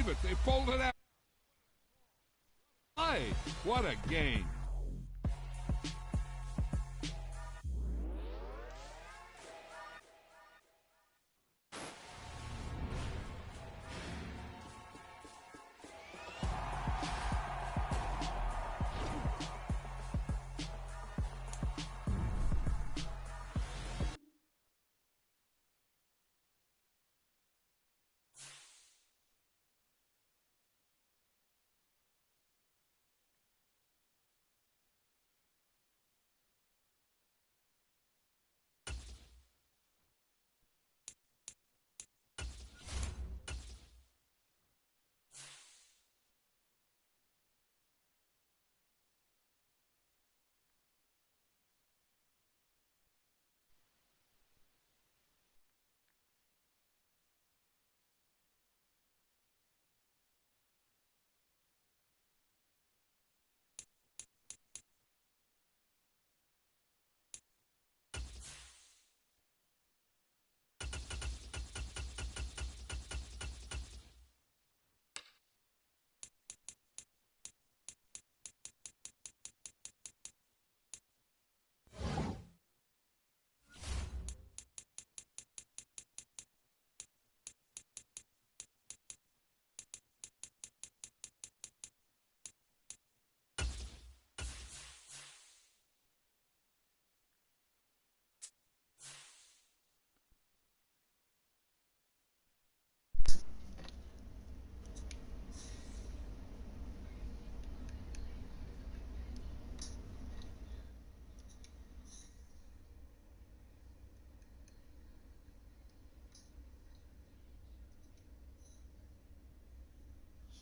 believe it. They pulled it out. Hey, what a game.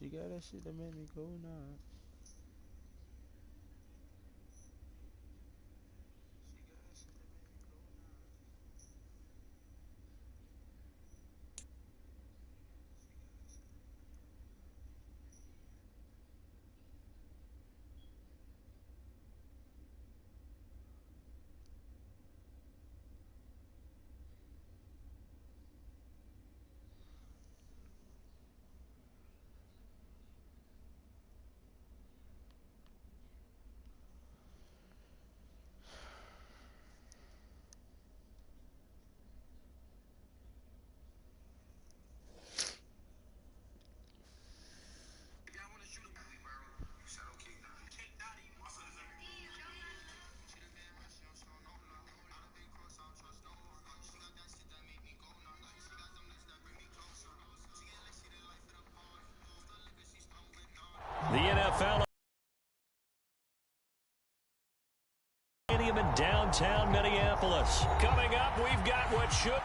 She got that shit that made me go nuts. The NFL Stadium in downtown Minneapolis. Coming up, we've got what should...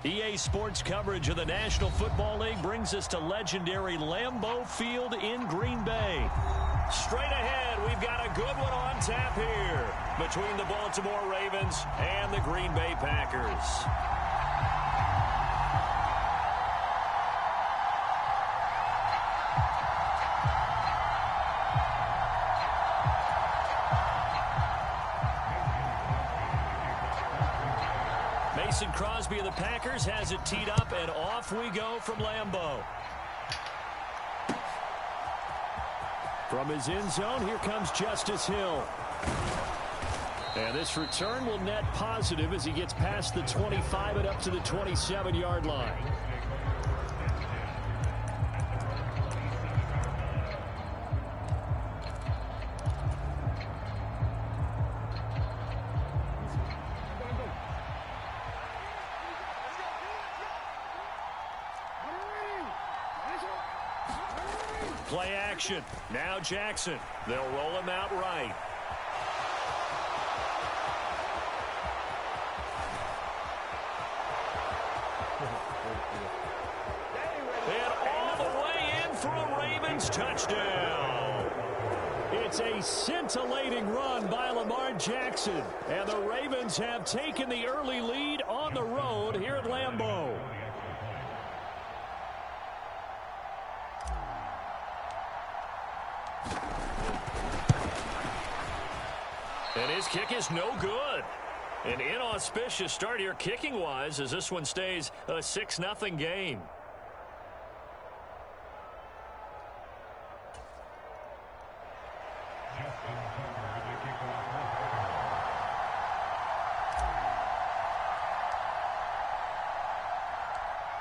EA Sports coverage of the National Football League brings us to legendary Lambeau Field in Green Bay. Straight ahead, we've got a good one on tap here between the Baltimore Ravens and the Green Bay Packers. Mason Crosby of the Packers has it teed up, and off we go from Lambeau. From his end zone, here comes Justice Hill. And this return will net positive as he gets past the 25 and up to the 27-yard line. Play action. Now Jackson. They'll roll him out right. And all the way in for a Ravens touchdown. It's a scintillating run by Lamar Jackson. And the Ravens have taken the early lead on the road here at Lambeau. And his kick is no good. An inauspicious start here kicking-wise as this one stays a 6-0 game.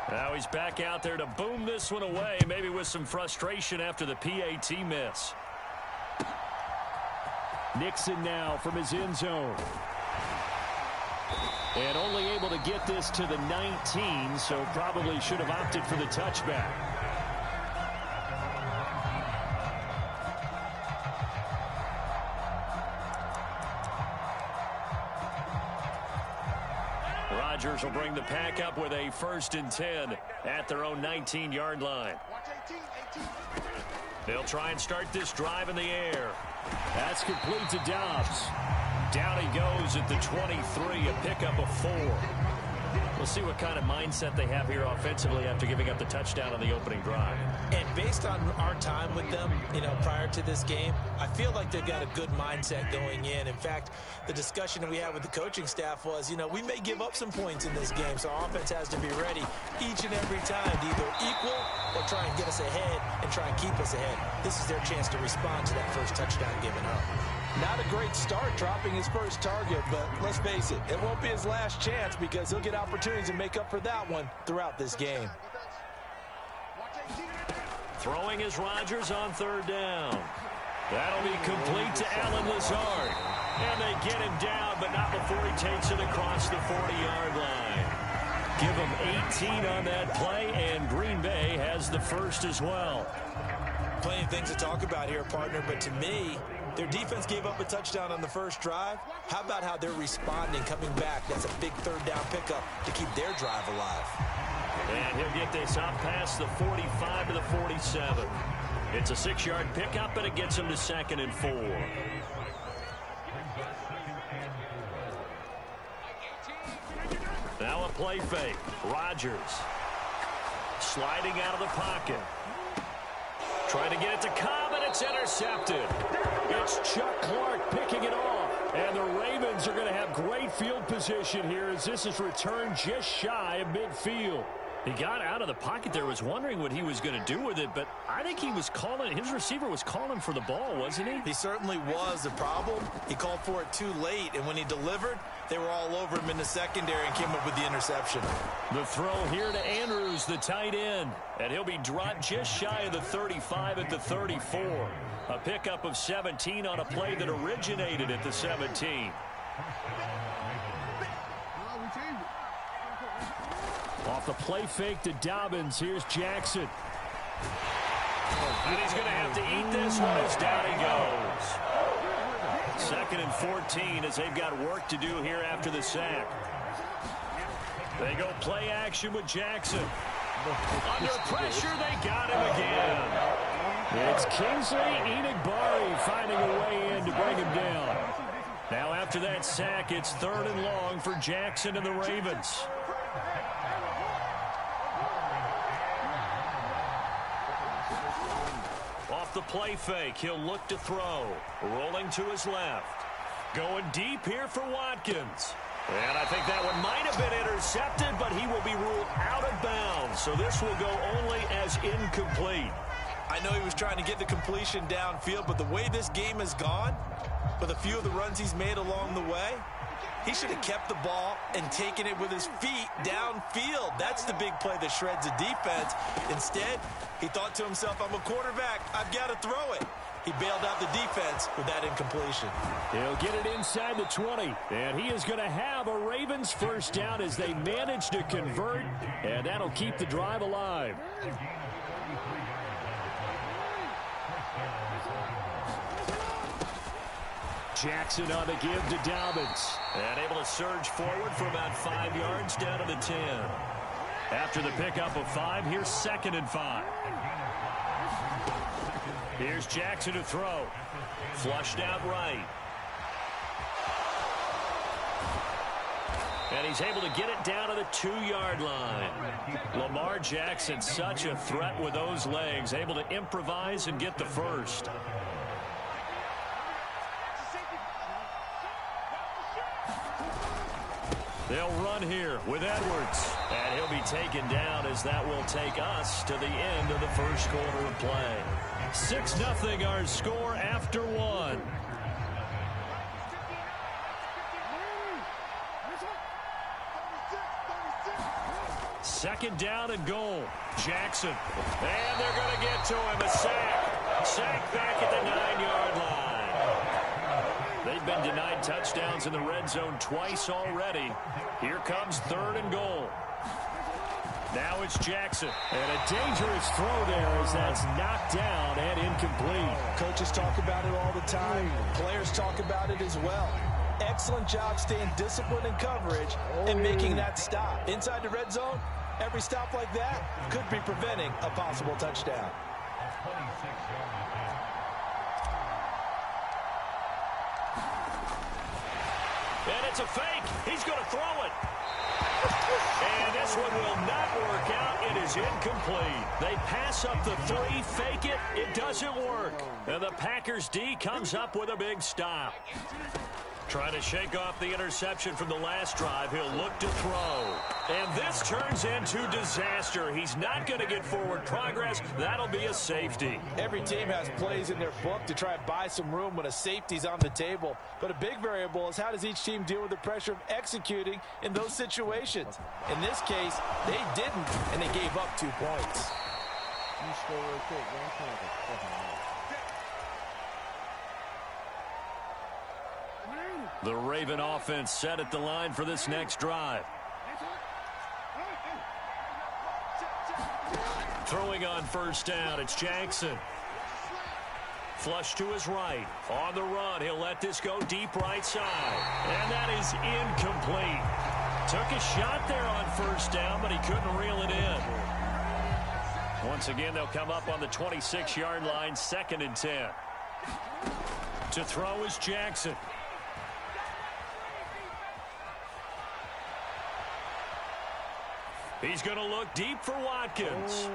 Now he's back out there to boom this one away, maybe with some frustration after the PAT miss. Nixon now from his end zone. And only able to get this to the 19, so probably should have opted for the touchback. Rodgers will bring the pack up with a 1st and 10 at their own 19-yard line. They'll try and start this drive in the air. That's complete to Dobbs. Down he goes at the 23, a pickup of 4. We'll see what kind of mindset they have here offensively after giving up the touchdown on the opening drive. And based on our time with them, prior to this game, I feel like they've got a good mindset going in. In fact, the discussion that we had with the coaching staff was, we may give up some points in this game, so our offense has to be ready each and every time to either equal or try and get us ahead and try and keep us ahead. This is their chance to respond to that first touchdown given up. Not a great start dropping his first target, but let's face it, it won't be his last chance because he'll get opportunities to make up for that one throughout this game. Throwing is Rodgers on 3rd down. That'll be complete to Allen Lazard. And they get him down, but not before he takes it across the 40-yard line. Give him 18 on that play, and Green Bay has the first as well. Plenty of things to talk about here, partner, but to me, their defense gave up a touchdown on the first drive. How about how they're responding, coming back? That's a big 3rd down pickup to keep their drive alive. And he'll get this up past the 45 to the 47. It's a 6-yard pickup, and it gets him to 2nd and 4. Now a play fake. Rodgers sliding out of the pocket. Trying to get it to Cobb, and it's intercepted. It's Chuck Clark picking it off. And the Ravens are going to have great field position here as this is returned just shy of midfield. He got out of the pocket there, was wondering what he was going to do with it, but I think he was calling, his receiver was calling for the ball, wasn't he? He certainly was. The problem, he called for it too late, and when he delivered, they were all over him in the secondary and came up with the interception. The throw here to Andrews, the tight end, and he'll be dropped just shy of the 35 at the 34. A pickup of 17 on a play that originated at the 17. Off the play fake to Dobbins, here's Jackson. And he's going to have to eat this one as down he goes. 2nd and 14 as they've got work to do here after the sack. They go play action with Jackson. Under pressure, they got him again. It's Kingsley Enagbari finding a way in to bring him down. Now after that sack, it's 3rd and long for Jackson and the Ravens. Off the play fake, he'll look to throw. Rolling to his left. Going deep here for Watkins. And I think that one might have been intercepted, but he will be ruled out of bounds. So this will go only as incomplete. I know he was trying to get the completion downfield, but the way this game has gone, with a few of the runs he's made along the way, he should have kept the ball and taken it with his feet downfield. That's the big play that shreds a defense. Instead, he thought to himself, I'm a quarterback, I've got to throw it. He bailed out the defense with that incompletion. He'll get it inside the 20, and he is going to have a Ravens first down as they manage to convert, and that'll keep the drive alive. Jackson on the give to Dobbins. And able to surge forward for about 5 yards down to the 10. After the pickup of 5, here's 2nd and 5. Here's Jackson to throw. Flushed out right. And he's able to get it down to the 2-yard line. Lamar Jackson, such a threat with those legs, able to improvise and get the first. They'll run here with Edwards. And he'll be taken down as that will take us to the end of the first quarter of play. 6-0 our score after 1. Second down and goal. Jackson. And they're going to get to him. A sack. Sack back at the 9-yard line. They've been denied touchdowns in the red zone twice already. Here comes 3rd and goal. Now it's Jackson. And a dangerous throw there as that's knocked down and incomplete. Coaches talk about it all the time. Players talk about it as well. Excellent job staying disciplined in coverage and making that stop. Inside the red zone, every stop like that could be preventing a possible touchdown. And it's a fake. He's going to throw it. And this one will not work out. It is incomplete. They pass up the 3, fake it. It doesn't work. And the Packers D comes up with a big stop. Trying to shake off the interception from the last drive. He'll look to throw. And this turns into disaster. He's not going to get forward progress. That'll be a safety. Every team has plays in their book to try and buy some room when a safety's on the table. But a big variable is how does each team deal with the pressure of executing in those situations. In this case, they didn't, and they gave up 2 points. You score real quick, The Raven offense set at the line for this next drive. Throwing on first down, it's Jackson. Flush to his right. On the run, he'll let this go deep right side. And that is incomplete. Took a shot there on first down, but he couldn't reel it in. Once again, they'll come up on the 26-yard line, 2nd and 10. To throw is Jackson. He's going to look deep for Watkins.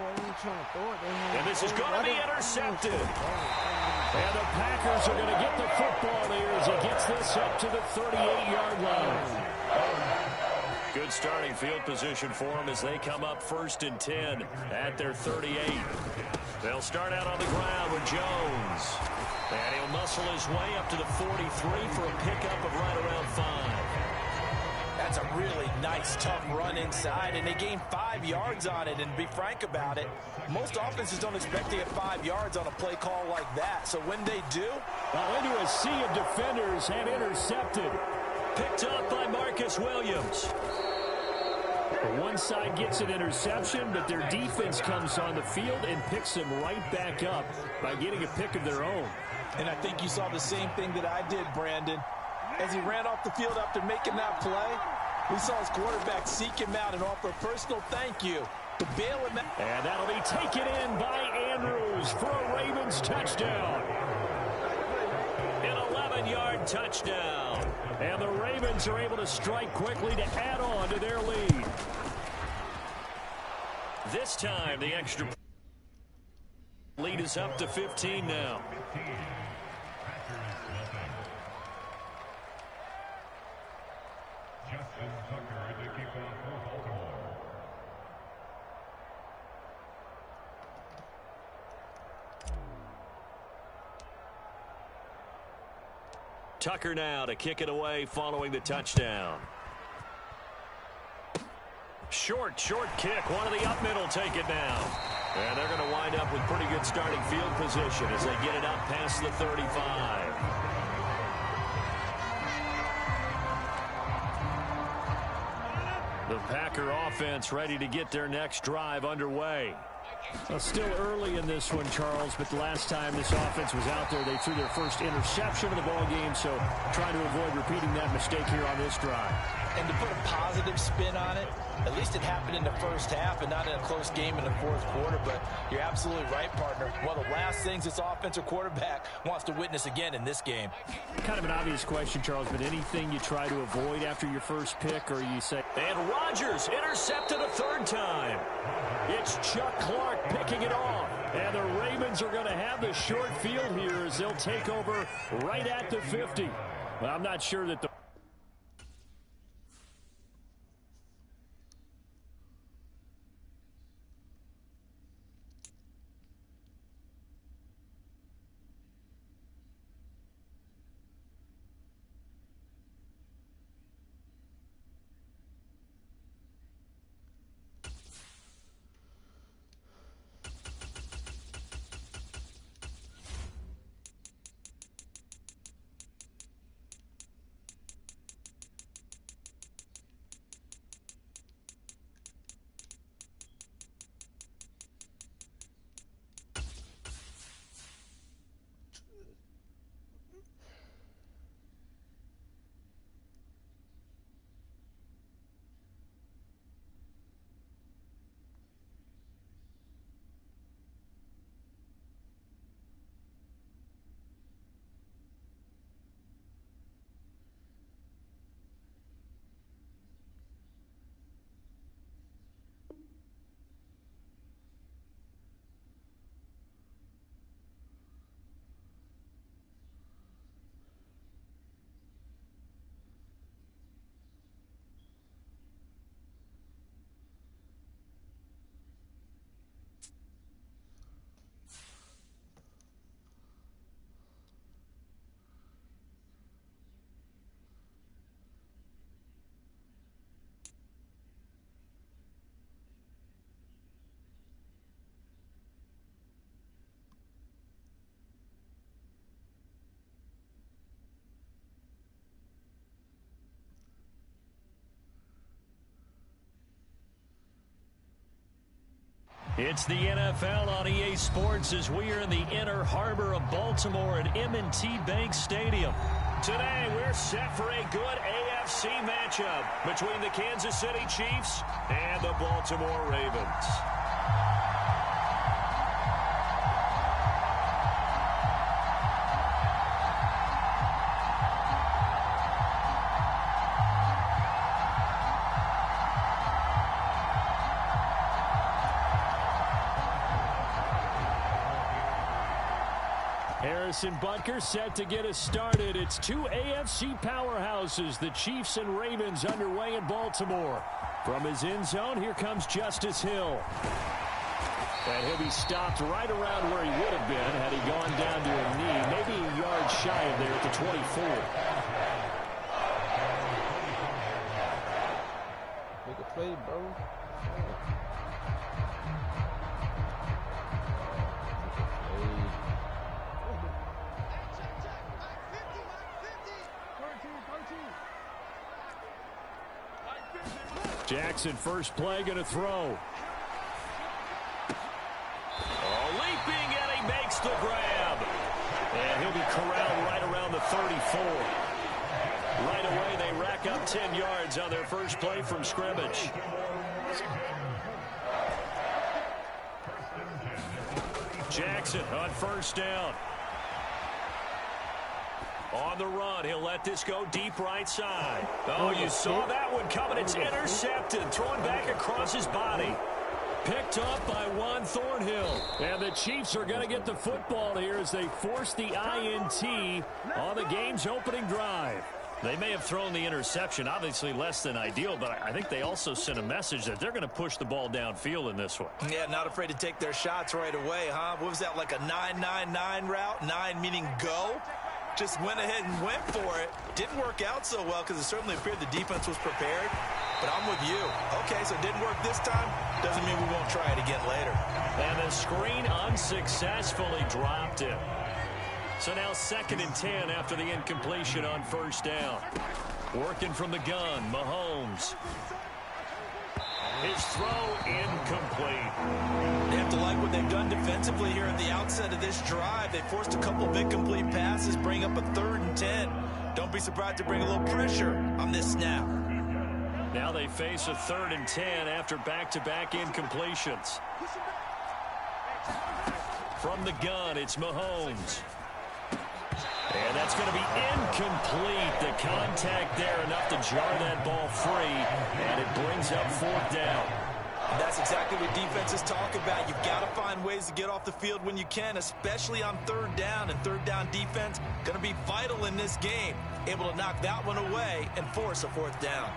And this is going to be intercepted. And the Packers are going to get the football there as he gets this up to the 38-yard line. Good starting field position for him as they come up 1st and 10 at their 38. They'll start out on the ground with Jones. And he'll muscle his way up to the 43 for a pickup of right around 5. That's a really nice, tough run inside, and they gained 5 yards on it. And to be frank about it, most offenses don't expect to get 5 yards on a play call like that. So when they do, well, into a sea of defenders and intercepted. Picked up by Marcus Williams. One side gets an interception, but their defense comes on the field and picks them right back up by getting a pick of their own. And I think you saw the same thing that I did, Brandon. As he ran off the field after making that play, we saw his quarterback seek him out and offer a personal thank you to bail him out. And that'll be taken in by Andrews for a Ravens touchdown. An 11-yard touchdown. And the Ravens are able to strike quickly to add on to their lead. This time, the extra lead is up to 15 now. Tucker now to kick it away following the touchdown. Short kick. One of the up middle take it now. And they're going to wind up with pretty good starting field position as they get it up past the 35. The Packer offense ready to get their next drive underway. Well, still early in this one, Charles, but the last time this offense was out there, they threw their first interception of the ball game, so trying to avoid repeating that mistake here on this drive. And to put a positive spin on it, at least it happened in the first half and not in a close game in the fourth quarter. But you're absolutely right, partner. One of the last things this offensive quarterback wants to witness again in this game. Kind of an obvious question, Charles, but anything you try to avoid after your first pick, or you say... And Rodgers intercepted a third time. It's Chuck Clark picking it off. And the Ravens are going to have the short field here as they'll take over right at the 50. Well, I'm not sure that the... It's the NFL on EA Sports as we are in the inner harbor of Baltimore at M&T Bank Stadium. Today, we're set for a good AFC matchup between the Kansas City Chiefs and the Baltimore Ravens. Harrison Butker set to get us started. It's two AFC powerhouses, the Chiefs and Ravens, underway in Baltimore. From his end zone, here comes Justice Hill. And he'll be stopped right around where he would have been had he gone down to a knee, maybe a yard shy of there at the 24. Make a play, bro. Jackson, first play, going to throw. Oh, leaping, and he makes the grab. And he'll be corralled right around the 34. Right away, they rack up 10 yards on their first play from scrimmage. Jackson on first down. On the run, he'll let this go deep right side. Oh, you saw that one coming. It's intercepted, thrown back across his body. Picked up by Juan Thornhill. And the Chiefs are going to get the football here as they force the INT on the game's opening drive. They may have thrown the interception, obviously less than ideal, but I think they also sent a message that they're going to push the ball downfield in this one. Yeah, not afraid to take their shots right away, huh? What was that, like a 9-9-9 route? 9 meaning go? just went ahead and went for it. Didn't work out so well because it certainly appeared the defense was prepared. But I'm with you. Okay, so it didn't work this time. Doesn't mean we won't try it again later. And the screen unsuccessfully dropped it. So now 2nd and 10 after the incompletion on 1st down. Working from the gun, Mahomes. His throw incomplete. They have to like what they've done defensively here at the outset of this drive. They forced a couple of incomplete passes, bring up a 3rd and 10. Don't be surprised to bring a little pressure on this snap. Now they face a 3rd and 10 after back-to-back incompletions. From the gun, it's Mahomes. And that's going to be incomplete. The contact there enough to jar that ball free, and it brings up 4th down. And that's exactly what defenses talk about. You've got to find ways to get off the field when you can, especially on 3rd down. And 3rd down defense going to be vital in this game. Able to knock that one away and force a 4th down.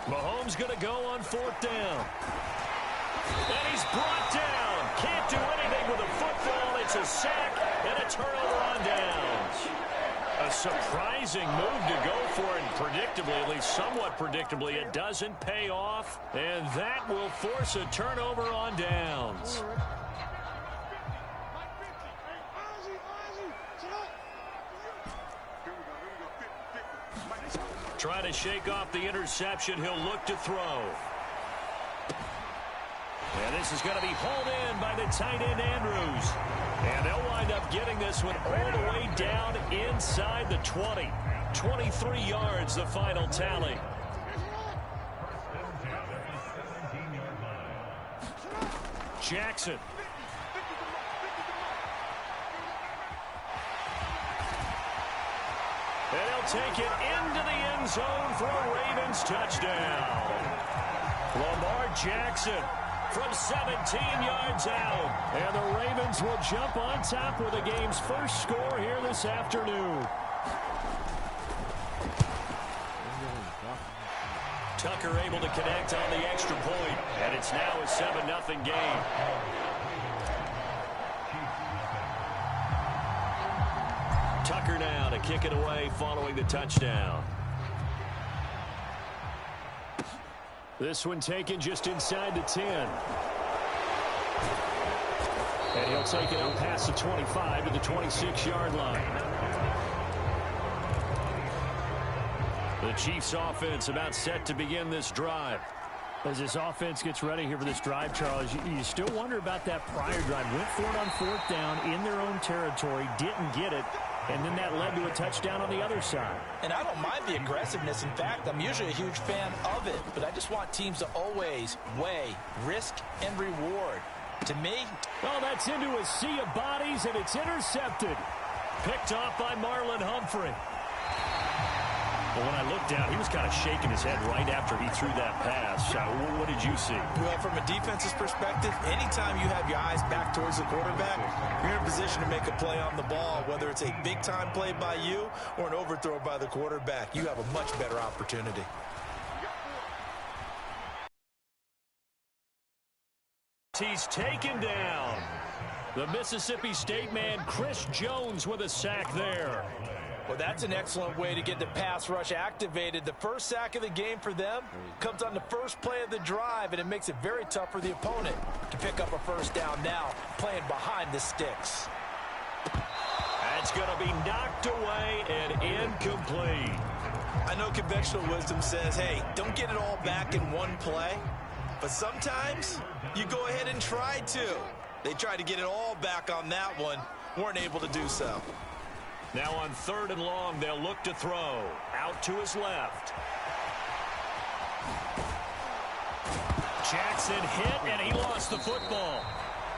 Mahomes going to go on 4th down. And he's brought down. Can't do anything with a football. It's a sack and a turnover on downs. A surprising move to go for it. Predictably, at least somewhat predictably, it doesn't pay off. And that will force a turnover on downs. Trying to shake off the interception. He'll look to throw. And this is going to be hauled in by the tight end, Andrews. And they'll wind up getting this one all the way down inside the 20. 23 yards, the final tally. Jackson. And he'll take it into the end zone for a Ravens touchdown. Lamar Jackson from 17 yards out. And the Ravens will jump on top with the game's first score here this afternoon. Tucker able to connect on the extra point. And it's now a 7-0 game. Tucker now to kick it away following the touchdown. This one taken just inside the 10. And he'll take it up past the 25 to the 26-yard line. The Chiefs offense about set to begin this drive. As this offense gets ready here for this drive, Charles, you still wonder about that prior drive. Went for it on 4th down in their own territory, didn't get it. And then that led to a touchdown on the other side. And I don't mind the aggressiveness. In fact, I'm usually a huge fan of it. But I just want teams to always weigh risk and reward. To me, well, that's into a sea of bodies, and it's intercepted. Picked off by Marlon Humphrey. Well, when I looked down, he was kind of shaking his head right after he threw that pass. What did you see? Well, from a defense's perspective, anytime you have your eyes back towards the quarterback, you're in a position to make a play on the ball, whether it's a big-time play by you or an overthrow by the quarterback. You have a much better opportunity. He's taken down. The Mississippi State man, Chris Jones, with a sack there. Well, that's an excellent way to get the pass rush activated. The first sack of the game for them comes on the first play of the drive, and it makes it very tough for the opponent to pick up a 1st down now, playing behind the sticks. That's going to be knocked away and incomplete. I know conventional wisdom says, hey, don't get it all back in one play. But sometimes you go ahead and try to. They tried to get it all back on that one. Weren't able to do so. Now on 3rd and long, they'll look to throw. Out to his left. Jackson hit, and he lost the football.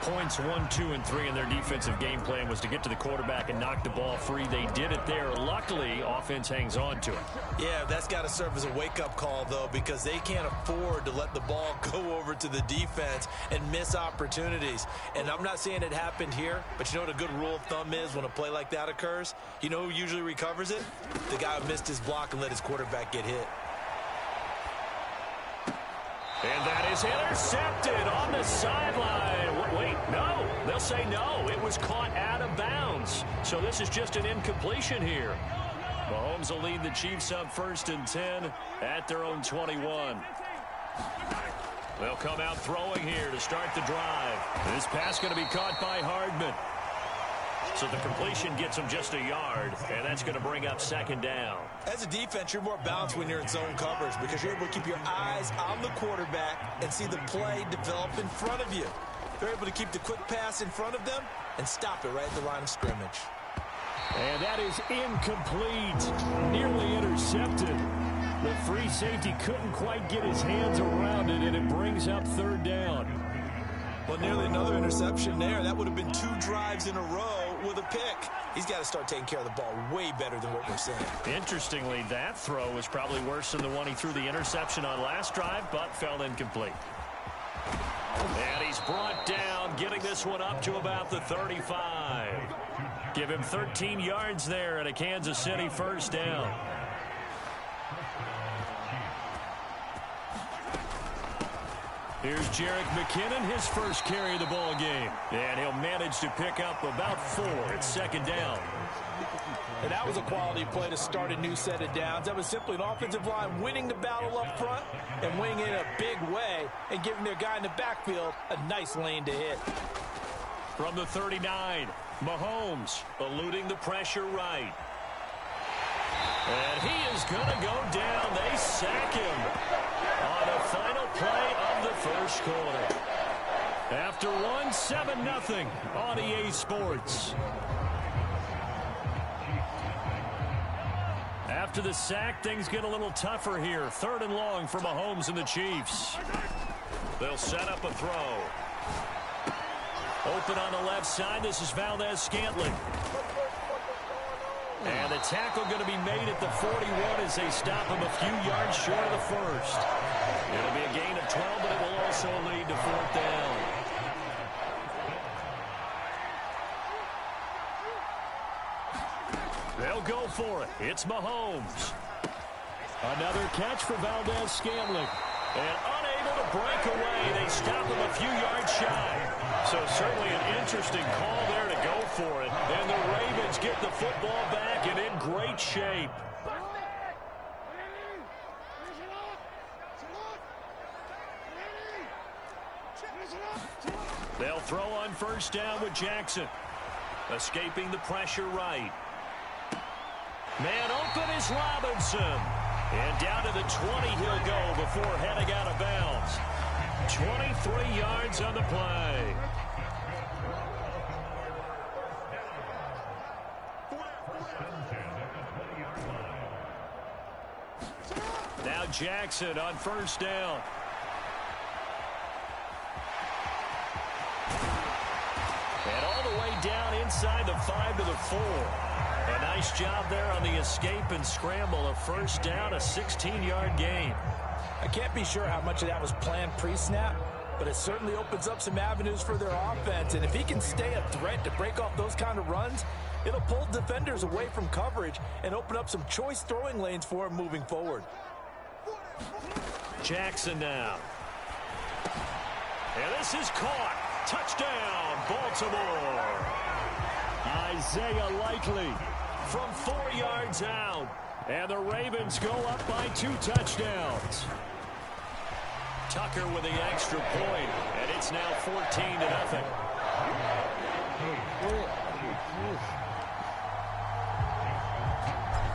Points 1, 2, and 3 in their defensive game plan was to get to the quarterback and knock the ball free. They did it there. Luckily, offense hangs on to it. Yeah, that's got to serve as a wake-up call, though, because they can't afford to let the ball go over to the defense and miss opportunities. And I'm not saying it happened here, but you know what a good rule of thumb is when a play like that occurs? You know who usually recovers it? The guy who missed his block and let his quarterback get hit. And that is intercepted on the sideline. Wait, no. They'll say no. It was caught out of bounds. So this is just an incompletion here. Mahomes will lead the Chiefs up 1st and 10 at their own 21. They'll come out throwing here to start the drive. This pass going to be caught by Hardman. So the completion gets him just a yard, and that's going to bring up 2nd down. As a defense, you're more balanced when you're in zone coverage because you're able to keep your eyes on the quarterback and see the play develop in front of you. They're able to keep the quick pass in front of them and stop it right at the line of scrimmage. And that is incomplete, nearly intercepted. The free safety couldn't quite get his hands around it, and it brings up 3rd down. Well, nearly another interception there. That would have been 2 drives in a row with a pick. He's got to start taking care of the ball way better than what we're seeing. Interestingly, that throw was probably worse than the one he threw the interception on last drive, but fell incomplete. And he's brought down, getting this one up to about the 35. Give him 13 yards there and a Kansas City 1st down. Here's Jerick McKinnon, his first carry of the ball game. And he'll manage to pick up about 4. It's 2nd down. And that was a quality play to start a new set of downs. That was simply an offensive line winning the battle up front and winning it in a big way and giving their guy in the backfield a nice lane to hit. From the 39, Mahomes eluding the pressure right. And he is going to go down. They sack him on the final play of the 1st quarter. After 1, 7-0 on EA Sports. After the sack, things get a little tougher here. 3rd and long for Mahomes and the Chiefs. They'll set up a throw. Open on the left side. This is Valdez-Scantling. And the tackle going to be made at the 41 as they stop him a few yards short of the 1st. It'll be a gain of 12, but it will also lead to 4th down. They'll go for it. It's Mahomes. Another catch for Valdez-Scantling. And unable to break away. They stop him a few yards shy. So certainly an interesting call there to go for it. And the Ravens get the football back and in great shape. They'll throw on 1st down with Jackson. Escaping the pressure right. Man open is Robinson. And down to the 20 he'll go before heading out of bounds. 23 yards on the play. Now Jackson on 1st down. And all the way down inside the 5 to the 4. A nice job there on the escape and scramble. A 1st down, a 16-yard gain. I can't be sure how much of that was planned pre-snap, but it certainly opens up some avenues for their offense. And if he can stay a threat to break off those kind of runs, it'll pull defenders away from coverage and open up some choice throwing lanes for him moving forward. Jackson now. And this is caught. Touchdown, Baltimore. Isaiah Likely from 4 yards out. And the Ravens go up by 2 touchdowns. Tucker with the extra point, and it's now 14-0.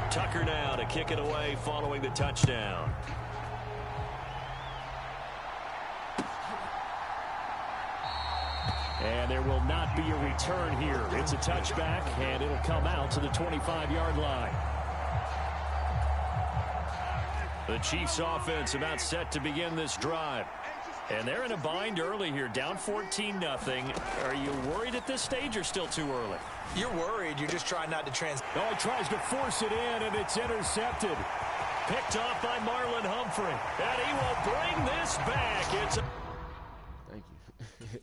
Tucker now to kick it away following the touchdown. And there will not be a return here. It's a touchback, and it'll come out to the 25-yard line. The Chiefs offense about set to begin this drive. And they're in a bind early here, down 14-0. Are you worried at this stage or still too early? You're worried. You're just trying not to Oh, he tries to force it in, and it's intercepted. Picked off by Marlon Humphrey. And he will bring this back. It's Thank you.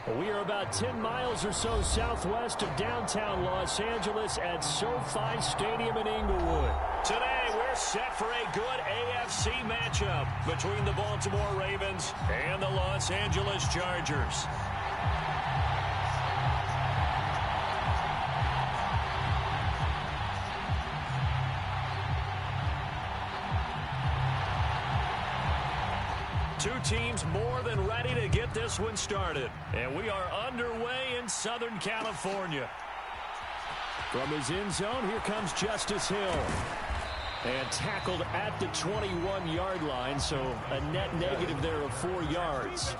We are about 10 miles or so southwest of downtown Los Angeles at SoFi Stadium in Inglewood. Today, we're set for a good AFC matchup between the Baltimore Ravens and the Los Angeles Chargers. Two teams more than ready to get this one started. And we are underway in Southern California. From his end zone, here comes Justice Hill. And tackled at the 21-yard line, so a net negative there of 4 yards.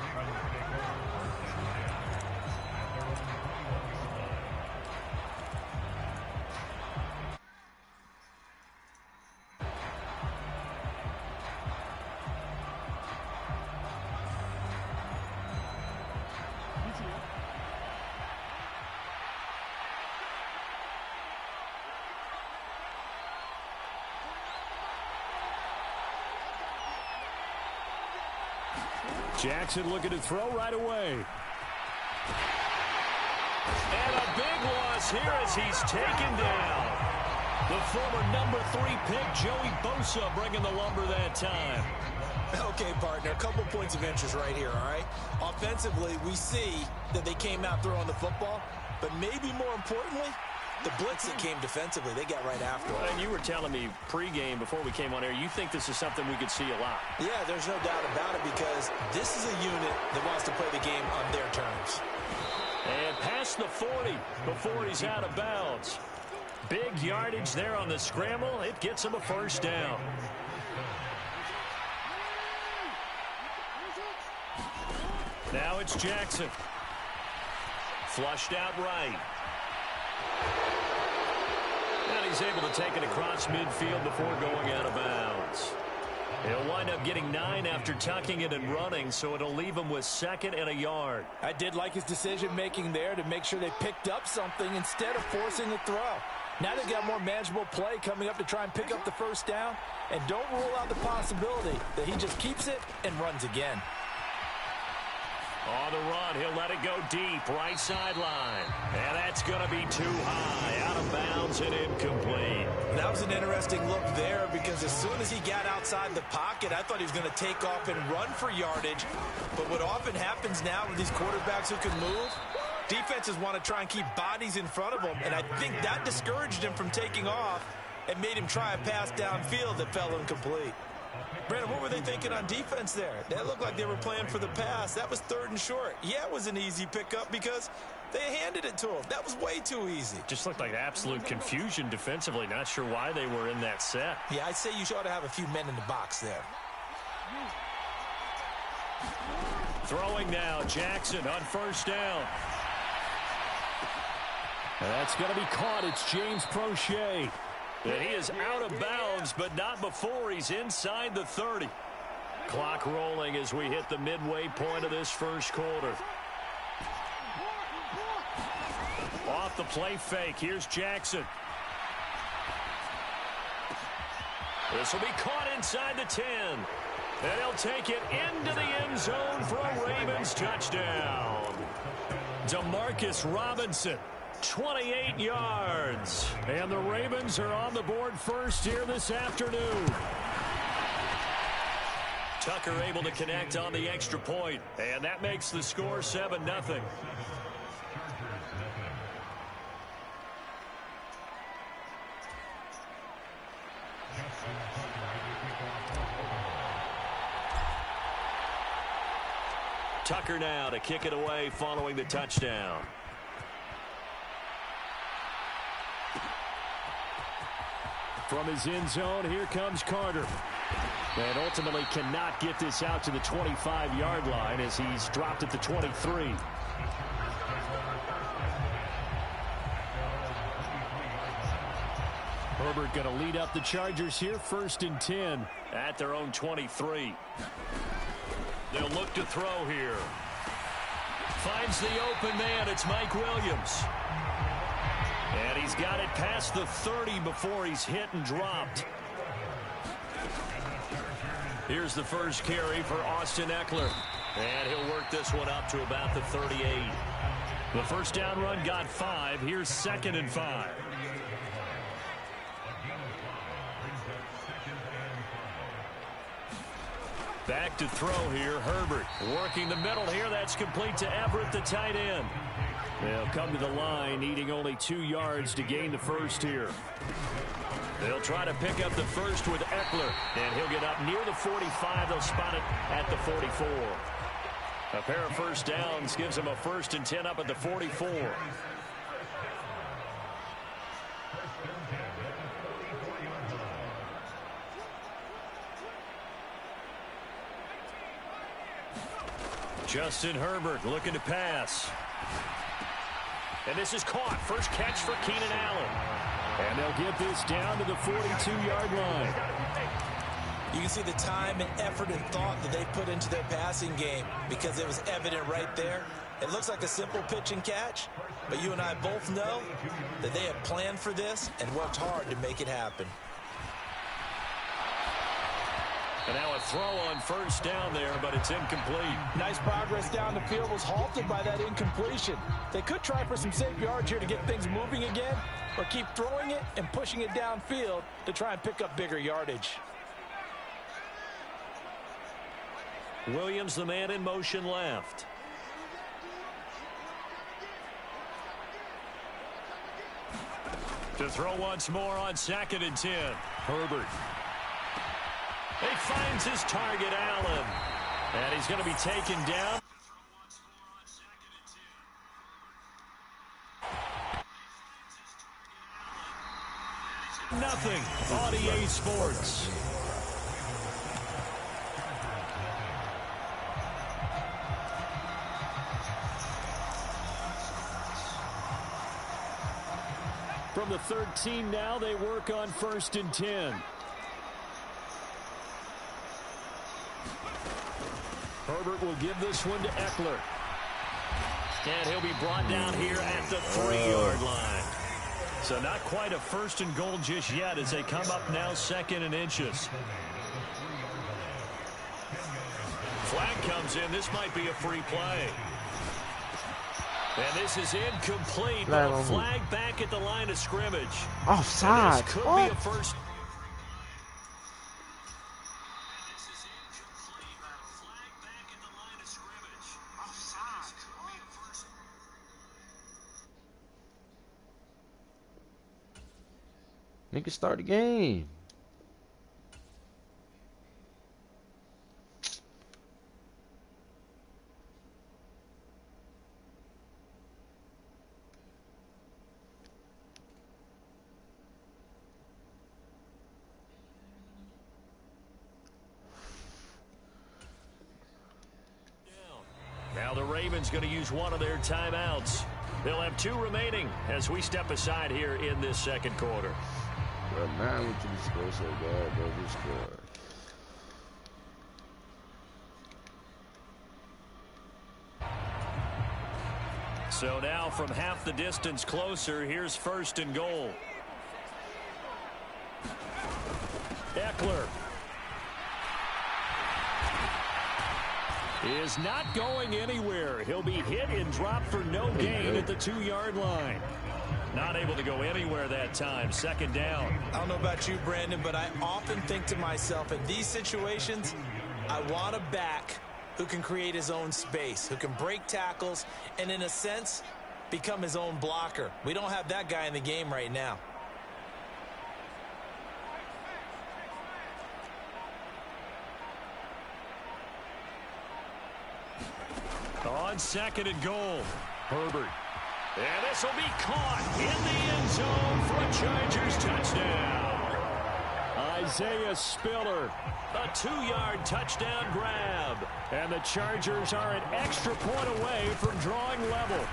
Jackson looking to throw right away. And a big loss here as he's taken down. The former number 3 pick, Joey Bosa, bringing the lumber that time. Okay, partner, a couple points of interest right here, all right? Offensively, we see that they came out throwing the football, but maybe more importantly, the blitz that came defensively, they got right after it. And you were telling me pregame before we came on air, you think this is something we could see a lot. Yeah, there's no doubt about it because this is a unit that wants to play the game on their terms. And past the 40 before he's out of bounds. Big yardage there on the scramble. It gets him a first down. Now it's Jackson. Flushed out right. And he's able to take it across midfield before going out of bounds. He'll wind up getting 9 after tucking it and running, so it'll leave him with 2nd and a yard. I did like his decision-making there to make sure they picked up something instead of forcing the throw. Now they've got more manageable play coming up to try and pick up the first down, and don't rule out the possibility that he just keeps it and runs again. On the run, he'll let it go deep, right sideline. And that's going to be too high, out of bounds and incomplete. That was an interesting look there because as soon as he got outside the pocket, I thought he was going to take off and run for yardage. But what often happens now with these quarterbacks who can move, defenses want to try and keep bodies in front of them, and I think that discouraged him from taking off and made him try a pass downfield that fell incomplete. Brandon, what were they thinking on defense there? That looked like they were playing for the pass. That was 3rd and short. Yeah, it was an easy pickup because they handed it to him. That was way too easy. Just looked like absolute confusion defensively. Not sure why they were in that set. Yeah, I'd say you ought to have a few men in the box there. Throwing now, Jackson on first down. That's going to be caught. It's James Prochet. And he is out of bounds, but not before he's inside the 30. Clock rolling as we hit the midway point of this first quarter. Off the play fake. Here's Jackson. This will be caught inside the 10. And he'll take it into the end zone for a Ravens touchdown. Demarcus Robinson. 28 yards. And the Ravens are on the board first here this afternoon. Tucker able to connect on the extra point, and that makes the score 7-0. Tucker now to kick it away following the touchdown. From his end zone, here comes Carter. And ultimately cannot get this out to the 25-yard line as he's dropped at the 23. Herbert going to lead up the Chargers here, 1st and 10 at their own 23. They'll look to throw here. Finds the open man. It's Mike Williams. And he's got it past the 30 before he's hit and dropped. Here's the first carry for Austin Eckler. And he'll work this one up to about the 38. The first down run got 5. Here's 2nd and 5. Back to throw here. Herbert working the middle here. That's complete to Everett, the tight end. They'll come to the line, needing only 2 yards to gain the first here. They'll try to pick up the first with Eckler, and he'll get up near the 45. They'll spot it at the 44. A pair of first downs gives them a 1st and 10 up at the 44. Justin Herbert looking to pass. And this is caught. First catch for Keenan Allen. And they'll get this down to the 42-yard line. You can see the time and effort and thought that they put into their passing game because it was evident right there. It looks like a simple pitch and catch, but you and I both know that they have planned for this and worked hard to make it happen. And now a throw on first down there, but it's incomplete. Nice progress down the field, was halted by that incompletion. They could try for some safe yards here to get things moving again, or keep throwing it and pushing it downfield to try and pick up bigger yardage. Williams, the man in motion left. To throw once more on 2nd and 10. Herbert. He finds his target, Allen. And he's going to be taken down. Nothing on EA Sports. From the 13 now, they work on 1st and 10. Herbert will give this one to Eckler. And he'll be brought down here at the 3-yard line. So not quite a 1st and goal just yet as they come up now 2nd and inches. Flag comes in. This might be a free play. And this is incomplete. But a flag back at the line of scrimmage. Offside. This could be a first. Nigga, start the game. Now the Ravens going to use one of their timeouts. They'll have 2 remaining as we step aside here in this 2nd quarter. Bro, now we can score so bad, bro. We score. So now from half the distance closer, here's 1st and goal. Eckler is not going anywhere. He'll be hit and dropped for no gain at the 2-yard line. Not able to go anywhere that time. 2nd down. I don't know about you, Brandon, but I often think to myself, in these situations, I want a back who can create his own space, who can break tackles, and in a sense, become his own blocker. We don't have that guy in the game right now. On 2nd and goal, Herbert. And this will be caught in the end zone for a Chargers touchdown. Isaiah Spiller, a 2-yard touchdown grab. And the Chargers are an extra point away from drawing level.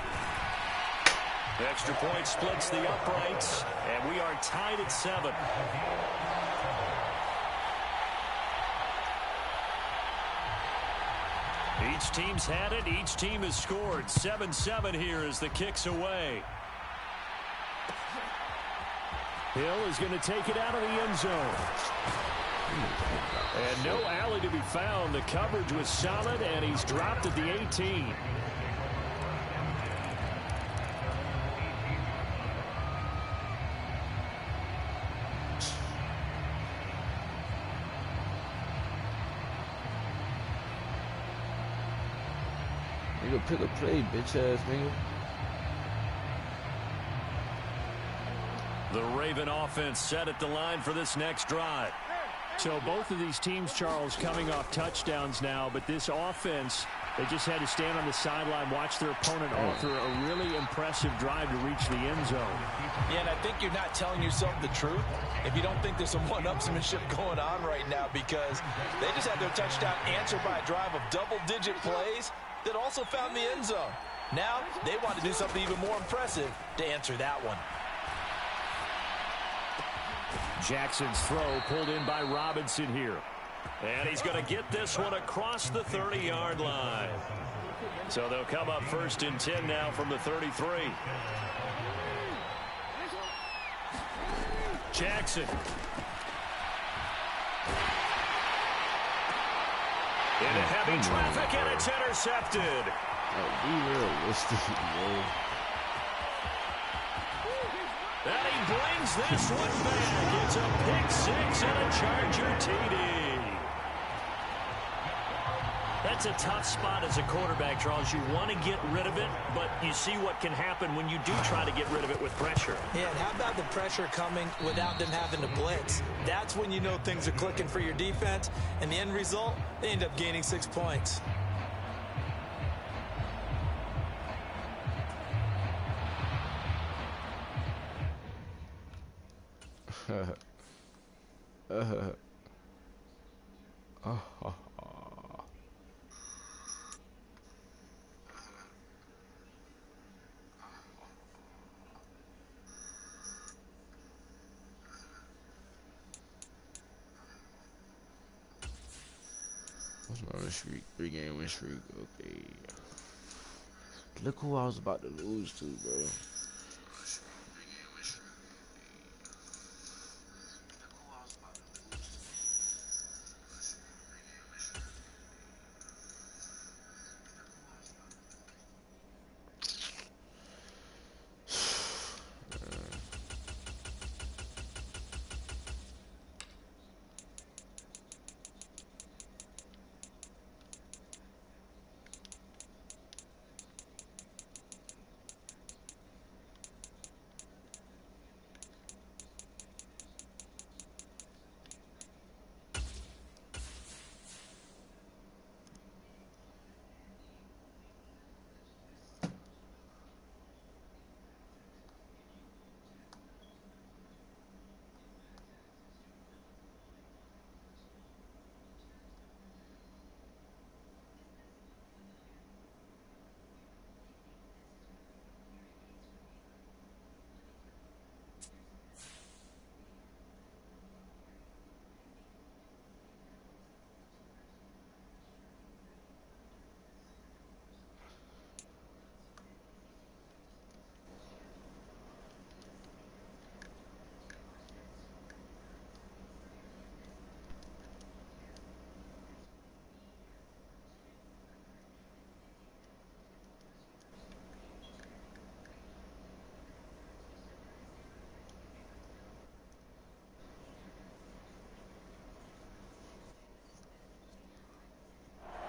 The extra point splits the uprights, and we are tied at 7. Each team's had it. Each team has scored. 7-7 here as the kick's away. Hill is going to take it out of the end zone. And no alley to be found. The coverage was solid, and he's dropped at the 18. Nigga, pick a play, bitch ass nigga. The Raven offense set at the line for this next drive. So both of these teams, Charles, coming off touchdowns now, but this offense, they just had to stand on the sideline, watch their opponent offer a really impressive drive to reach the end zone. Yeah, and I think you're not telling yourself the truth if you don't think there's some one-upsmanship going on right now, because they just had their touchdown answered by a drive of double-digit plays that also found the end zone. Now they want to do something even more impressive to answer that one. Jackson's throw pulled in by Robinson here. And he's going to get this one across the 30-yard line. So they'll come up 1st and 10 now from the 33. Jackson. Into heavy traffic, and it's intercepted. Be realistic, bro. And he brings this one back. It's a pick six and a Charger TD. That's a tough spot as a quarterback, Charles. You want to get rid of it, but you see what can happen when you do try to get rid of it with pressure. Yeah, and how about the pressure coming without them having to blitz? That's when you know things are clicking for your defense, and the end result, they end up gaining 6 points. What's my win streak? 3-game win streak. Okay. Look who I was about to lose to, bro.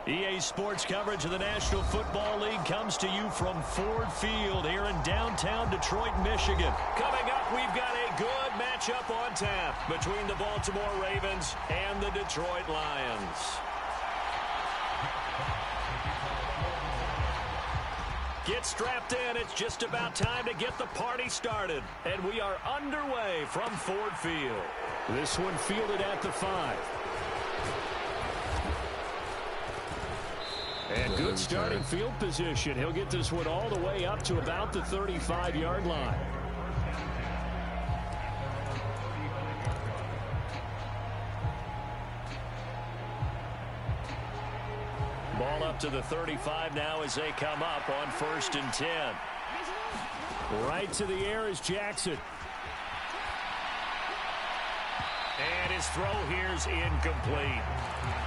EA Sports coverage of the National Football League comes to you from Ford Field here in downtown Detroit, Michigan. Coming up, we've got a good matchup on tap between the Baltimore Ravens and the Detroit Lions. Get strapped in. It's just about time to get the party started. And we are underway from Ford Field. This one fielded at the 5. And good starting field position. He'll get this one all the way up to about the 35-yard line. Ball up to the 35 now as they come up on 1st and 10. Right to the air is Jackson. And his throw here's incomplete.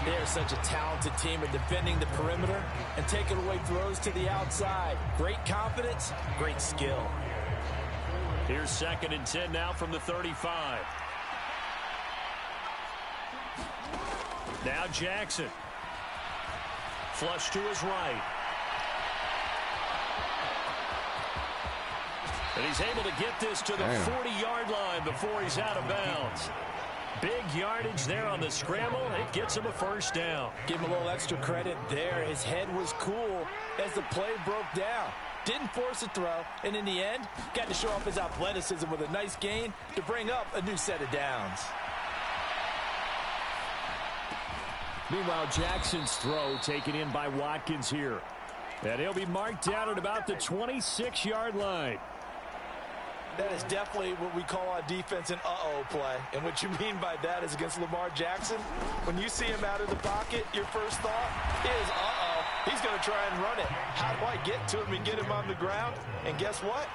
They're such a talented team at defending the perimeter and taking away throws to the outside. Great confidence, great skill. Here's 2nd and 10 now from the 35. Now Jackson. Flush to his right. And he's able to get this to the 40-yard line before he's out of bounds. Big yardage there on the scramble. It gets him a first down. Give him a little extra credit there. His head was cool as the play broke down. Didn't force a throw, and in the end, got to show off his athleticism with a nice gain to bring up a new set of downs. Meanwhile, Jackson's throw taken in by Watkins here. And he'll be marked down at about the 26-yard line. That is definitely what we call on defense an uh-oh play. And what you mean by that is against Lamar Jackson, when you see him out of the pocket, your first thought is, uh-oh, he's going to try and run it. How do I get to him and get him on the ground? And guess what?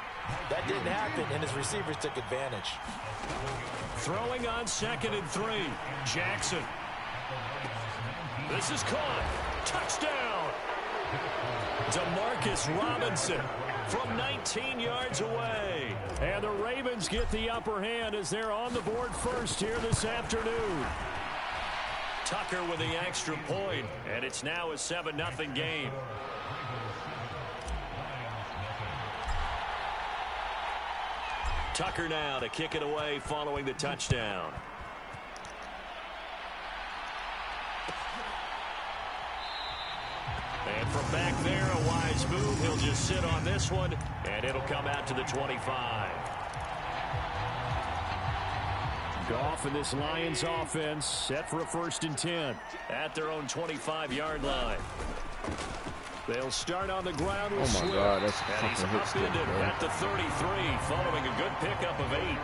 That didn't happen, and his receivers took advantage. Throwing on 2nd and 3. Jackson. This is caught. Touchdown. DeMarcus Robinson from 19 yards away. And the Ravens get the upper hand as they're on the board first here this afternoon. Tucker with the extra point, and it's now a 7-0 game. Tucker now to kick it away following the touchdown. And from back there, a wise move. He'll just sit on this one, and it'll come out to the 25. Goff and this Lions offense set for a 1st and 10 at their own 25-yard line. They'll start on the ground with Oh, my Swift. God. That's a And he's fucking hit stick, upended bro. at the 33, following a good pickup of 8.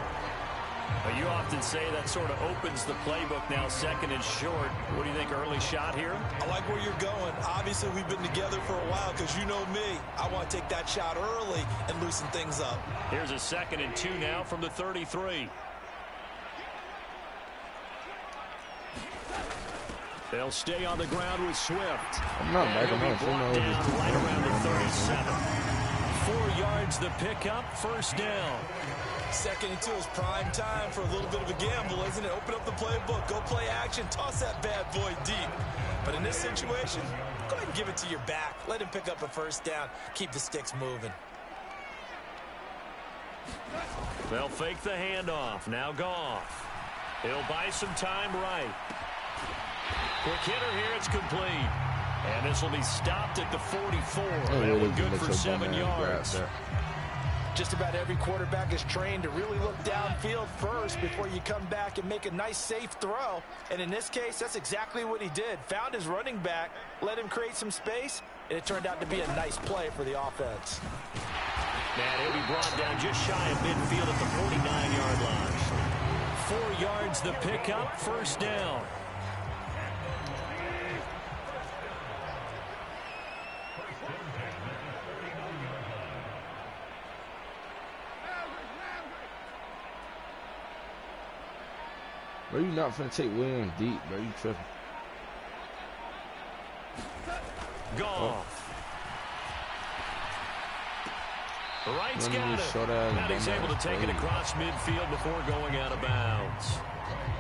But you often say that sort of opens the playbook now, 2nd and short. What do you think, early shot here? I like where you're going. Obviously, we've been together for a while because you know me. I want to take that shot early and loosen things up. Here's a 2nd and 2 now from the 33. They'll stay on the ground with Swift. I'm not And back. he'll I'm be not. brought down right around the 37. 4 yards the pickup, first down. 2nd and 2 is prime time for a little bit of a gamble, isn't it? Open up the playbook, go play action, toss that bad boy deep. But in this situation, go ahead and give it to your back. Let him pick up a first down. Keep the sticks moving. They'll fake the handoff. Now Goff. He'll buy some time right. Quick hitter here. It's complete. And this will be stopped at the 44. That one good for 7 yards. Just about every quarterback is trained to really look downfield first before you come back and make a nice, safe throw. And in this case, that's exactly what he did. Found his running back, let him create some space, and it turned out to be a nice play for the offense. And he'll be brought down just shy of midfield at the 49-yard line. 4 yards the pickup, first down. Bro, you not finna take Williams deep, bro. You tripping. Goff. Wright's Let me got just it. show that And he's and able to dumbass take it play. across midfield before going out of bounds.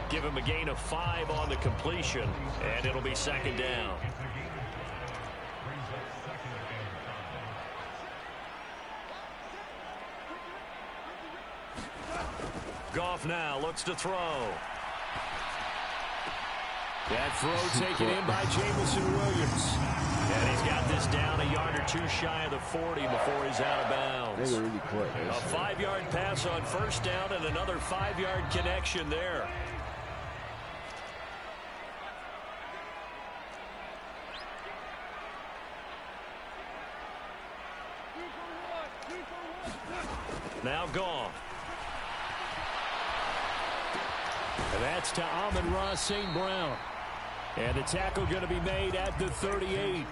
Give him a gain of 5 on the completion, and it'll be 2nd down. Goff now looks to throw. That throw taken in by Jamison Williams. And he's got this down a yard or 2 shy of the 40 before he's out of bounds. Nigga really quick. A 5-yard pass on first down and another 5-yard connection there. Now Goff. And that's to Amon-Ra St. Brown. And the tackle going to be made at the 38.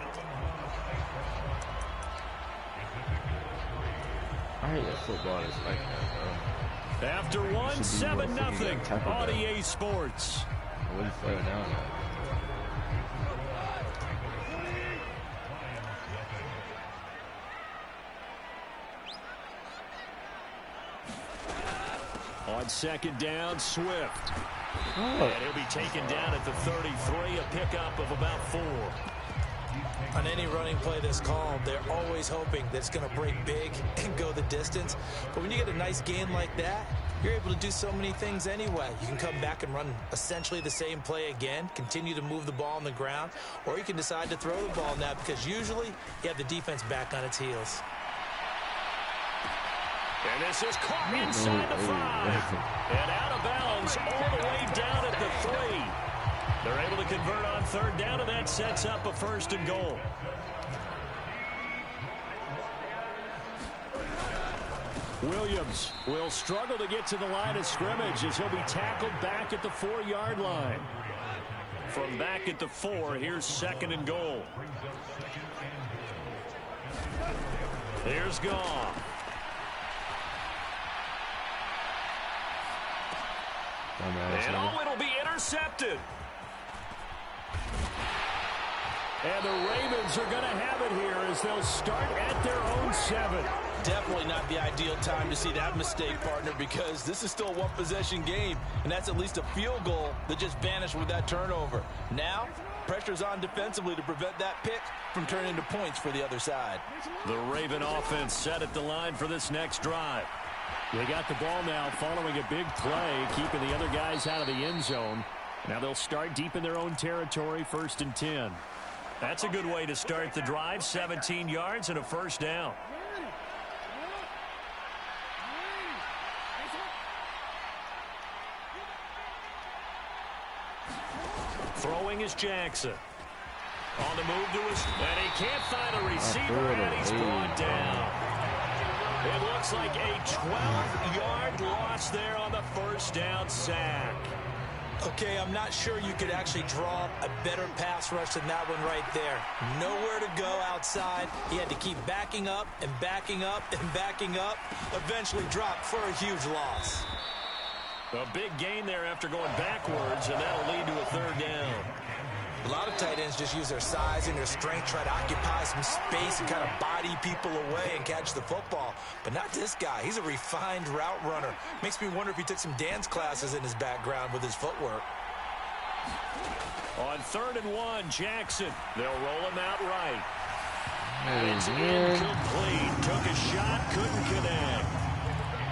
I hate that football is like that, bro. After one, 7-0 on EA Sports. Really fell down. On second down, Swift. Oh. And he'll be taken down at the 33, a pickup of about 4. On any running play that's called, they're always hoping that it's going to break big and go the distance. But when you get a nice gain like that, you're able to do so many things anyway. You can come back and run essentially the same play again, continue to move the ball on the ground, or you can decide to throw the ball now because usually you have the defense back on its heels. And this is caught inside the 5. And out of bounds all the way down at the 3. They're able to convert on third down, and that sets up a 1st and goal. Williams will struggle to get to the line of scrimmage as he'll be tackled back at the 4-yard line. From back at the 4, here's 2nd and goal. Here's Goff. And it'll be intercepted. And the Ravens are going to have it here as they'll start at their own 7. Definitely not the ideal time to see that mistake, partner, because this is still a one-possession game, and that's at least a field goal that just vanished with that turnover. Now, pressure's on defensively to prevent that pick from turning into points for the other side. The Raven offense set at the line for this next drive. They got the ball now following a big play, keeping the other guys out of the end zone. Now they'll start deep in their own territory, 1st and 10. That's a good way to start the drive, 17 yards and a 1st down. Throwing is Jackson. On the move to his, and he can't find a receiver, and he's brought down. It looks like a 12-yard loss there on the 1st down sack. Okay, I'm not sure you could actually draw a better pass rush than that one right there. Nowhere to go outside. He had to keep backing up and backing up and backing up. Eventually dropped for a huge loss. A big gain there after going backwards, and that'll lead to a 3rd down. A lot of tight ends just use their size and their strength, try to occupy some space and kind of body people away and catch the football. But not this guy. He's a refined route runner. Makes me wonder if he took some dance classes in his background with his footwork. On 3rd and 1, Jackson. They'll roll him out right. It's incomplete. Took a shot, couldn't connect.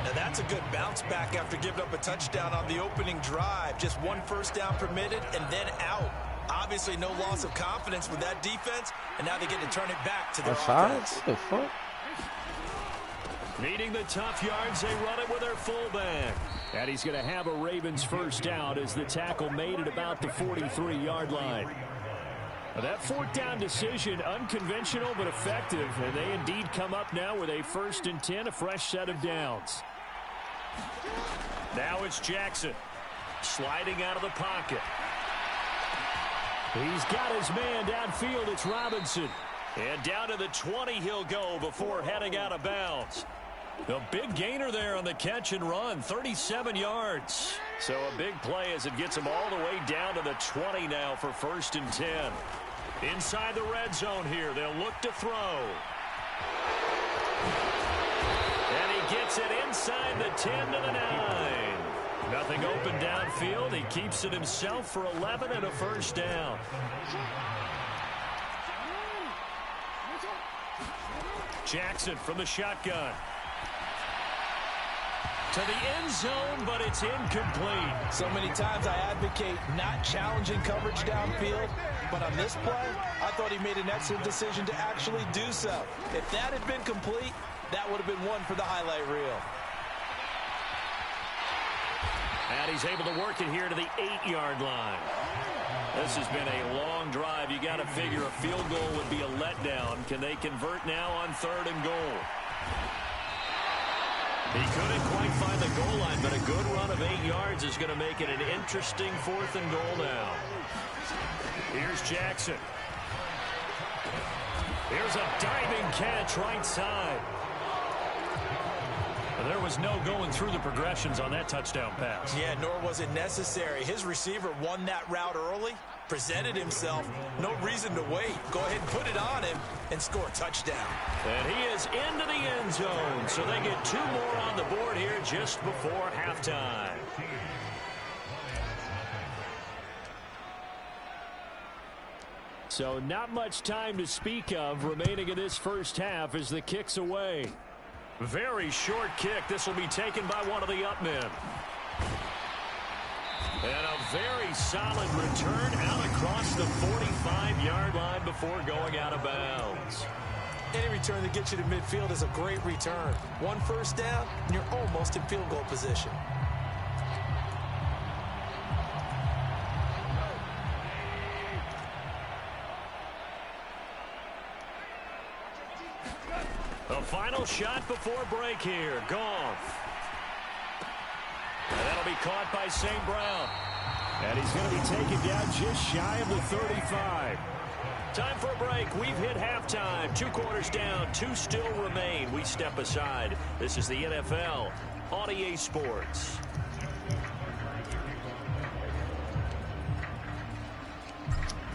Now that's a good bounce back after giving up a touchdown on the opening drive. Just 1 1st down permitted and then out. Obviously no loss of confidence with that defense, and now they get to turn it back to their offense. What the fuck? Needing the tough yards, they run it with their fullback. And he's going to have a Ravens 1st down as the tackle made at about the 43-yard line. Now that 4th down decision, unconventional but effective, and they indeed come up now with a 1st and 10, a fresh set of downs. Now it's Jackson sliding out of the pocket. He's got his man downfield. It's Robinson. And down to the 20 he'll go before heading out of bounds. A big gainer there on the catch and run, 37 yards. So a big play as it gets him all the way down to the 20 now for 1st and 10. Inside the red zone here, they'll look to throw. And he gets it inside the 10 to the 9. Nothing open downfield. He keeps it himself for 11 and a 1st down. Jackson from the shotgun. To the end zone, but it's incomplete. So many times I advocate not challenging coverage downfield, but on this play, I thought he made an excellent decision to actually do so. If that had been complete, that would have been one for the highlight reel. And he's able to work it here to the 8-yard line. This has been a long drive. You got to figure a field goal would be a letdown. Can they convert now on 3rd and goal? He couldn't quite find the goal line, but a good run of 8 yards is going to make it an interesting 4th and goal now. Here's Jackson. Here's a diving catch right side. There was no going through the progressions on that touchdown pass. Yeah, nor was it necessary. His receiver won that route early, presented himself. No reason to wait. Go ahead and put it on him and score a touchdown. And he is into the end zone. So they get 2 more on the board here just before halftime. So not much time to speak of remaining in this first half as the kick's away. Very short kick. This will be taken by one of the up men. And a very solid return out across the 45-yard line before going out of bounds. Any return that gets you to midfield is a great return. 1 first down, and you're almost in field goal position. The final shot before break here. Goff. And that'll be caught by St. Brown. And he's going to be taken down just shy of the 35. Time for a break. We've hit halftime. 2 quarters down. 2 still remain. We step aside. This is the NFL on EA Sports.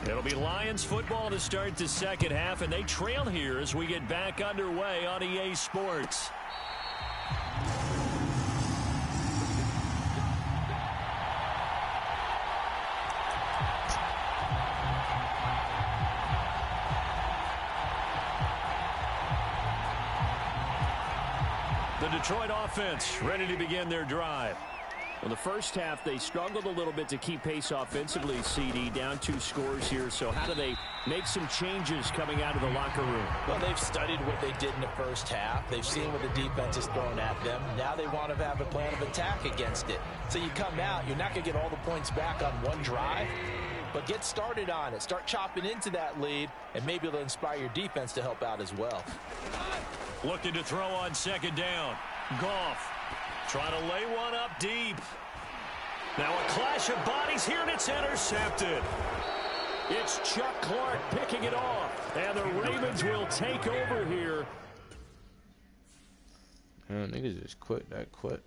It'll be Lions football to start the second half, and they trail here as we get back underway on EA Sports. The Detroit offense ready to begin their drive. In the first half, they struggled a little bit to keep pace offensively, CD, down 2 scores here. So how do they make some changes coming out of the locker room? Well, they've studied what they did in the first half. They've seen what the defense is throwing at them. Now they want to have a plan of attack against it. So you come out, you're not going to get all the points back on one drive, but get started on it. Start chopping into that lead, and maybe it'll inspire your defense to help out as well. Looking to throw on second down. Goff trying to lay one up deep. Now a clash of bodies here, and it's intercepted. It's Chuck Clark picking it off, and the Ravens will take over here. Niggas just quit that quick.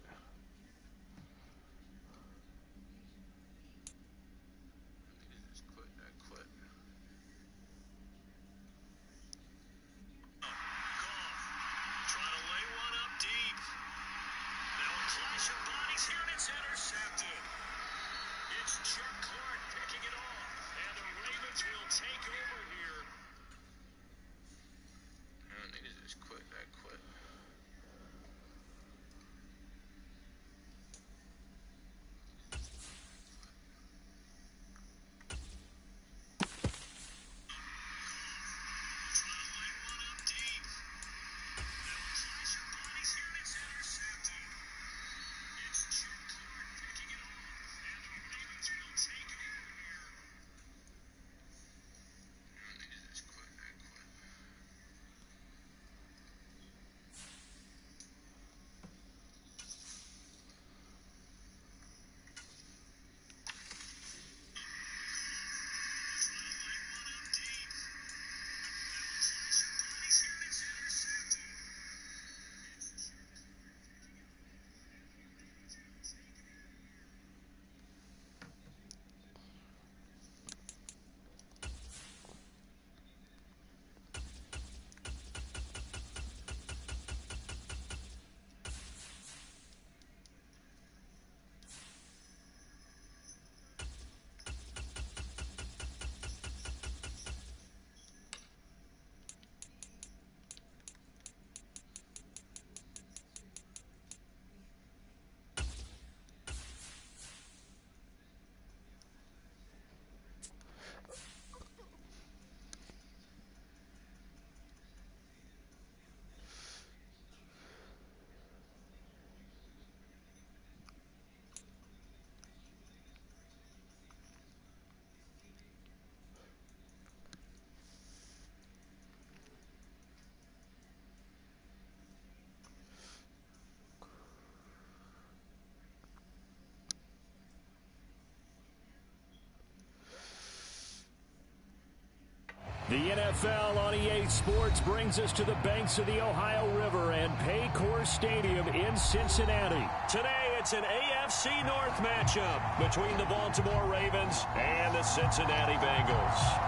The NFL on EA Sports brings us to the banks of the Ohio River and Paycor Stadium in Cincinnati. Today, it's an AFC North matchup between the Baltimore Ravens and the Cincinnati Bengals.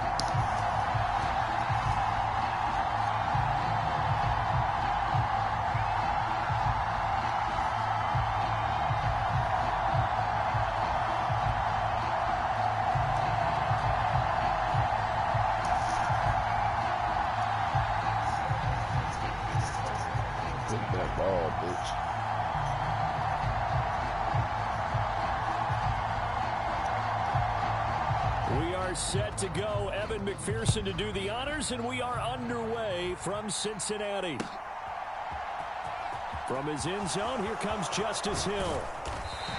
Set to go. Evan McPherson to do the honors, and we are underway from Cincinnati. From his end zone, here comes Justice Hill.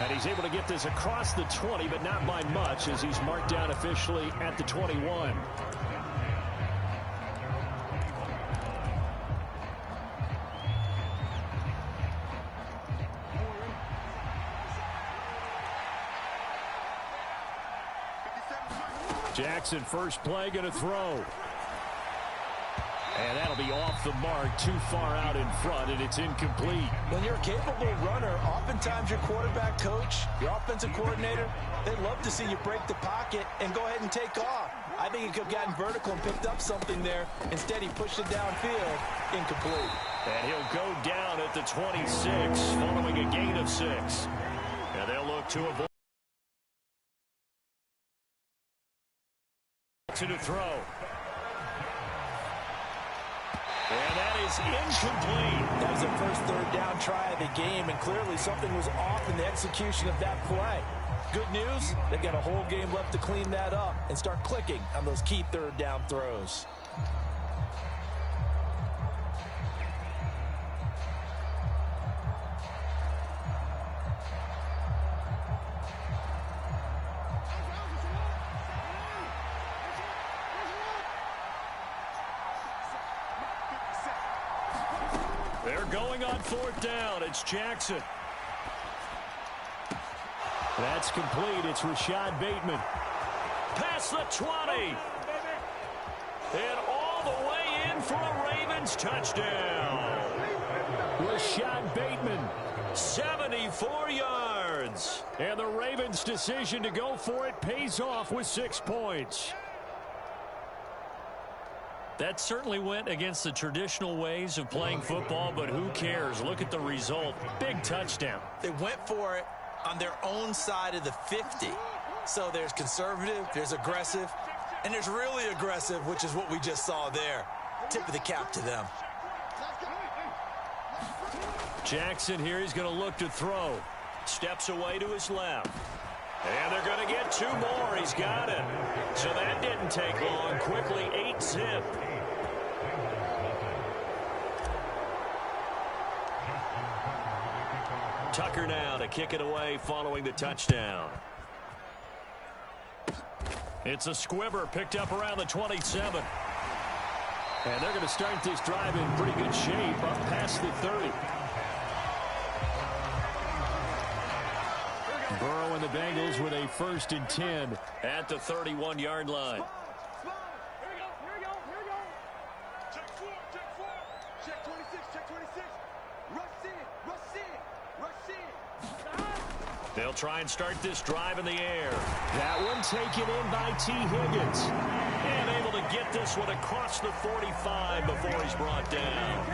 And he's able to get this across the 20, but not by much, as he's marked down officially at the 21. Jackson, first play, going to throw. And that'll be off the mark, too far out in front, and it's incomplete. When you're a capable runner, oftentimes your quarterback coach, your offensive coordinator, they love to see you break the pocket and go ahead and take off. I think he could have gotten vertical and picked up something there. Instead, he pushed it downfield, incomplete. And he'll go down at the 26, following a gain of 6. And they'll look to avoid. To throw. And that is incomplete. That was the first third down try of the game, and clearly something was off in the execution of that play. Good news, they've got a whole game left to clean that up and start clicking on those key third down throws. They're going on fourth down. It's Jackson. That's complete. It's Rashad Bateman. Past the 20. And all the way in for a Ravens touchdown. Rashad Bateman, 74 yards. And the Ravens' decision to go for it pays off with 6 points. That certainly went against the traditional ways of playing football, but who cares? Look at the result. Big touchdown. They went for it on their own side of the 50. So there's conservative, there's aggressive, and there's really aggressive, which is what we just saw there. Tip of the cap to them. Jackson here, he's going to look to throw. Steps away to his left. And they're going to get 2 more. He's got it. So that didn't take long. Quickly, 8-zip. Tucker now to kick it away following the touchdown. It's a squibber picked up around the 27. And they're going to start this drive in pretty good shape up past the 30. Burrow and the Bengals with a 1st and 10 at the 31-yard line. Here we go. Check 4. Check 26. Rush in. They'll try and start this drive in the air. That one taken in by T. Higgins. And able to get this one across the 45 before he's brought down.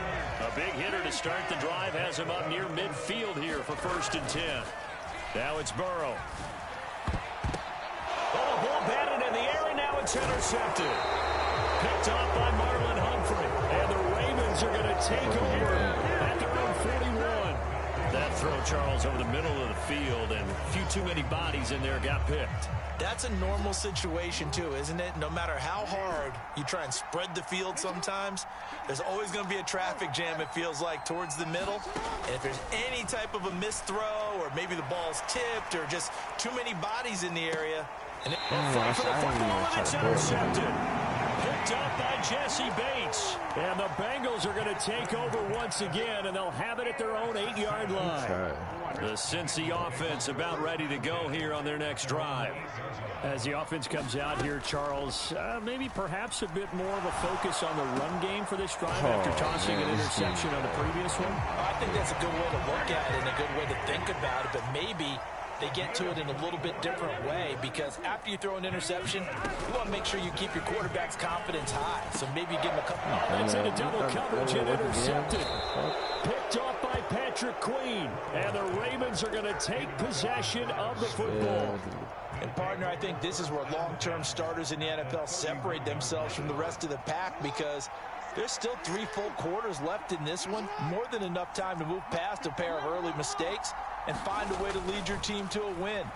A big hitter to start the drive has him up near midfield here for 1st and 10. Now it's Burrow. Oh, the ball batted in the air, and now it's intercepted. Picked off by Marlon Humphrey. And the Ravens are going to take over at their own 41. That throw, Charles, over the middle of the field, and a few too many bodies in there got picked. That's a normal situation, too, isn't it? No matter how hard you try and spread the field sometimes, there's always going to be a traffic jam, it feels like, towards the middle. And if there's any type of a missed throw, or maybe the ball's tipped, or just too many bodies in the area, and it's intercepted. Picked picked up by Jesse Bates. And the Bengals are going to take over once again, and they'll have it at their own 8-yard line. The Cincy offense about ready to go here on their next drive. As the offense comes out here, Charles, maybe perhaps a bit more of a focus on the run game for this drive after tossing an interception on the previous one. I think that's a good way to look at it and a good way to think about it, but maybe they get to it in a little bit different way, because after you throw an interception, you want to make sure you keep your quarterback's confidence high. So maybe give him a couple. That's into double coverage and intercepted. Picked off by Patrick Queen. And the Ravens are going to take possession of the football. And, partner, I think this is where long-term starters in the NFL separate themselves from the rest of the pack, because there's still 3 full quarters left in this one. More than enough time to move past a pair of early mistakes and find a way to lead your team to a win.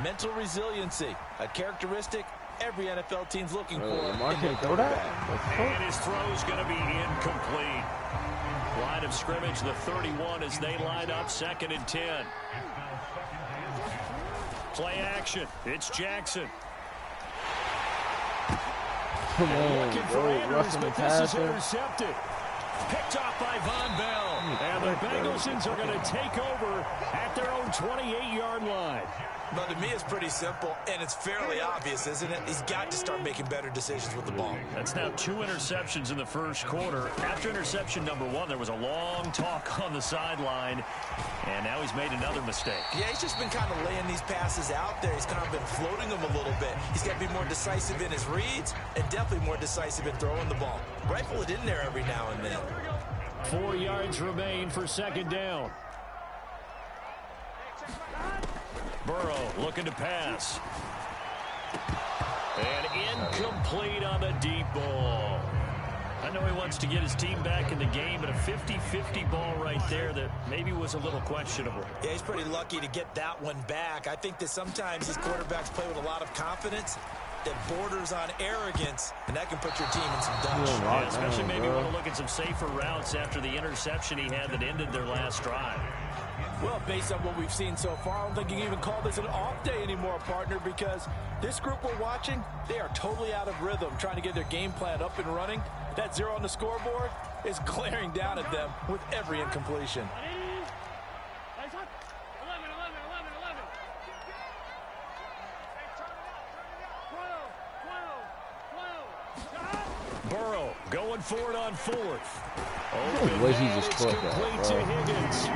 Mental resiliency, a characteristic every NFL team's looking for. And his throw's going to be incomplete. Line of scrimmage, the 31, as they line up 2nd and 10. Play action. It's Jackson. Come on, bro. But this is intercepted. Picked off by Von Bell. And the Bengalsons are going to take over at their own 28-yard line. But to me, it's pretty simple, and it's fairly obvious, isn't it? He's got to start making better decisions with the ball. That's now 2 interceptions in the first quarter. After interception number 1, there was a long talk on the sideline, and now he's made another mistake. Yeah, he's just been kind of laying these passes out there. He's kind of been floating them a little bit. He's got to be more decisive in his reads and definitely more decisive in throwing the ball. Rifle it in there every now and then. 4 yards remain for 2nd down. Burrow looking to pass. And incomplete on the deep ball. I know he wants to get his team back in the game, but a 50-50 ball right there that maybe was a little questionable. Yeah, he's pretty lucky to get that one back. I think that sometimes these quarterbacks play with a lot of confidence that borders on arrogance, and that can put your team in some dutch. Yeah, especially maybe want to look at some safer routes after the interception he had that ended their last drive. Well, based on what we've seen so far, I don't think you can even call this an off day anymore, partner, because this group we're watching, they are totally out of rhythm, trying to get their game plan up and running. That 0 on the scoreboard is glaring down at them with every incompletion. Burrow going for it on 4th. What he just caught that, complete bro. to Higgins.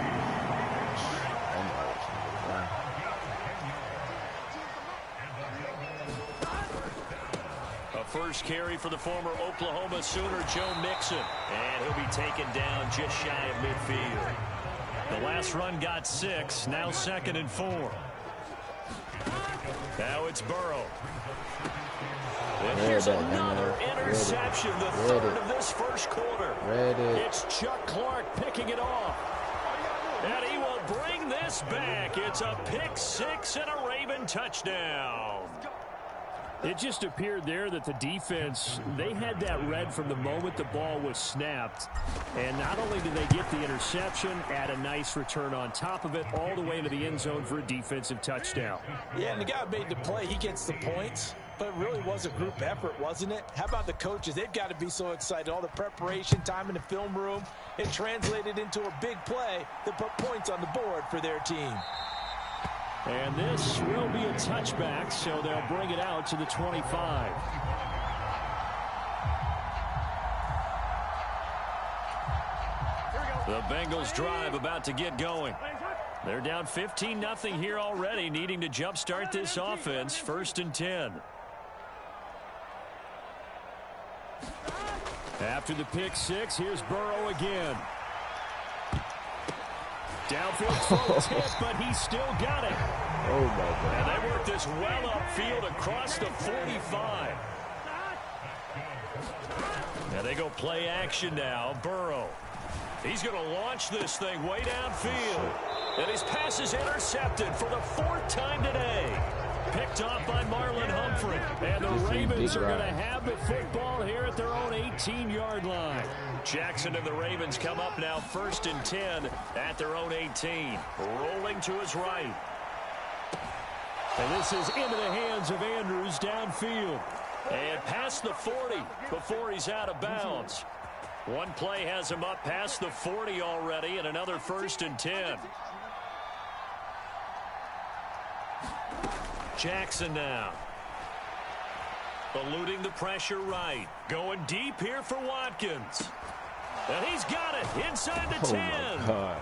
A first carry for the former Oklahoma Sooner, Joe Mixon. And he'll be taken down just shy of midfield. The last run got 6, now 2nd and 4. Now it's Burrow. And here's another interception, the 3rd of this first quarter. It's Chuck Clark picking it off. And he will bring this back. It's a pick 6 and a Raven touchdown. It just appeared there that the defense, they had that read from the moment the ball was snapped. And not only did they get the interception, add a nice return on top of it, all the way into the end zone for a defensive touchdown. Yeah, and the guy who made the play, he gets the points. But it really was a group effort, wasn't it? How about the coaches? They've got to be so excited. All the preparation time in the film room, it translated into a big play that put points on the board for their team. And this will be a touchback, so they'll bring it out to the 25. The Bengals drive about to get going. They're down 15-0 here already, needing to jumpstart this offense. 1st and 10. After the pick 6, here's Burrow again. Downfield throw tip, but he still got it. Oh, my God. And they work this well upfield across the 45. Now they go play action now. Burrow. He's going to launch this thing way downfield. And his pass is intercepted for the 4th time today. Picked off by Marlon Humphrey. And the Ravens are going to have the football here at their own 18-yard line. Jackson and the Ravens come up now 1st and 10 at their own 18. Rolling to his right. And this is into the hands of Andrews downfield. And past the 40 before he's out of bounds. One play has him up past the 40 already, and another 1st and 10. Jackson now. Eluding the pressure right. Going deep here for Watkins. And he's got it inside the 10. Oh, my God.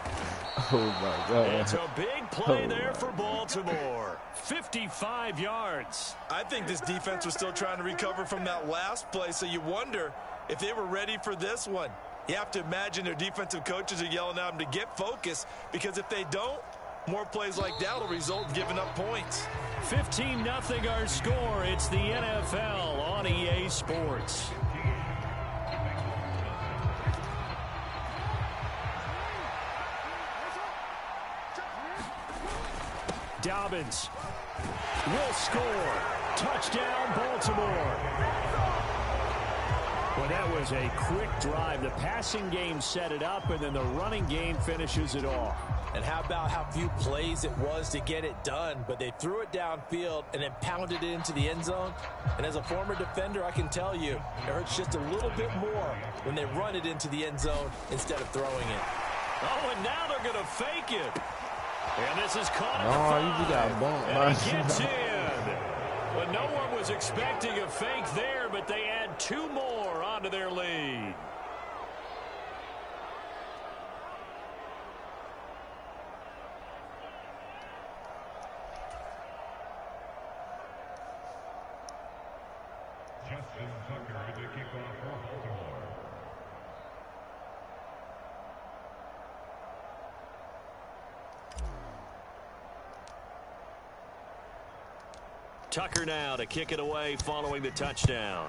Oh, my God. It's a big play there for Baltimore. 55 yards. I think this defense was still trying to recover from that last play, so you wonder if they were ready for this one. You have to imagine their defensive coaches are yelling at them to get focused, because if they don't, more plays like that will result in giving up points. 15-0 our score. It's the NFL on EA Sports. Dobbins will score. Touchdown, Baltimore. Well, that was a quick drive. The passing game set it up, and then the running game finishes it off. And how about how few plays it was to get it done, but they threw it downfield and then pounded it into the end zone. And as a former defender, I can tell you, it hurts just a little bit more when they run it into the end zone instead of throwing it. Oh, and now they're going to fake it. And this is caught at Oh, the 5. you got bumped. And he gets in. But no one was expecting a fake there, but they add 2 more onto their lead. Justin Tucker to kick off for Baltimore. Tucker now to kick it away following the touchdown.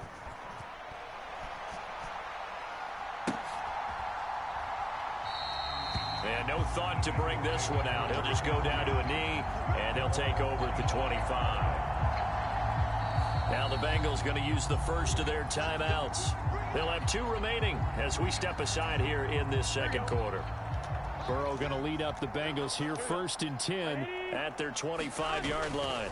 And no thought to bring this one out. He'll just go down to a knee, and they'll take over at the 25. Now the Bengals going to use the first of their timeouts. They'll have 2 remaining as we step aside here in this second quarter. Burrow going to lead up the Bengals here, 1st and 10 at their 25-yard line.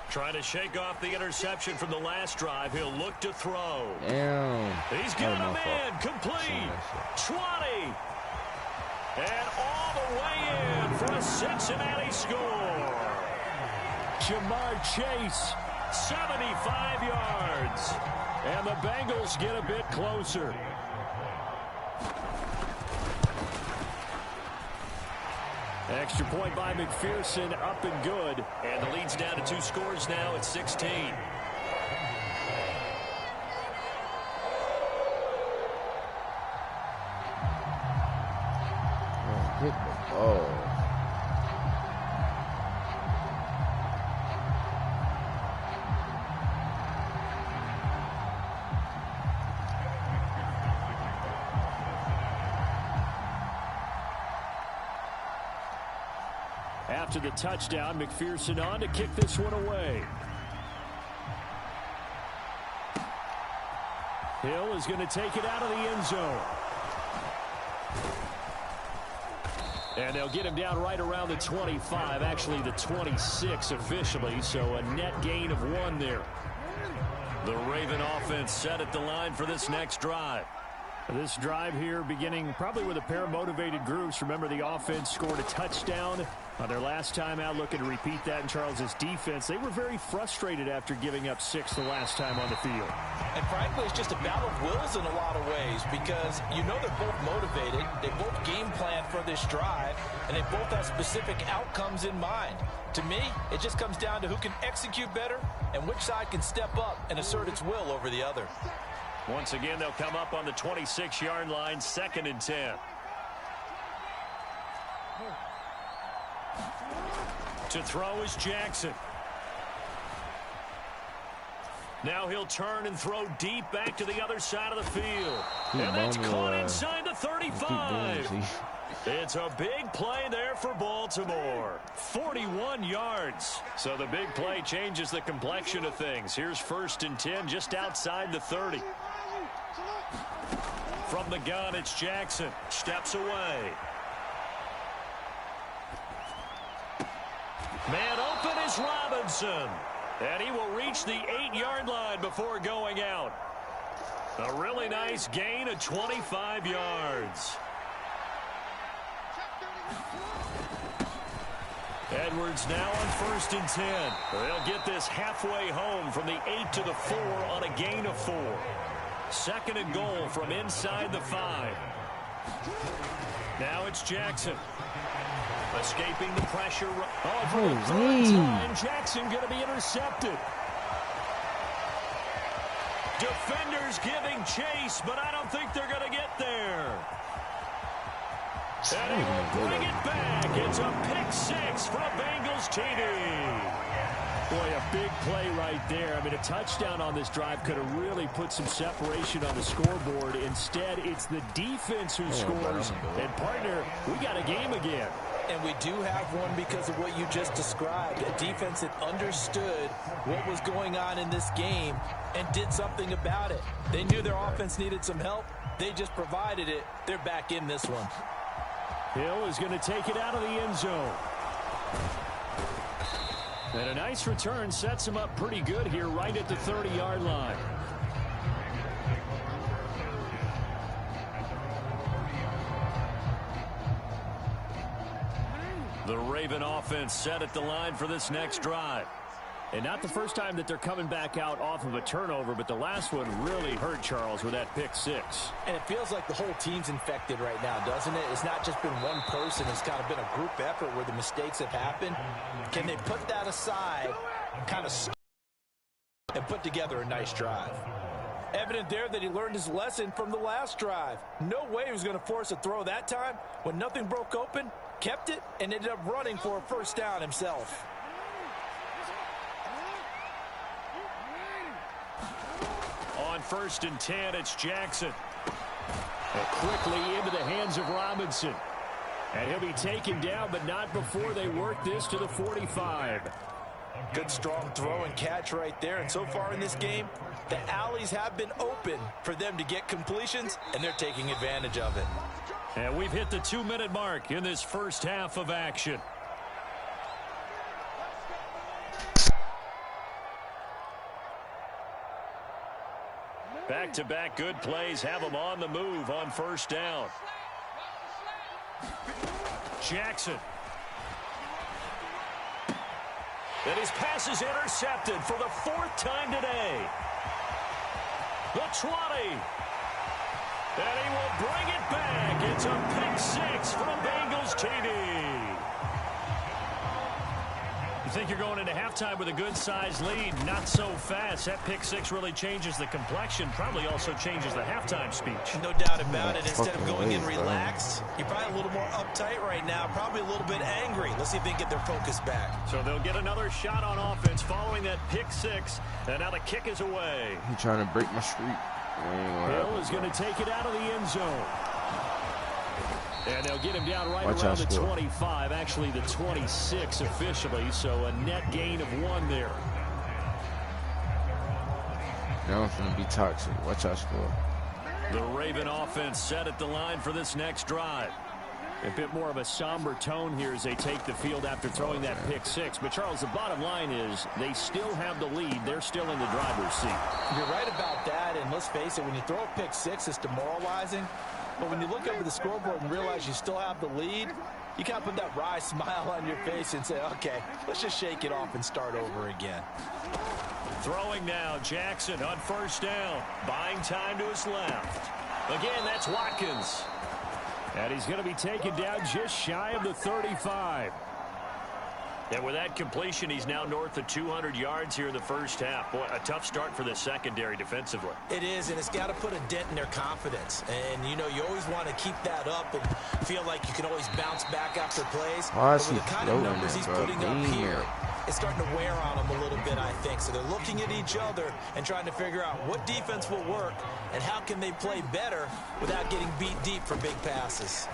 Trying to shake off the interception from the last drive. He'll look to throw. Damn. He's got him in. Complete. 20. And all the way in for a Cincinnati score. Jamar Chase, 75 yards. And the Bengals get a bit closer. Extra point by McPherson, up and good. And the lead's down to 2 scores now at 16. Hit the ball. After the touchdown, McPherson on to kick this one away. Hill is going to take it out of the end zone. And they'll get him down right around the 25, actually the 26 officially, so a net gain of 1 there. The Raven offense set at the line for this next drive. This drive here beginning probably with a pair of motivated groups. Remember, the offense scored a touchdown on their last time out, looking to repeat that in Charles's defense. They were very frustrated after giving up 6 the last time on the field. And frankly, it's just a battle of wills in a lot of ways, because you know they're both motivated, they both game plan for this drive, and they both have specific outcomes in mind. To me, it just comes down to who can execute better and which side can step up and assert its will over the other. Once again, they'll come up on the 26-yard line, 2nd and 10. To throw is Jackson. Now he'll turn and throw deep back to the other side of the field. And that's caught inside the 35. It's a big play there for Baltimore. 41 yards. So the big play changes the complexion of things. Here's 1st and 10 just outside the 30. From the gun, it's Jackson. Steps away. Man open is Robinson. And he will reach the 8-yard line before going out. A really nice gain of 25 yards. Edwards now on 1st and 10. They'll get this halfway home from the 8 to the 4 on a gain of 4. 2nd and goal from inside the 5. Now it's Jackson. Escaping the pressure. Oh, for the 3rd time, Jackson going to be intercepted. Defenders giving chase, but I don't think they're going to get there. And he will bring it back. It's a pick 6 for a Bengals TD. Boy, a big play right there. I mean, a touchdown on this drive could have really put some separation on the scoreboard. Instead, it's the defense who scores. And, partner, we got a game again. And we do have one because of what you just described. A defense that understood what was going on in this game and did something about it. They knew their offense needed some help. They just provided it. They're back in this one. Hill is going to take it out of the end zone. And a nice return sets him up pretty good here right at the 30-yard line. The Raven offense set at the line for this next drive. And not the first time that they're coming back out off of a turnover, but the last one really hurt, Charles, with that pick 6. And it feels like the whole team's infected right now, doesn't it? It's not just been one person. It's kind of been a group effort where the mistakes have happened. Can they put that aside, kind of and put together a nice drive? Evident there that he learned his lesson from the last drive. No way he was going to force a throw that time. When nothing broke open, kept it, and ended up running for a 1st down himself. On 1st and 10, it's Jackson. And quickly into the hands of Robinson. And he'll be taken down, but not before they work this to the 45. Good strong throw and catch right there. And so far in this game, the alleys have been open for them to get completions, and they're taking advantage of it. And we've hit the 2-minute mark in this first half of action. Back-to-back good plays have them on the move on 1st down. Jackson. And his pass is intercepted for the 4th time today. The 20. And he will bring it back. It's a pick 6 for a Bengals TD. You think you're going into halftime with a good-sized lead. Not so fast. That pick 6 really changes the complexion. Probably also changes the halftime speech. No doubt about it. Instead of going in relaxed, you're probably a little more uptight right now. Probably a little bit angry. Let's see if they can get their focus back. So they'll get another shot on offense following that pick 6. And now the kick is away. He's trying to break my streak. Hill is going to take it out of the end zone. And they'll get him down right around the 25, actually the 26 officially, so a net gain of 1 there. Now it's going to be toxic. Watch our score. The Raven offense set at the line for this next drive. A bit more of a somber tone here as they take the field after throwing that pick 6. But, Charles, the bottom line is they still have the lead. They're still in the driver's seat. You're right about that, and let's face it, when you throw a pick 6, it's demoralizing. But when you look over the scoreboard and realize you still have the lead, you kind of put that wry smile on your face and say, okay, let's just shake it off and start over again. Throwing now, Jackson on 1st down. Buying time to his left. Again, that's Watkins. And he's going to be taken down just shy of the 35. And with that completion, he's now north of 200 yards here in the first half. Boy, a tough start for the secondary defensively. It is, and it's got to put a dent in their confidence. And, you know, you always want to keep that up and feel like you can always bounce back after plays. But with the kind of numbers he's putting up here, it's starting to wear on them a little bit, I think. So they're looking at each other and trying to figure out what defense will work and how can they play better without getting beat deep for big passes.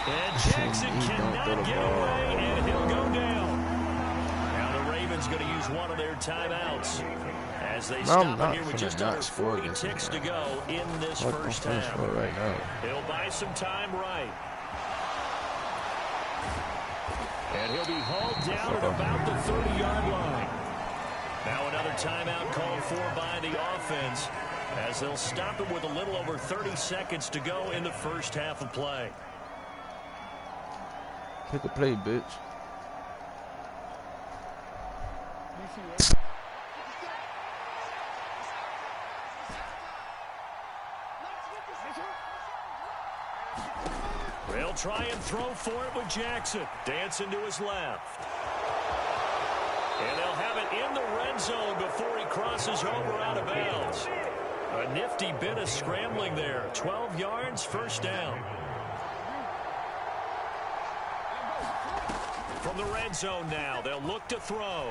And Jackson cannot get away, and he'll go down. Now the Ravens going to use one of their timeouts as they stop here with just under 40 ticks to go in this first half. He'll buy some time right. And he'll be hauled down at about the 30-yard line. Now another timeout called for by the offense as they'll stop it with a little over 30 seconds to go in the first half of play. Pick a play, bitch. They'll try and throw for it with Jackson. Dancing to his left. And they'll have it in the red zone before he crosses over out of bounds. A nifty bit of scrambling there. 12 yards, first down. From the red zone now, they'll look to throw.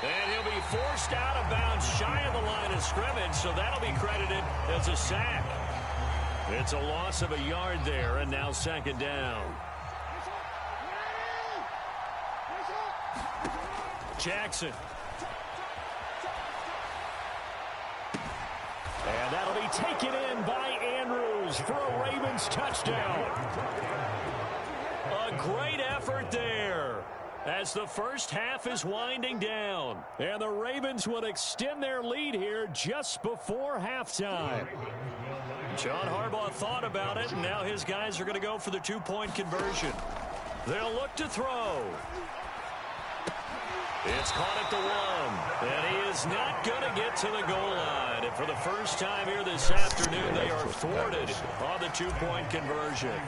And he'll be forced out of bounds shy of the line of scrimmage, so that'll be credited as a sack. It's a loss of a yard there, and now second down. Jackson. And that'll be taken in by Andrews for a Ravens touchdown. A great effort there as the first half is winding down. And the Ravens will extend their lead here just before halftime. John Harbaugh thought about it, and now his guys are going to go for the two-point conversion. They'll look to throw. It's caught at the 1, and he is not going to get to the goal line. And for the first time here this afternoon, they are thwarted on the two-point conversion.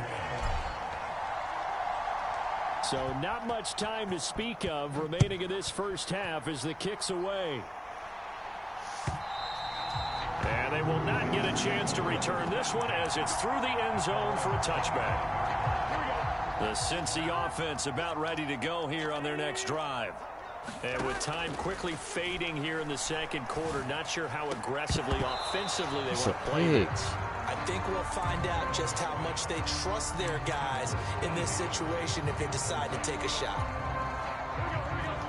So not much time to speak of remaining in this first half as the kick's away. And they will not get a chance to return this one as it's through the end zone for a touchback. The Cincy offense about ready to go here on their next drive. And with time quickly fading here in the second quarter, not sure how aggressively, offensively they want to play this. I think we'll find out just how much they trust their guys in this situation if they decide to take a shot.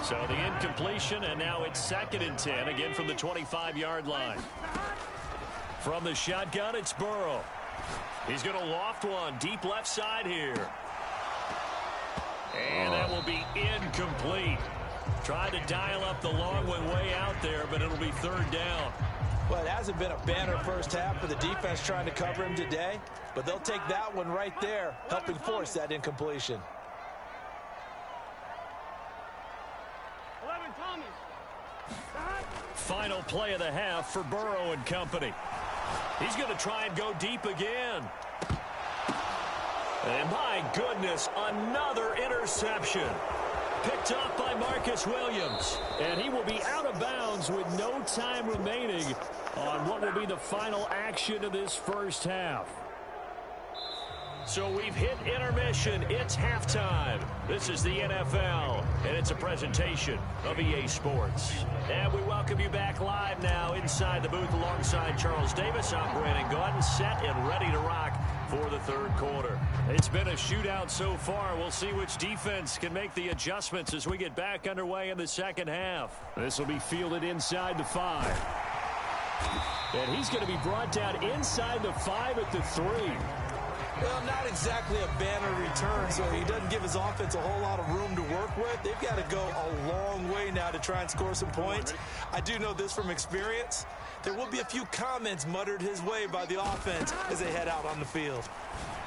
So the incompletion, and now it's 2nd and 10, again from the 25-yard line. From the shotgun, it's Burrow. He's going to loft one deep left side here. And that will be incomplete. Tried to dial up the long one way out there, but it'll be 3rd down. Well, it hasn't been a banner first half for the defense trying to cover him today, but they'll take that one right there, helping force that incompletion. 11, Thomas. Final play of the half for Burrow and company. He's going to try and go deep again. And my goodness, another interception. Picked up by Marcus Williams. And he will be out of bounds with no time remaining on what will be the final action of this first half. So we've hit intermission. It's halftime. This is the NFL, and it's a presentation of EA Sports. And we welcome you back live now inside the booth alongside Charles Davis. I'm Brandon Gordon, set and ready to rock for the third quarter. It's been a shootout so far. We'll see which defense can make the adjustments as we get back underway in the second half. This will be fielded inside the 5. And he's going to be brought down inside the 5 at the 3. Well, not exactly a banner return, so he doesn't give his offense a whole lot of room to work with. They've got to go a long way now to try and score some points. I do know this from experience. There will be a few comments muttered his way by the offense as they head out on the field.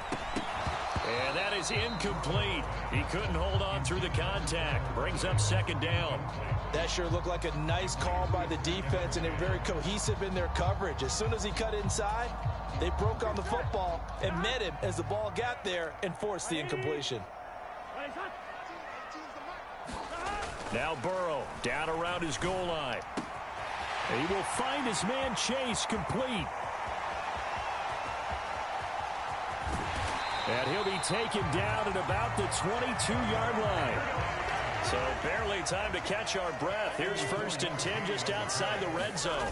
And that is incomplete. He couldn't hold on through the contact. Brings up 2nd down. That sure looked like a nice call by the defense, and they're very cohesive in their coverage. As soon as he cut inside, they broke on the football and met him as the ball got there and forced the incompletion. Now Burrow down around his goal line. He will find his man Chase complete. And he'll be taken down at about the 22-yard line. So barely time to catch our breath. Here's 1st and 10 just outside the red zone.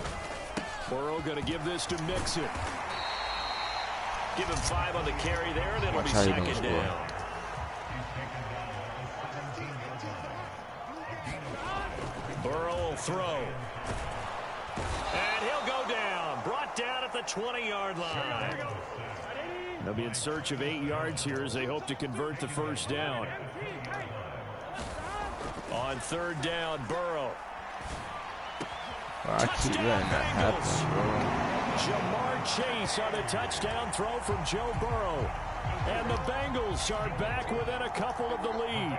Burrow going to give this to Mixon. Give him 5 on the carry there, and it'll be 2nd down. Burrow will throw. And he'll go down. Brought down at the 20-yard line. They'll be in search of 8 yards here as they hope to convert the first down. On third down, Burrow. I keep letting that happen, bro. Jamar Chase on a touchdown throw from Joe Burrow. And the Bengals are back within a couple of the lead.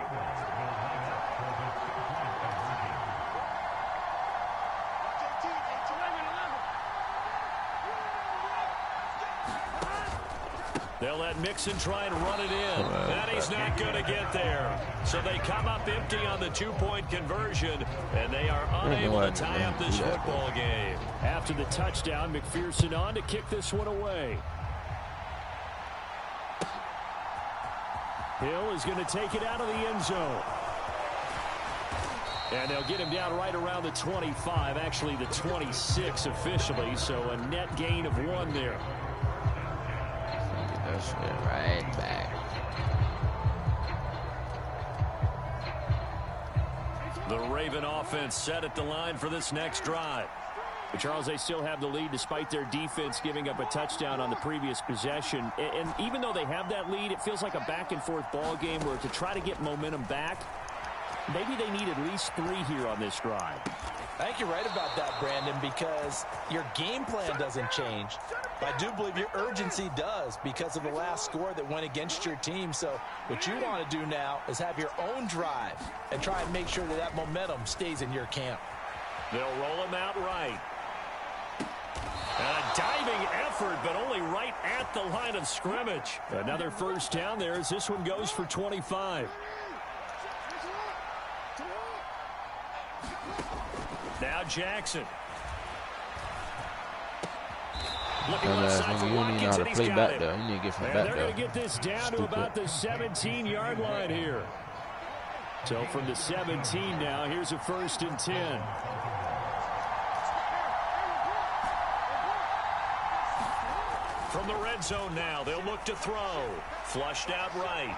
They'll let Mixon try and run it in. And he's not going to get there. So they come up empty on the 2-point conversion, and they are unable to tie up this football game. After the touchdown, McPherson on to kick this one away. Hill is going to take it out of the end zone. And they'll get him down right around the 25, actually the 26 officially, so a net gain of 1 there. Get that shit right back. The Raven offense set at the line for this next drive. But Charles, they still have the lead despite their defense giving up a touchdown on the previous possession. And even though they have that lead, it feels like a back-and-forth ball game where to try to get momentum back, maybe they need at least 3 here on this drive. I think you're right about that, Brandon, because your game plan doesn't change. But I do believe your urgency does because of the last score that went against your team. So what you want to do now is have your own drive and try and make sure that that momentum stays in your camp. They'll roll him out right. And a diving effort, but only right at the line of scrimmage. Another first down there as this one goes for 25. Now Jackson. Looking left side for Watkins, and he's got it. You need to get from back there. They're going to get this down to about the 17-yard line here. So from the 17 now, here's a 1st and 10. From the red zone now, they'll look to throw. Flushed out right.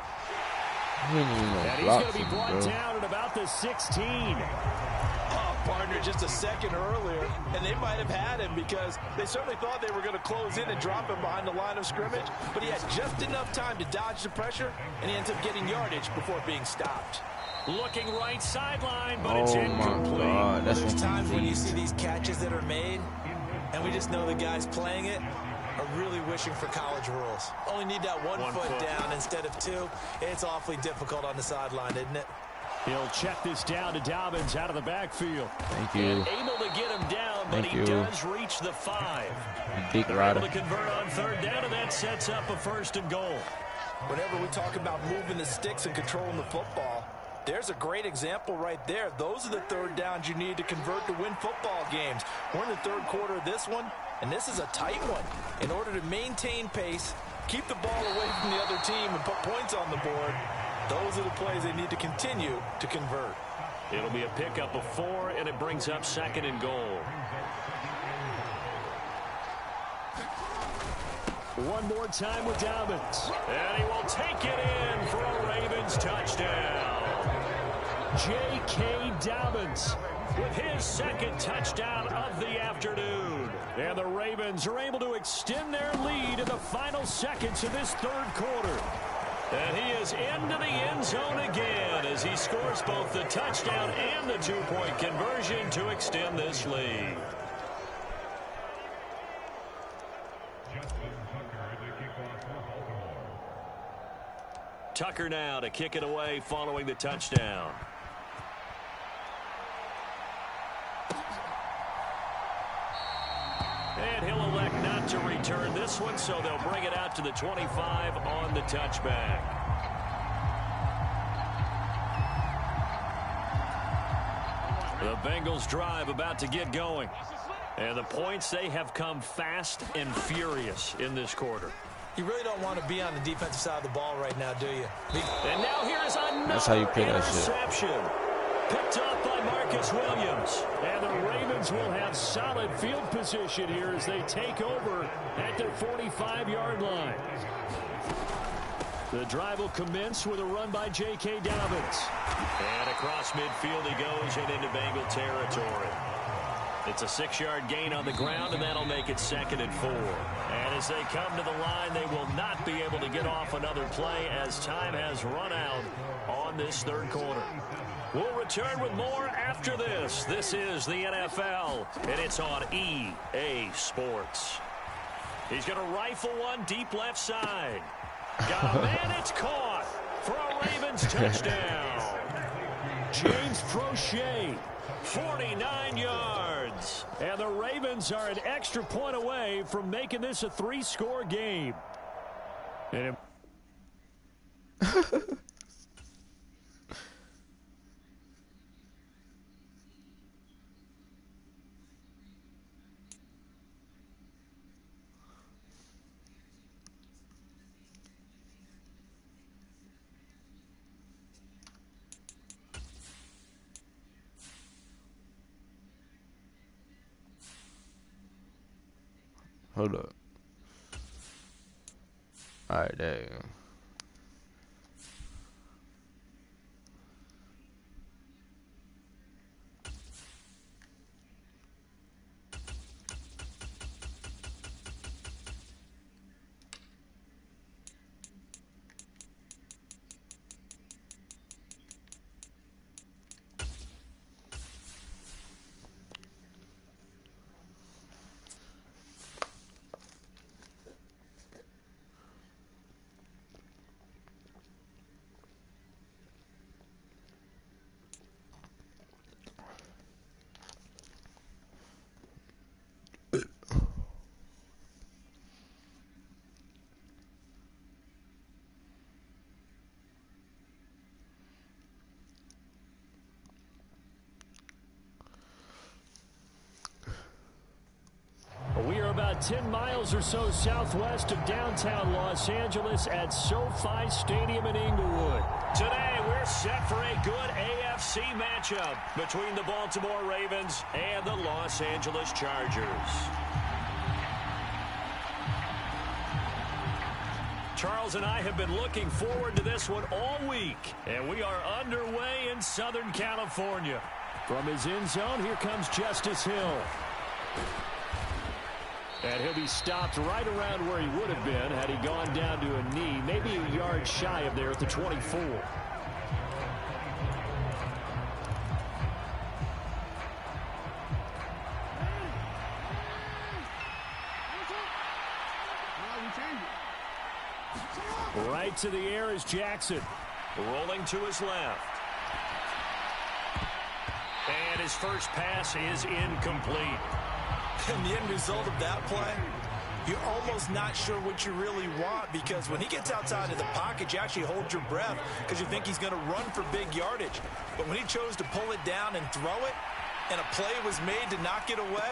And he's going to be brought down at about the 16. Partner just a second earlier, and they might have had him because they certainly thought they were going to close in and drop him behind the line of scrimmage, but he had just enough time to dodge the pressure, and he ends up getting yardage before being stopped. Looking right sideline, but it's incomplete. God, there's times when you see these catches that are made, and we just know the guys playing it are really wishing for college rules. Only need that one foot down instead of 2. It's awfully difficult on the sideline, isn't it? He'll check this down to Dobbins out of the backfield. Thank you. And able to get him down, but he does reach the 5. Big They're able to convert on third down, and that sets up a 1st and goal. Whenever we talk about moving the sticks and controlling the football, there's a great example right there. Those are the third downs you need to convert to win football games. We're in the third quarter of this one, and this is a tight one. In order to maintain pace, keep the ball away from the other team, and put points on the board, those are the plays they need to continue to convert. It'll be a pickup of 4, and it brings up 2nd and goal. One more time with Dobbins. And he will take it in for a Ravens touchdown. J.K. Dobbins with his 2nd touchdown of the afternoon. And the Ravens are able to extend their lead in the final seconds of this third quarter. And he is into the end zone again as he scores both the touchdown and the 2-point conversion to extend this lead. Tucker now to kick it away following the touchdown. And he'll elect not to return this one, so they'll bring it out to the 25 on the touchback. The Bengals drive about to get going. And the points, they have come fast and furious in this quarter. You really don't want to be on the defensive side of the ball right now, do you? And now here is another That's how you play that shit. interception. Picked up by Marcus Williams. And the Ravens will have solid field position here as they take over at their 45-yard line. The drive will commence with a run by J.K. Dobbins. And across midfield he goes and into Bengal territory. It's a 6-yard gain on the ground, and that'll make it 2nd and 4. And as they come to the line, they will not be able to get off another play as time has run out on this 3rd quarter. We'll return with more after this. This is the NFL, and it's on EA Sports. He's going to rifle one deep left side. Got a man, it's caught for a Ravens touchdown. James Prochet, 49 yards. And the Ravens are an extra point away from making this a 3-score game. And Hold up. Alright, there you go. we are about 10 miles or so southwest of downtown Los Angeles at SoFi Stadium in Inglewood. Today, we're set for a good AFC matchup between the Baltimore Ravens and the Los Angeles Chargers. Charles and I have been looking forward to this one all week, and we are underway in Southern California. From his end zone, here comes Justice Hill. And he'll be stopped right around where he would have been had he gone down to a knee, maybe a yard shy of there at the 24. Right to the air is Jackson. Rolling to his left. And his first pass is incomplete. And the end result of that play, you're almost not sure what you really want, because when he gets outside of the pocket, you actually hold your breath because you think he's going to run for big yardage. But when he chose to pull it down and throw it, and a play was made to knock it away,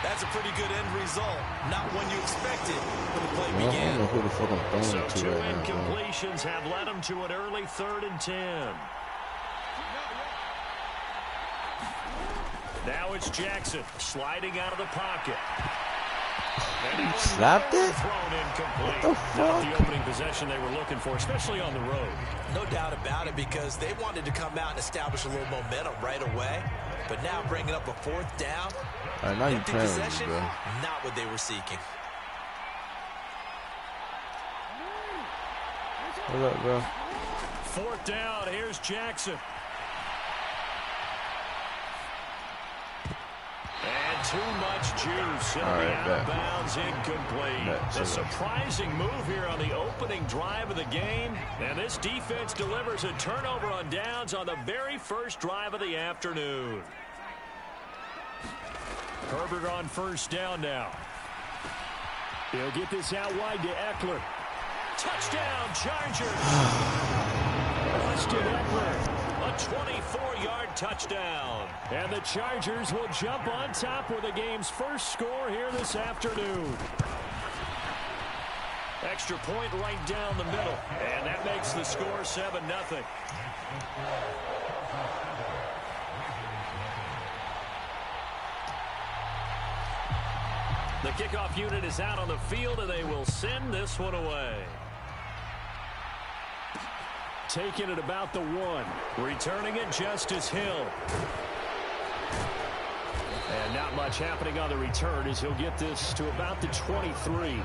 that's a pretty good end result. Not one you expected when the play began. I don't know who the fuck I'm throwing So it to 2 right now, incompletions have led him to an early 3rd and 10. Now it's Jackson sliding out of the pocket. You slapped it? What the fuck? fuck? Not the opening possession they were looking for, especially on the road. No doubt about it, because they wanted to come out and establish a little momentum right away. But now bringing up a 4th down, All right, now you empty playing with me, possession, bro. not what they were seeking. Hold up, bro. 4th down, here's Jackson. And too much juice. It'll be out of bounds, incomplete. A surprising move here on the opening drive of the game. And this defense delivers a turnover on downs on the very first drive of the afternoon. Herbert on 1st down now. He'll get this out wide to Eckler. Touchdown, Chargers. Austin Eckler. A 24-yard touchdown. And the Chargers will jump on top with the game's first score here this afternoon. Extra point right down the middle. And that makes the score 7-0. The kickoff unit is out on the field, and they will send this one away. Taking it about the 1. Returning it, Justice Hill. And not much happening on the return as he'll get this to about the 23.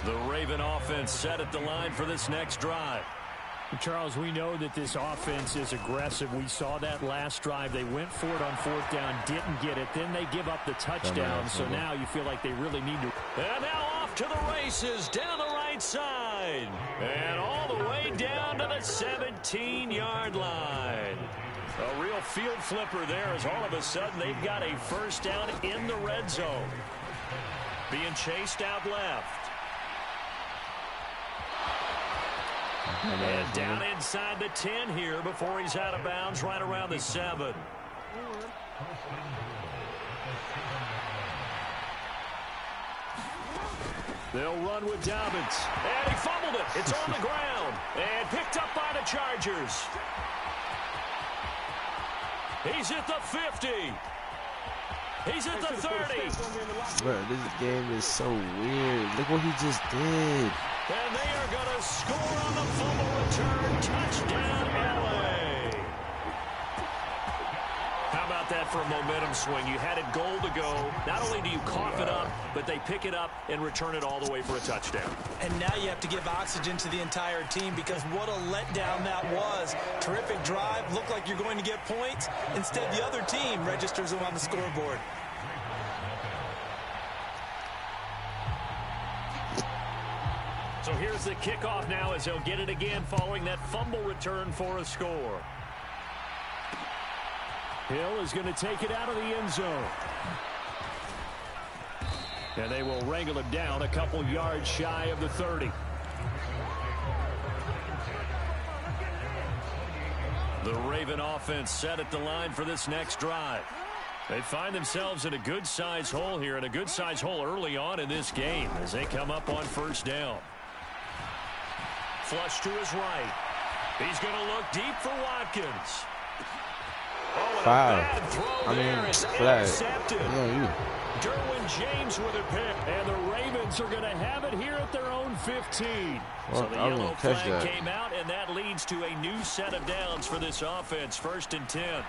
The Raven offense set at the line for this next drive. Charles, we know that this offense is aggressive. We saw that last drive. They went for it on 4th down, didn't get it. Then they give up the touchdown. So now you feel like they really need to. And now off to the races down the right side. And all the way down to the 17-yard line. A real field flipper there as all of a sudden they've got a first down in the red zone. Being chased out left. And down inside the 10 here before he's out of bounds right around the 7. They'll run with Dobbins. And he fumbled it. It's on the ground. And picked up by the Chargers. He's at the 50. He's at the 30. Bro, this game is so weird. Look what he just did. And they are going to score on the fumble return. Touchdown, LA. How about that for a momentum swing? You had it goal to go. Not only do you cough it up, but they pick it up and return it all the way for a touchdown. And now you have to give oxygen to the entire team because what a letdown that was. Terrific drive. Looked like you're going to get points. Instead, the other team registers them on the scoreboard. So here's the kickoff now as they'll get it again following that fumble return for a score. Hill is going to take it out of the end zone. And they will wrangle him down a couple yards shy of the 30. The Raven offense set at the line for this next drive. They find themselves in a good-sized hole here, and a good-sized hole early on in this game as they come up on first down. Flush to his right. He's going to look deep for Watkins. Oh, and a bad throw there is intercepted. Derwin James with a pick. And the Ravens are going to have it here at their own 15. Well, so the yellow flag came out, and that leads to a new set of downs for this offense. 1st and 10.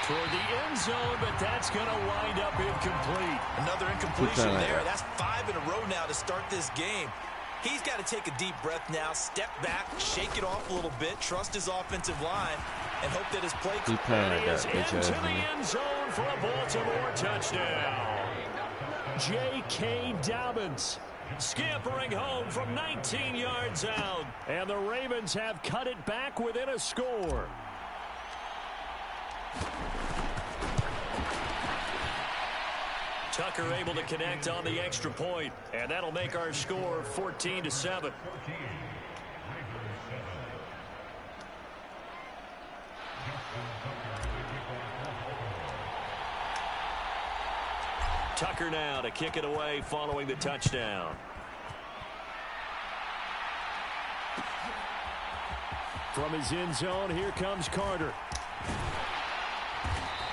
Toward the end zone, but that's going to wind up incomplete. Another incompletion there. That's 5 in a row now to start this game. He's got to take a deep breath now, step back, shake it off a little bit, trust his offensive line, and hope that his play is into the end zone for a Baltimore touchdown. J.K. Dobbins scampering home from 19 yards out. And the Ravens have cut it back within a score. Tucker able to connect on the extra point, and that'll make our score 14-7. Tucker now to kick it away following the touchdown. From his end zone, here comes Carter.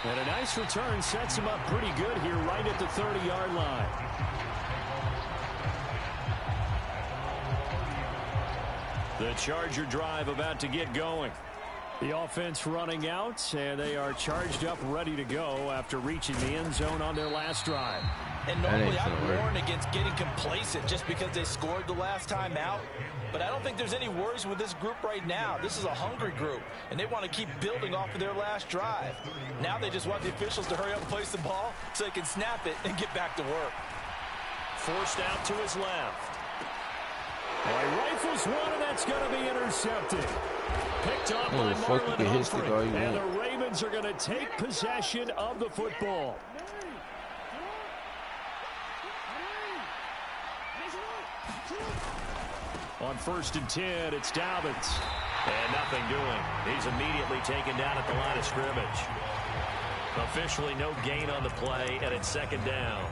And a nice return sets him up pretty good here right at the 30-yard line. The Charger drive about to get going. The offense running out, and they are charged up, ready to go after reaching the end zone on their last drive. And normally I'd warn against getting complacent just because they scored the last time out. But I don't think there's any worries with this group right now. This is a hungry group, and they want to keep building off of their last drive. Now they just want the officials to hurry up and place the ball so they can snap it and get back to work. Forced out to his left. Well, he rifles one, and that's going to be intercepted. Picked up by Marlon Humphrey. And the Ravens are going to take possession of the football. On 1st and 10, it's Dobbins. And nothing doing. He's immediately taken down at the line of scrimmage. Officially no gain on the play, and it's 2nd down.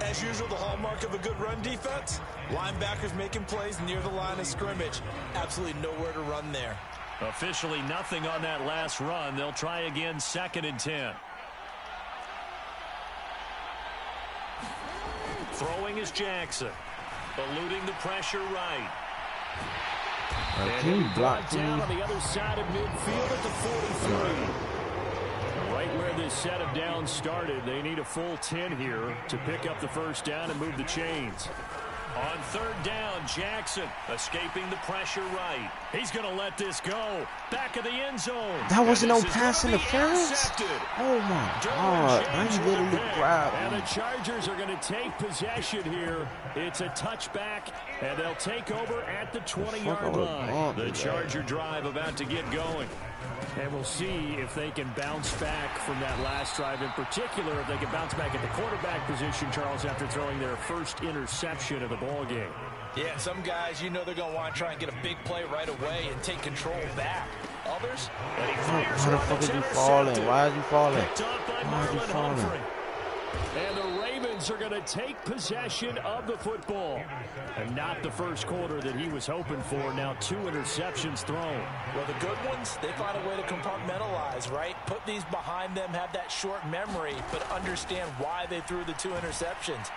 As usual, the hallmark of a good run defense, linebackers making plays near the line of scrimmage. Absolutely nowhere to run there. Officially nothing on that last run. They'll try again 2nd and 10. Throwing is Jackson. Eluding the pressure right. And can you he'll be block brought down on the other side of midfield at the 43. Right where this set of downs started, they need a full 10 here to pick up the first down and move the chains. On third down, Jackson escaping the pressure right. He's going to let this go. Back of the end zone. That wasn't no And this is pass gonna be interference? intercepted. Oh my God. Now James you with literally the pick. grabbed And me. the Chargers are going to take possession here. It's a touchback, and they'll take over at the 20-yard line. The Charger drive about to get going. And we'll see if they can bounce back from that last drive. In particular, if they can bounce back at the quarterback position, Charles, after throwing their first interception of the ball game. Yeah, some guys, you know they're going to want to try and get a big play right away and take control back. Others, How the fuck is you falling? Why is you falling? Picked up by Why is you Marlon falling? Humphrey. And the Ravens are going to take possession of the football. And not the first quarter that he was hoping for. Now 2 interceptions thrown. well, the good ones, they find a way to compartmentalize, right? Put these behind them, have that short memory, but understand why they threw the 2 interceptions.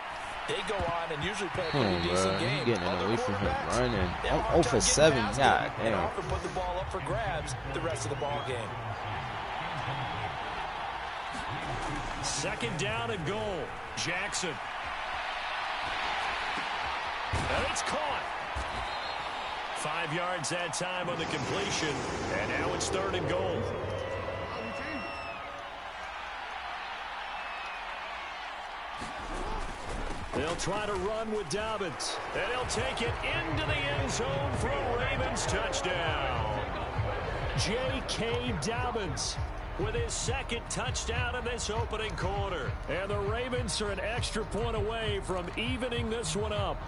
They go on and usually play a pretty decent game. He's getting Other away from him quarterbacks, running. they have a I'm hard 0 for time 7. getting past God him and damn. often put the ball up for grabs the rest of the ball game. Second down and goal. Jackson. And it's caught. 5 yards that time on the completion. And now it's third and goal. They'll try to run with Dobbins. And he'll take it into the end zone for a Ravens touchdown. J.K. Dobbins with his second touchdown in this opening quarter. And the Ravens are an extra point away from evening this one up.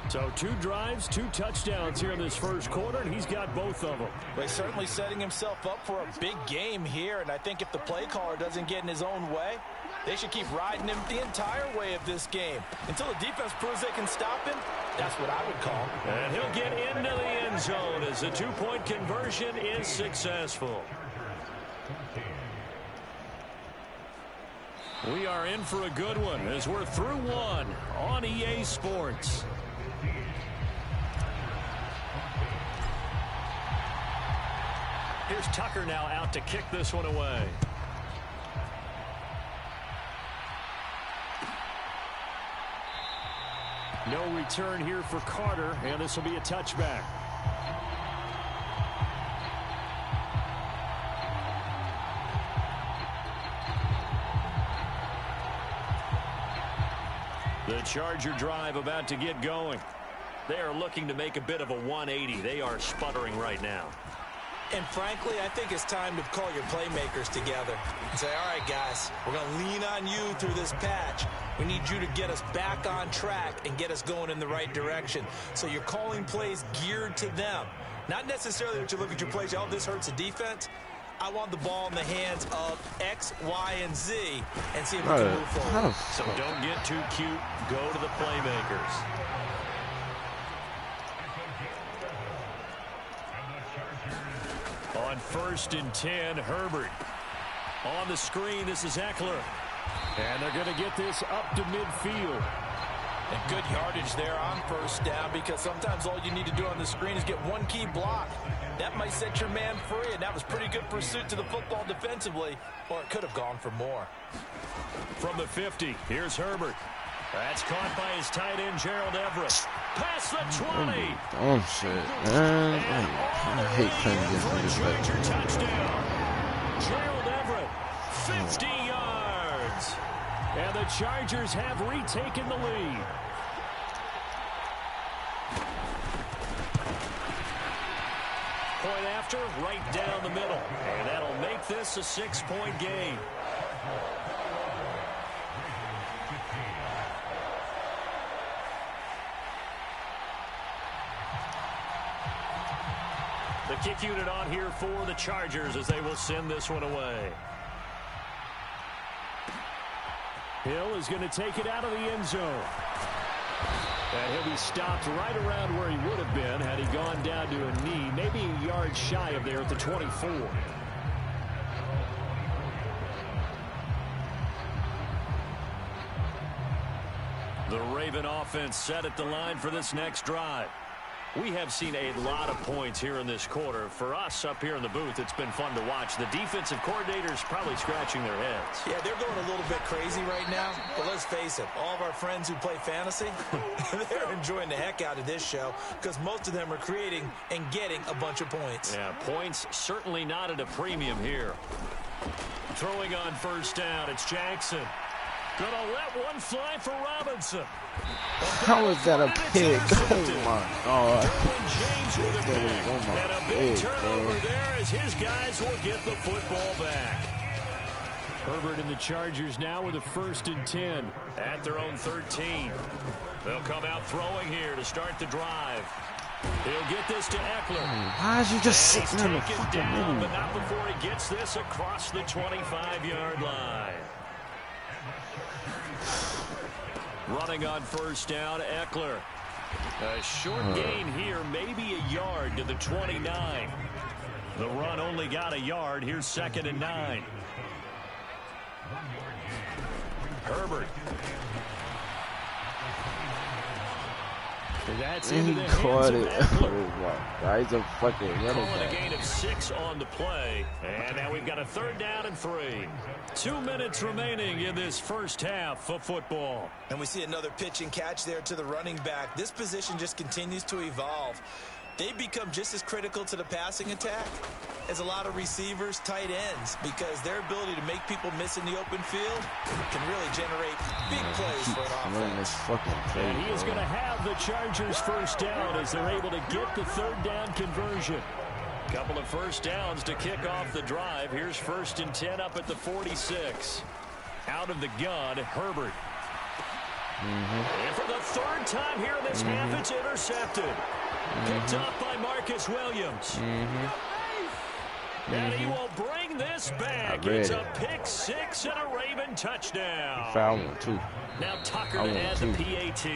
So 2 drives, 2 touchdowns here in this first quarter, and he's got both of them. Well, he's certainly setting himself up for a big game here, and I think if the play caller doesn't get in his own way, they should keep riding him the entire way of this game. Until the defense proves they can stop him, that's what I would call. And he'll get into the end zone as the 2-point conversion is successful. We are in for a good one as we're through one on EA Sports. Here's Tucker now out to kick this one away. No return here for Carter, and this will be a touchback. The Charger drive about to get going. They are looking to make a bit of a 180. They are sputtering right now. And frankly, I think it's time to call your playmakers together and say, all right, guys, we're going to lean on you through this patch. We need you to get us back on track and get us going in the right direction. So you're calling plays geared to them. Not necessarily that you look at your plays, oh, this hurts the defense. I want the ball in the hands of X, Y, and Z and see if we can move forward. So don't get too cute. Go to the playmakers. On 1st and 10, Herbert. On the screen, this is Eckler. And they're going to get this up to midfield. And good yardage there on 1st down, because sometimes all you need to do on the screen is get one key block. That might set your man free, and that was pretty good pursuit to the football defensively, or it could have gone for more. From the 50, here's Herbert. That's caught by his tight end, Gerald Everett. Past the 20. Oh, shit, man. I hate playing against niggas like Charger touchdown. Gerald Everett, 50 yards. And the Chargers have retaken the lead. Point after, right down the middle. And that'll make this a 6-point game. The kick unit on here for the Chargers as they will send this one away. Hill is going to take it out of the end zone. And he'll be stopped right around where he would have been had he gone down to a knee, maybe a yard shy of there at the 24. The Raven offense set at the line for this next drive. We have seen a lot of points here in this quarter. For us up here in the booth, it's been fun to watch. The defensive coordinators probably scratching their heads. Yeah, they're going a little bit crazy right now. But let's face it, all of our friends who play fantasy, they're enjoying the heck out of this show because most of them are creating and getting a bunch of points. Yeah, points certainly not at a premium here. Throwing on first down, it's Jackson. Gonna let one fly for Robinson. How is that a pick? Oh my God. James with a pick. And a big turnover there as his guys will get the football back. Herbert and the Chargers now with a 1st and 10 at their own 13. They'll come out throwing here to start the drive. He'll get this to Eckler. Why is he just sitting in the fucking down, middle? but not before he gets this across the 25-yard line. Running on first down, Eckler. A short gain here, maybe a yard to the 29. The run only got a yard. Here's 2nd and 9. Herbert. That's into the hands of Eckler. He's a fucking running Calling back. a gain of 6 on the play. And now we've got a 3rd down and 3. 2 minutes remaining in this first half of football. And we see another pitch and catch there to the running back. This position just continues to evolve. They become just as critical to the passing attack as a lot of receivers, tight ends, because their ability to make people miss in the open field can really generate big plays for an offense. And he is going to have the Chargers first down as they're able to get the 3rd down conversion. Couple of first downs to kick off the drive. Here's 1st and 10 up at the 46. Out of the gun, Herbert. And for the 3rd time here in this half, it's intercepted. Picked up by Marcus Williams. And he will bring this back. It's a pick 6 and a Raven touchdown. Found one, too. Now Tucker to add the PAT.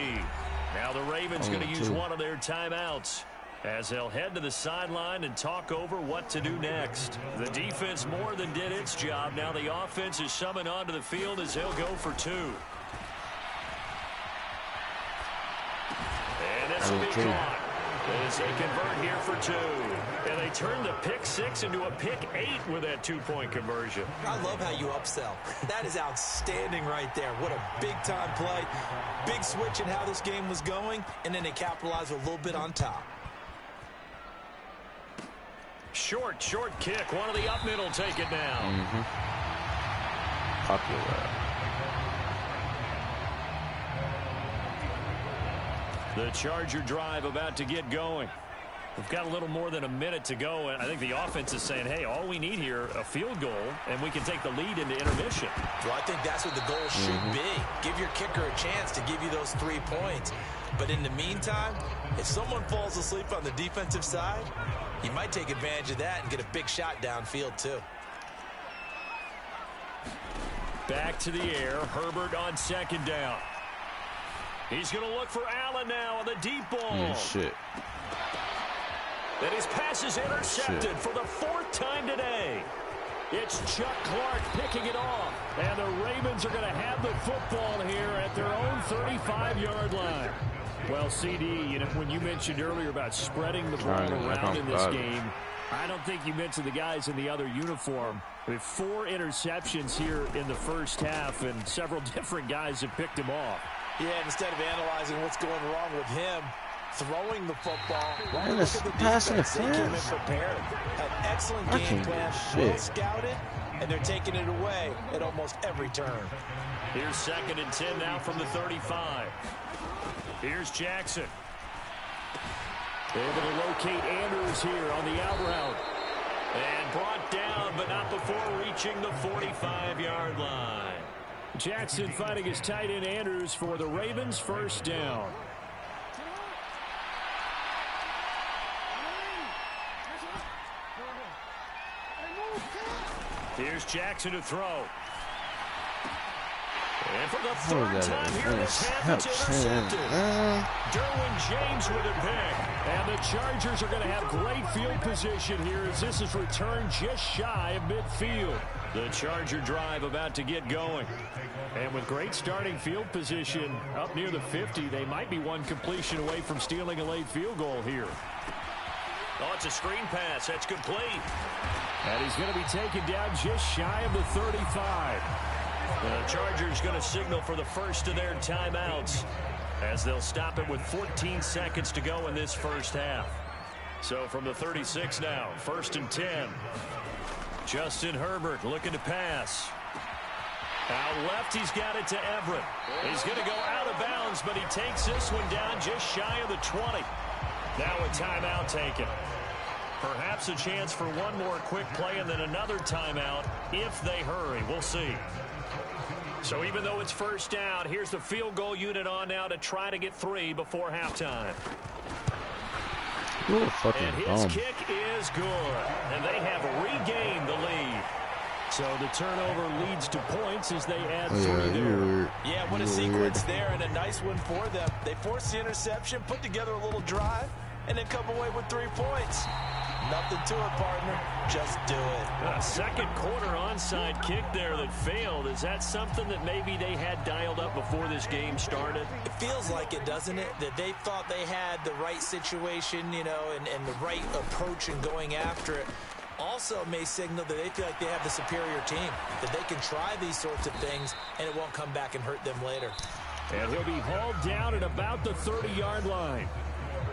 Now the Ravens going to use one of their timeouts as they'll head to the sideline and talk over what to do next. The defense more than did its job. Now the offense is summoned onto the field as they'll go for 2. And this will be caught as they convert here for 2. And they turn the pick 6 into a pick 8 with that 2-point conversion. I love how you upsell. That is outstanding right there. What a big-time play. Big switch in how this game was going, and then they capitalize a little bit on top. Short kick. One of the up middle take it down. Popular. The Charger drive about to get going. We've got a little more than a minute to go, and I think the offense is saying, hey, all we need here, a field goal, and we can take the lead into intermission. Well, I think that's what the goal should be. Give your kicker a chance to give you those 3 points. But in the meantime, if someone falls asleep on the defensive side, you might take advantage of that and get a big shot downfield, too. Back to the air. Herbert on 2nd down. He's going to look for Allen now on the deep ball. Shit. And his pass is intercepted for the 4th time today. It's Chuck Clark picking it off. And the Ravens are going to have the football here at their own 35-yard line. Well, CD, you know, when you mentioned earlier about spreading the ball around in this game, I don't think you mentioned the guys in the other uniform. We have 4 interceptions here in the first half, and several different guys have picked him off. Yeah, instead of analyzing what's going wrong with him, throwing the football, And it's passing the they came in fence. prepared, had excellent game plan, well scouted, and they're taking it away at almost every turn. Here's 2nd and 10 now from the 35. Here's Jackson. Able to locate Andrews here on the out route. And brought down, but not before reaching the 45-yard line. Jackson fighting his tight end Andrews for the Ravens' first down. Here's Jackson to throw. And for the third time here this half, it's intercepted. Derwin James with a pick. And the Chargers are going to have great field position here as this is returned just shy of midfield. The Charger drive about to get going. And with great starting field position up near the 50, they might be one completion away from stealing a late field goal here. Oh, it's a screen pass. That's complete. And he's going to be taken down just shy of the 35. The Chargers going to signal for the first of their timeouts as they'll stop it with 14 seconds to go in this first half. So from the 36 now, 1st and 10. Justin Herbert looking to pass. Out left, he's got it to Everett. He's going to go out of bounds, but he takes this one down just shy of the 20. Now a timeout taken. Perhaps a chance for one more quick play and then another timeout if they hurry. We'll see. So even though it's first down, here's the field goal unit on now to try to get 3 before halftime. And his kick is good. And they have regained the lead. So the turnover leads to points as they add 3 there. Yeah, what a sequence there and a nice one for them. They forced the interception, put together a little drive, and then come away with 3 points. Nothing to it, partner. Just do it. A second quarter onside kick there that failed. Is that something that maybe they had dialed up before this game started? It feels like it, doesn't it? That they thought they had the right situation, you know, and the right approach in going after it. Also may signal that they feel like they have the superior team, that they can try these sorts of things and it won't come back and hurt them later. And he'll be hauled down at about the 30-yard line.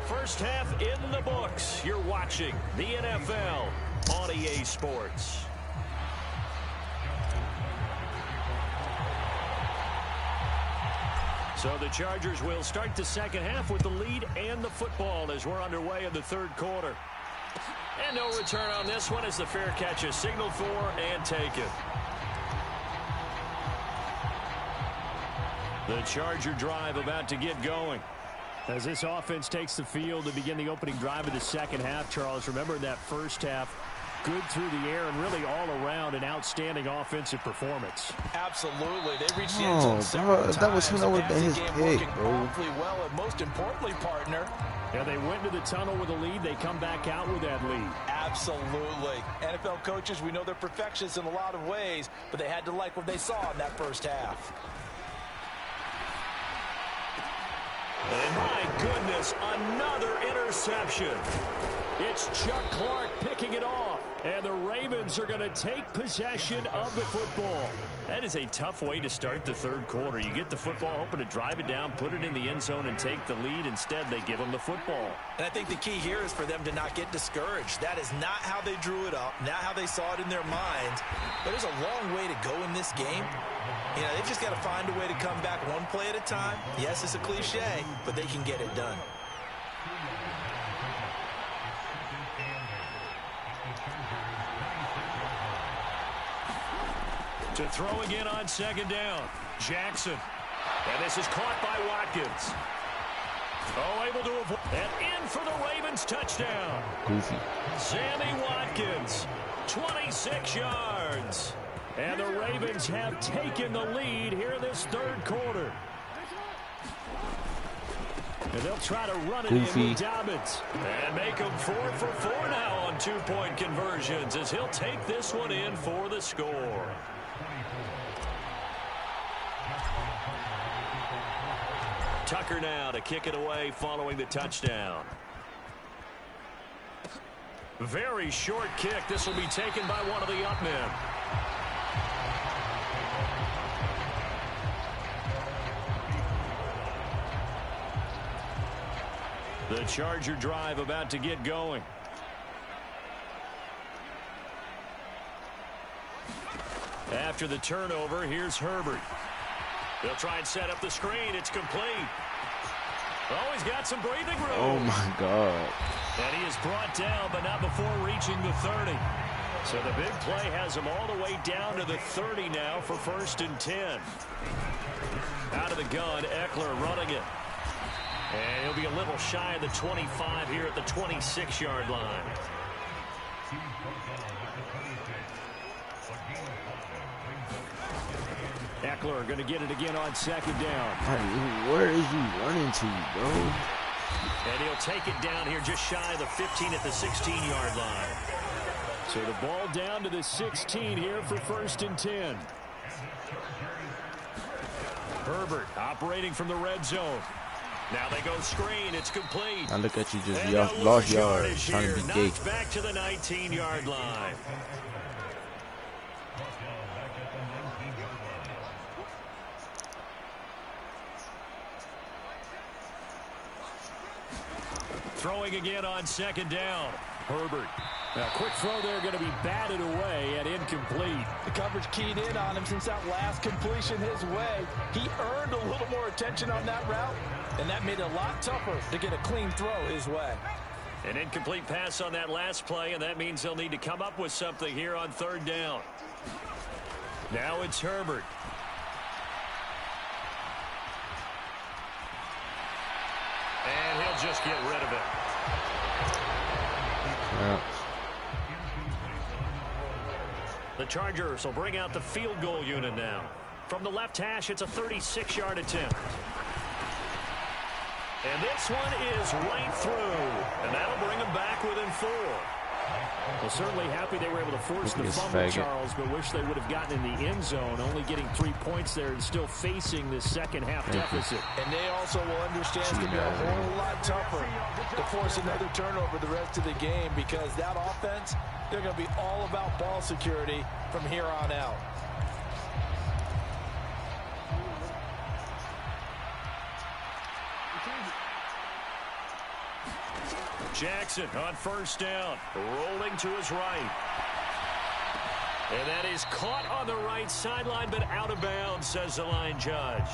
First half in the books. You're watching the NFL on EA Sports. So the Chargers will start the second half with the lead and the football as we're underway in the third quarter. And no return on this one as the fair catch is signaled for and taken. The Charger drive about to get going. As this offense takes the field to begin the opening drive of the second half, Charles, remember in that first half, good through the air and really all around an outstanding offensive performance. Absolutely. They reached the end zone several times. That was would have been his pick, bro. Powerfully well, and most importantly, partner. Yeah, they went to the tunnel with a lead. They come back out with that lead. Absolutely. NFL coaches, we know they're perfectionists in a lot of ways, but they had to like what they saw in that first half. And my goodness, another interception. It's Chuck Clark picking it off. And the Ravens are going to take possession of the football. That is a tough way to start the third quarter. You get the football, hoping to drive it down, put it in the end zone, and take the lead. Instead, they give them the football. And I think the key here is for them to not get discouraged. That is not how they drew it up, not how they saw it in their minds. But there's a long way to go in this game. You know, they've just got to find a way to come back one play at a time. Yes, it's a cliche, but they can get it done. To throw again on second down. Jackson. And this is caught by Watkins. Oh, able to avoid. And in for the Ravens touchdown. Goofy. Sammy Watkins, 26 yards. And the Ravens have taken the lead here in this third quarter. And they'll try to run it in with Dobbins. And make them 4 for 4 now on 2-point conversions as he'll take this one in for the score. Tucker now to kick it away following the touchdown. Very short kick. This will be taken by one of the up men. The Charger drive about to get going. After the turnover, here's Herbert. They'll try and set up the screen. It's complete. Oh, he's got some breathing room. Oh, my God. And he is brought down, but not before reaching the 30. So the big play has him all the way down to the 30 now for 1st and 10. Out of the gun, Eckler running it. And he'll be a little shy of the 25 here at the 26-yard line. tackler going to get it again on second down. Like, where is you running to, bro? And he'll take it down here just shy of the 15 at the 16-yard line. So the ball down to the 16 here for 1st and 10. Herbert operating from the red zone. Now they go screen. It's complete. Now look at you, just lost yards trying to be gay. Back to the 19-yard line. Throwing again on second down. Herbert. A quick throw there going to be batted away and incomplete. The coverage keyed in on him since that last completion his way. He earned a little more attention on that route, and that made it a lot tougher to get a clean throw his way. An incomplete pass on that last play, and that means they'll need to come up with something here on 3rd down. Now it's Herbert. And he'll just get rid of it. Yeah. The Chargers will bring out the field goal unit now. From the left hash, it's a 36-yard attempt. And this one is right through. And that'll bring them back within 4. Well, certainly happy they were able to force the fumble, Charles, but wish they would have gotten in the end zone, only getting 3 points there and still facing this second-half deficit. And they also will understand it's going to be a whole lot tougher to force another turnover the rest of the game, because that offense, they're going to be all about ball security from here on out. Jackson on 1st down, rolling to his right. And that is caught on the right sideline, but out of bounds, says the line judge.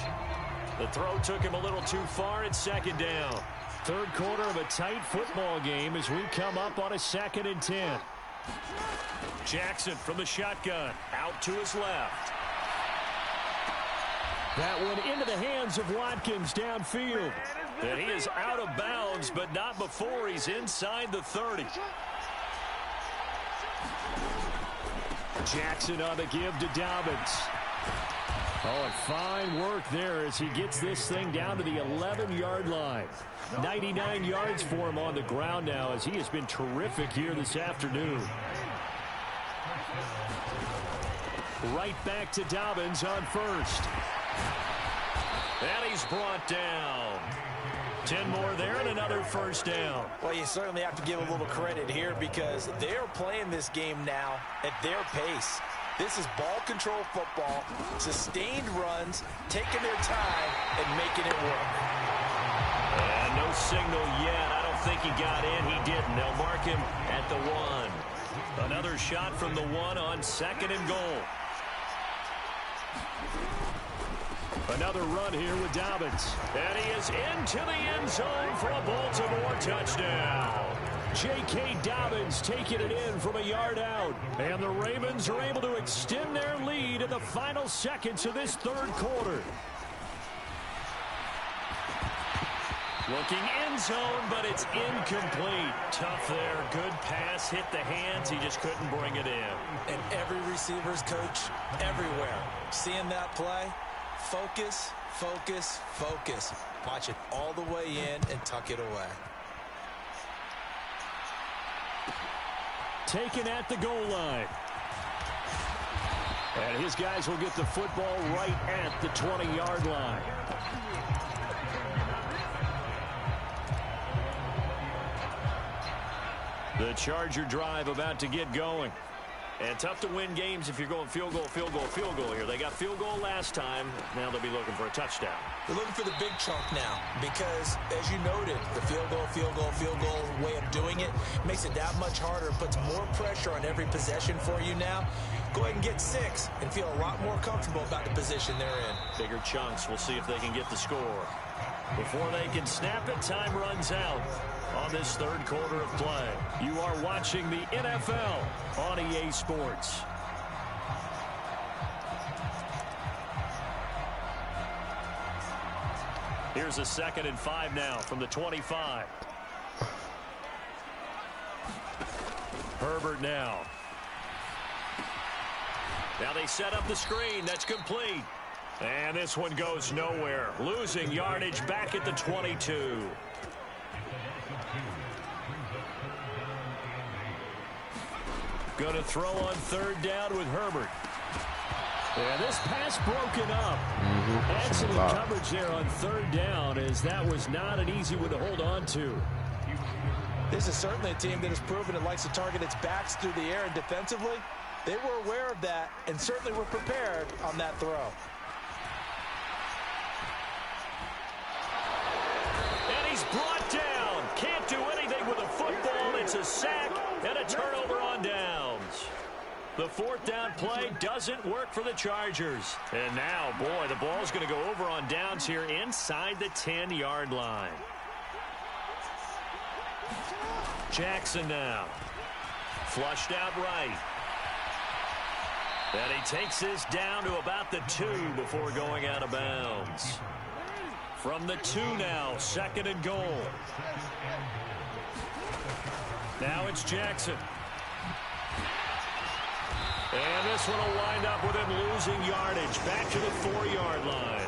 The throw took him a little too far at 2nd down. 3rd quarter of a tight football game as we come up on a 2nd and 10. Jackson from the shotgun, out to his left. That one into the hands of Watkins downfield. And he is out of bounds, but not before he's inside the 30. Jackson on the give to Dobbins. Oh, and fine work there as he gets this thing down to the 11-yard line. 99 yards for him on the ground now, as he has been terrific here this afternoon. Right back to Dobbins on 1st. And he's brought down. 10 more there and another 1st down. Well, you certainly have to give a little credit here, because they're playing this game now at their pace. This is ball control football, sustained runs, taking their time and making it work. And no signal yet. I don't think he got in. He didn't. They'll mark him at the 1. Another shot from the 1 on 2nd and goal. Another run here with Dobbins. And he is into the end zone for a Baltimore touchdown. J.K. Dobbins taking it in from a yard out. And the Ravens are able to extend their lead in the final seconds of this 3rd quarter. Looking end zone, but it's incomplete. Tough there. Good pass. Hit the hands. He just couldn't bring it in. And every receiver's coach everywhere, seeing that play, focus, focus, focus. Watch it all the way in and tuck it away. Taken at the goal line. And his guys will get the football right at the 20-yard line. The Charger drive about to get going. And tough to win games if you're going field goal, field goal, field goal here. They got field goal last time. Now they'll be looking for a touchdown. They're looking for the big chunk now, because, as you noted, the field goal, field goal, field goal way of doing it makes it that much harder, puts more pressure on every possession for you now. Go ahead and get 6 and feel a lot more comfortable about the position they're in. Bigger chunks. We'll see if they can get the score. Before they can snap it, time runs out on this 3rd quarter of play. You are watching the NFL on EA Sports. Here's a 2nd and 5 now from the 25. Herbert now. Now they set up the screen. That's complete. And this one goes nowhere. Losing yardage back at the 22. Going to throw on third down with Herbert. And this pass broken up. Excellent coverage there on third down, as that was not an easy one to hold on to. This is certainly a team that has proven it likes to target its backs through the air, and defensively, they were aware of that and certainly were prepared on that throw. And he's brought down. Can't do anything with a football. It's a sack and a turnover on downs. The fourth down play doesn't work for the Chargers. And now, boy, the ball's going to go over on downs here inside the 10-yard line. Jackson now. Flushed out right. And he takes this down to about the 2 before going out of bounds. From the 2 now, second and goal. Now it's Jackson. And this one will wind up with him losing yardage back to the 4-yard line.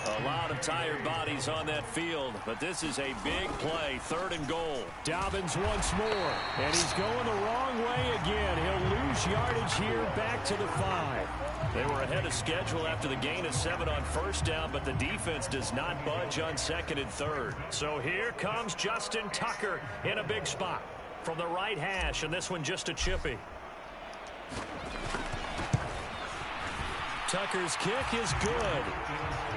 A lot of tired bodies on that field, but this is a big play, third and goal. Dobbins once more, and he's going the wrong way again. He'll lose yardage here back to the 5. They were ahead of schedule after the gain of 7 on first down, but the defense does not budge on second and third. So here comes Justin Tucker in a big spot from the right hash, and this one just a chippy. Tucker's kick is good.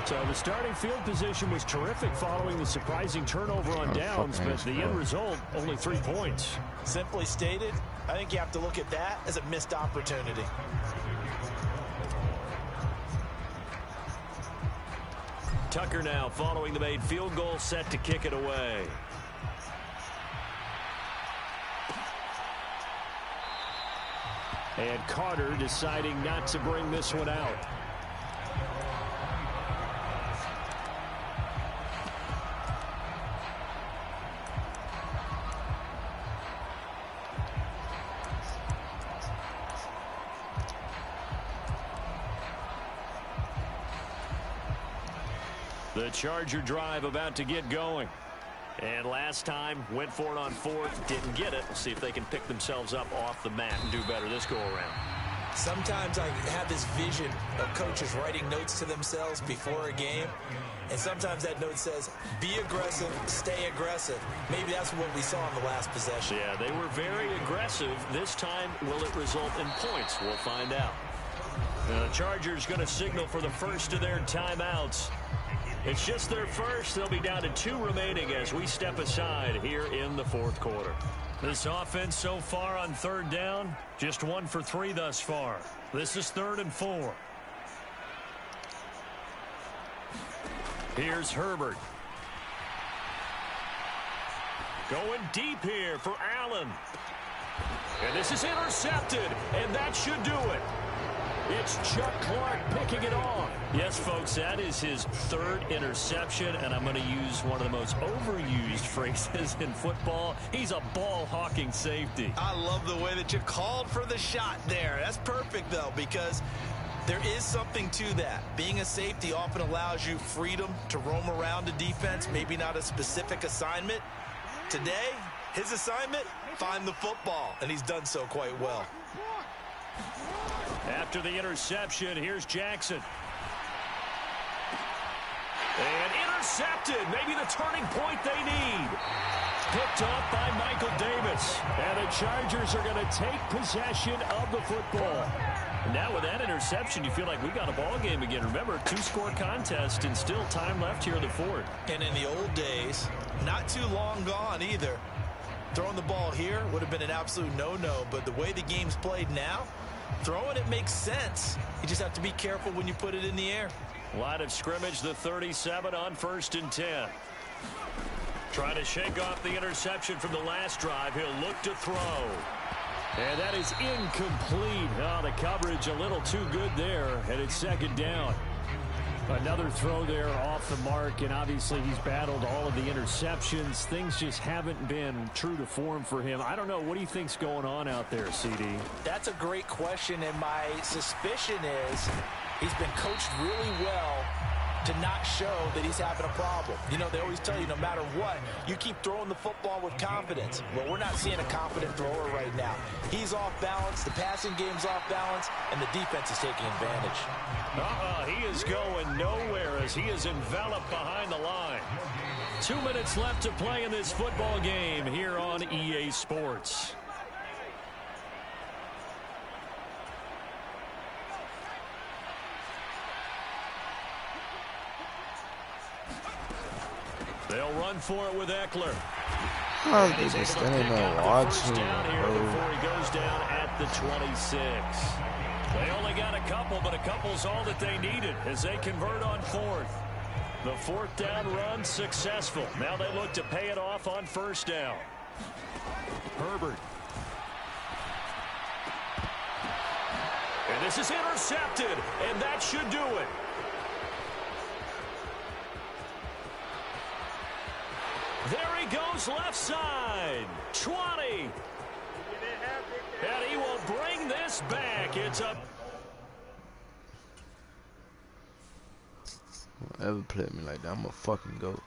So the starting field position was terrific following the surprising turnover on downs, but the end result, only 3 points. Simply stated, I think you have to look at that as a missed opportunity. Tucker now following the made field goal, set to kick it away. And Carter deciding not to bring this one out. The Charger drive about to get going. And last time, went for it on fourth, didn't get it. We'll see if they can pick themselves up off the mat and do better this go-around. Sometimes I have this vision of coaches writing notes to themselves before a game, and sometimes that note says, be aggressive, stay aggressive. Maybe that's what we saw in the last possession. Yeah, they were very aggressive. This time, will it result in points? We'll find out. The Chargers going to signal for the first of their timeouts. It's just their first. They'll be down to 2 remaining as we step aside here in the fourth quarter. This offense so far on third down, just 1 for 3 thus far. This is 3rd and 4. Here's Herbert. Going deep here for Allen. And this is intercepted, and that should do it. It's Chuck Clark picking it off. Yes, folks, that is his 3rd interception, and I'm going to use one of the most overused phrases in football. He's a ball-hawking safety. I love the way that you called for the shot there. That's perfect, though, because there is something to that. Being a safety often allows you freedom to roam around a defense, maybe not a specific assignment. Today, his assignment, find the football, and he's done so quite well. After the interception, here's Jackson. And intercepted. Maybe the turning point they need. Picked off by Michael Davis. And the Chargers are going to take possession of the football. Now with that interception, you feel like we got a ball game again. Remember, 2-score contest and still time left here in the fourth. And in the old days, not too long gone either. Throwing the ball here would have been an absolute no-no, but the way the game's played now, throwing it makes sense. You just have to be careful when you put it in the air. Line of scrimmage, the 37 on 1st and 10. Trying to shake off the interception from the last drive. He'll look to throw. And that is incomplete. Oh, the coverage a little too good there, and it's 2nd down. Another throw there off the mark, and obviously he's battled all of the interceptions. Things just haven't been true to form for him. I don't know. What do you think's going on out there, CD? That's a great question, and my suspicion is He's been coached really well to not show that he's having a problem. You know, they always tell you no matter what, you keep throwing the football with confidence. Well, we're not seeing a confident thrower right now. He's off balance, the passing game's off balance, and the defense is taking advantage. He is going nowhere as he is enveloped behind the line. 2 minutes left to play in this football game here on EA Sports. They'll run for it with Eckler. I'm just standing there watching. Before he goes down at the 26. They only got a couple, but a couple's all that they needed as they convert on fourth. The fourth down run successful. Now they look to pay it off on first down. Herbert. And this is intercepted, and that should do it. There he goes left side. 20. And he will bring this back. It's up. Don't ever play me like that. I'm a fucking goat.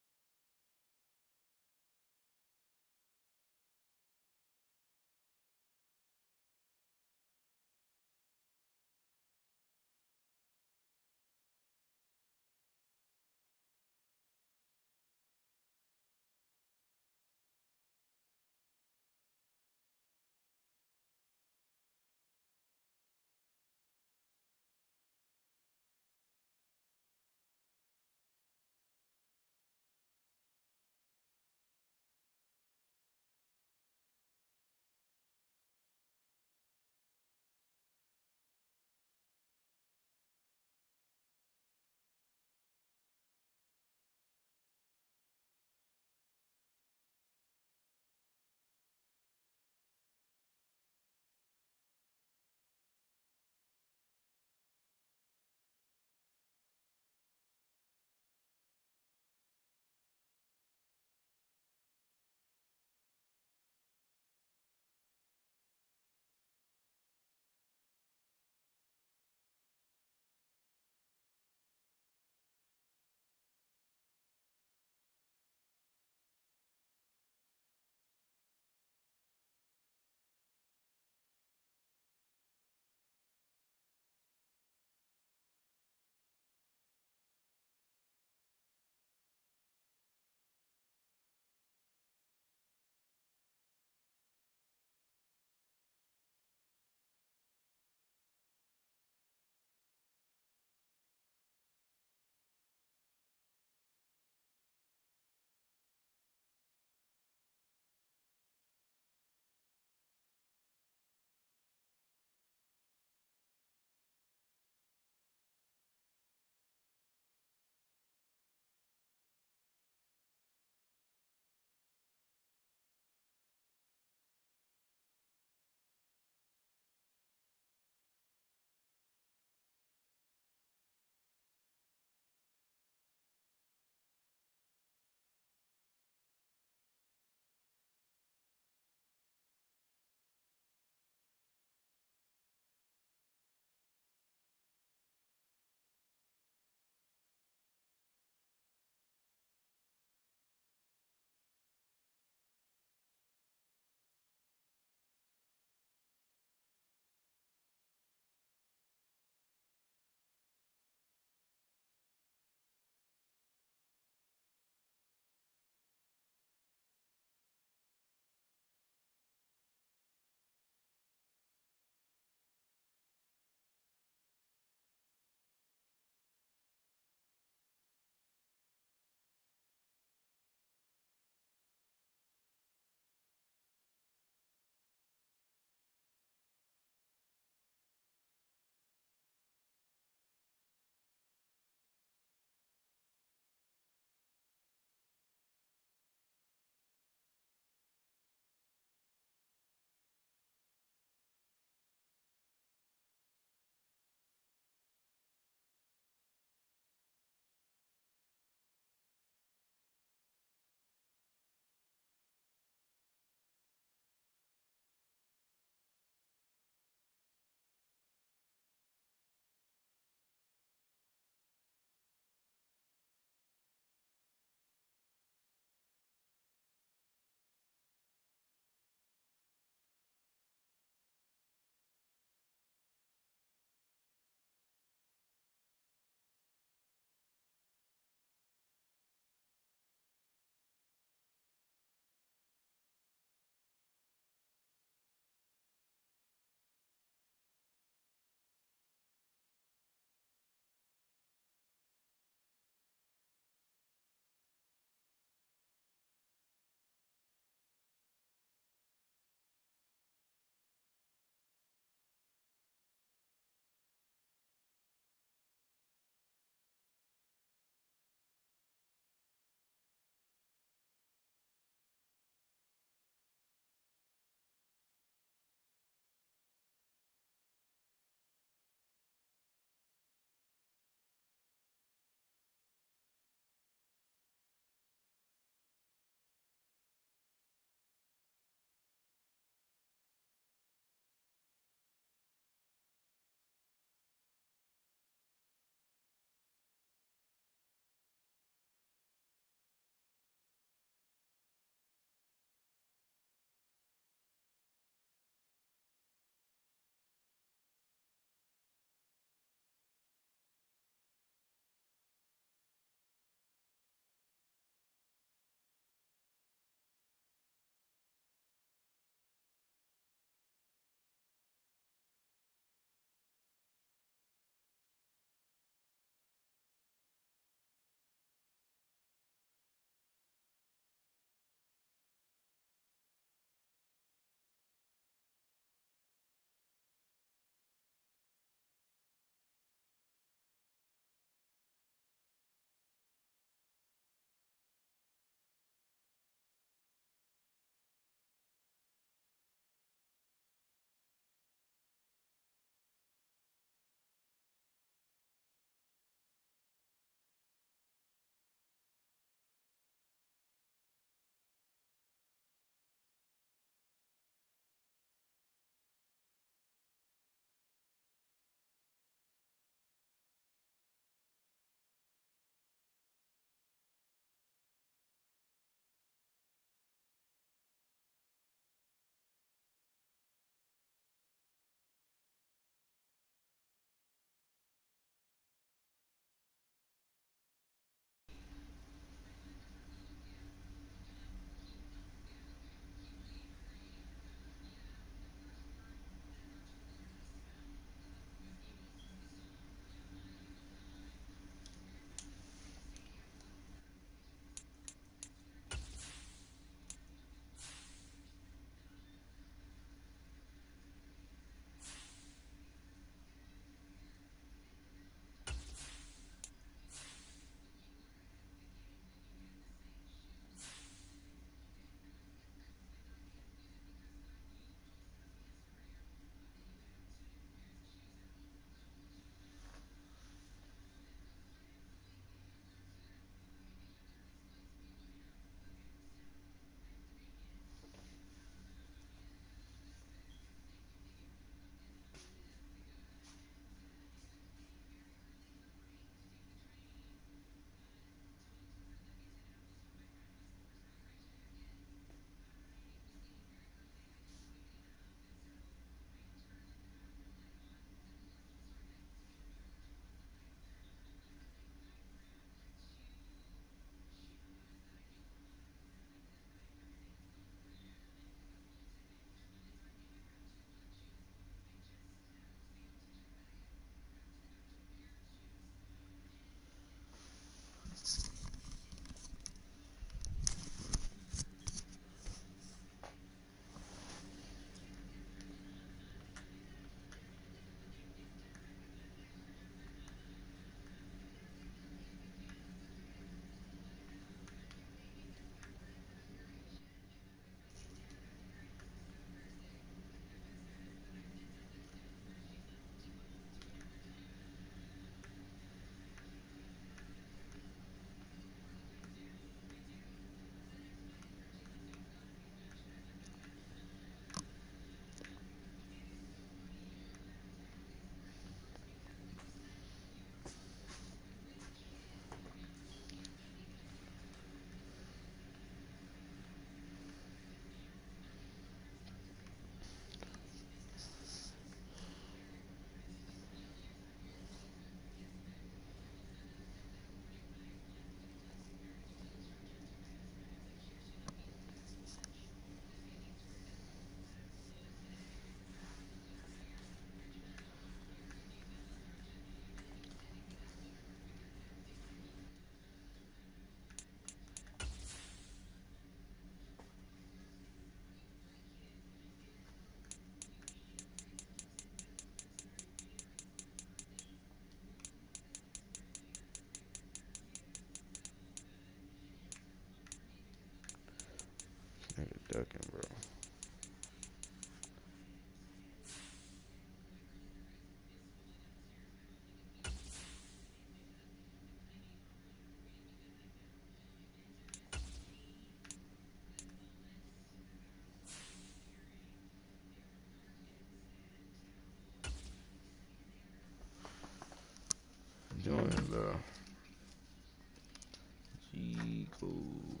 G cool.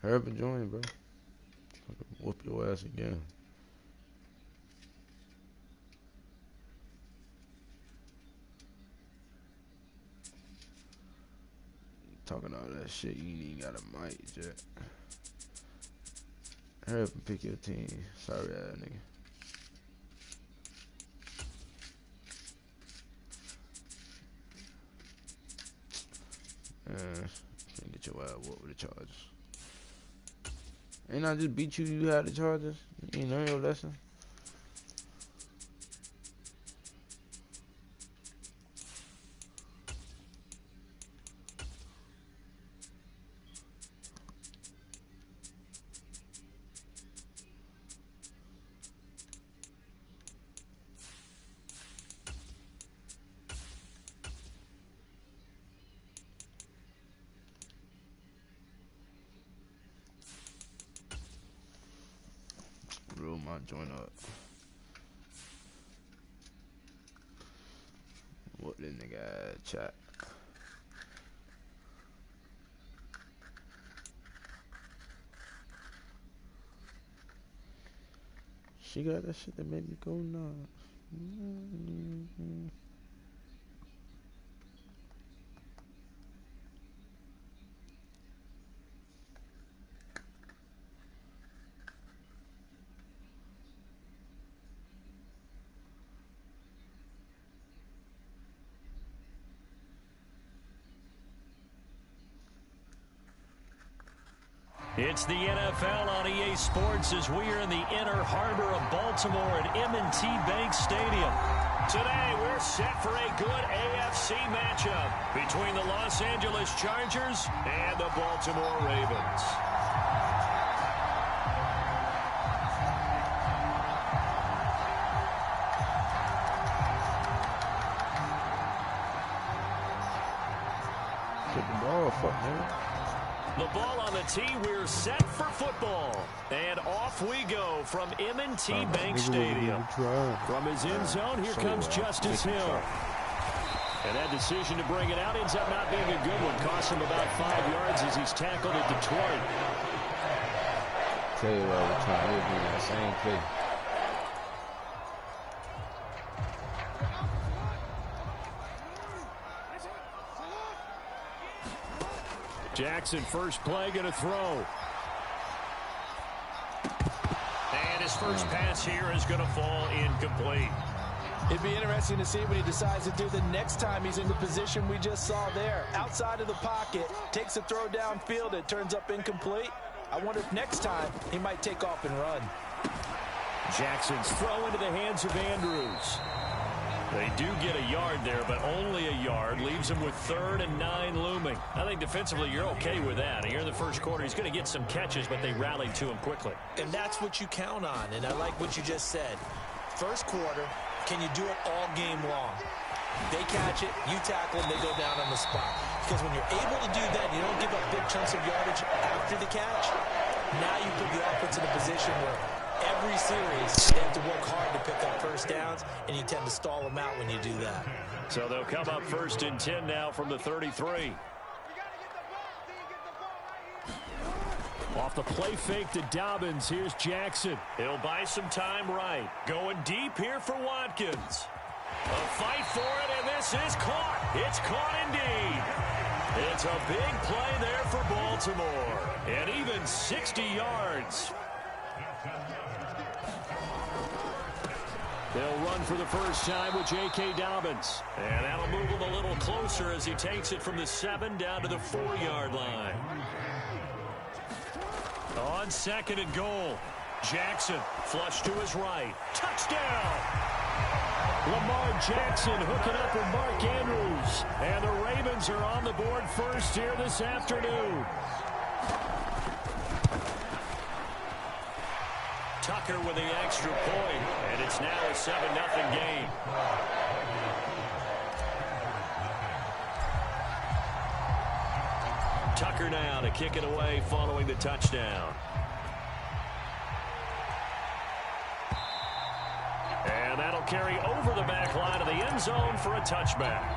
Hurry up and join, bro. Whoop your ass again. Talking all that shit, you ain't even got a mic yet. Hurry up and pick your team. Sorry, ass nigga. Can't get your ass whooped with the Chargers. Ain't I just beat you? You had the Chargers. You ain't learn your lesson. Roll my joint up. What the nigga chat? She got that shit that made me go nuts. It's the NFL on EA Sports as we are in the inner harbor of Baltimore at M&T Bank Stadium. Today, we're set for a good AFC matchup between the Los Angeles Chargers and the Baltimore Ravens. Get the ball, fuck man. The ball on the tee, we're set for football. And off we go from M&T Bank Stadium. From his end zone, here comes Justice Hill. And that decision to bring it out ends up not being a good one. Cost him about 5 yards as he's tackled at Detroit. Tell you what, we're trying to do that same play. Jackson, first play, going to throw. And his first pass here is going to fall incomplete. It'd be interesting to see what he decides to do the next time he's in the position we just saw there. Outside of the pocket, takes a throw downfield, it turns up incomplete. I wonder if next time he might take off and run. Jackson's throw into the hands of Andrews. They do get a yard there, but only a yard. Leaves him with 3rd and 9 looming. I think defensively you're okay with that. Here in the first quarter, he's going to get some catches, but they rallied to him quickly. And that's what you count on, and I like what you just said. First quarter, can you do it all game long? They catch it, you tackle them, they go down on the spot. Because when you're able to do that, you don't give up big chunks of yardage after the catch. Now you put the offense in a position where every series, they have to work hard to pick up first downs, and you tend to stall them out when you do that. So they'll come up 1st and 10 now from the 33. Off the play fake to Dobbins, here's Jackson. He'll buy some time right. Going deep here for Watkins. A fight for it, and this is caught. It's caught indeed. It's a big play there for Baltimore. And even 60 yards. They'll run for the first time with J.K. Dobbins. And that'll move him a little closer as he takes it from the 7 down to the 4-yard line. On 2nd and goal, Jackson flush to his right. Touchdown! Lamar Jackson hooking up with Mark Andrews. And the Ravens are on the board first here this afternoon. Tucker with the extra point, and it's now a 7-0 game. Tucker now to kick it away following the touchdown. And that'll carry over the back line of the end zone for a touchback.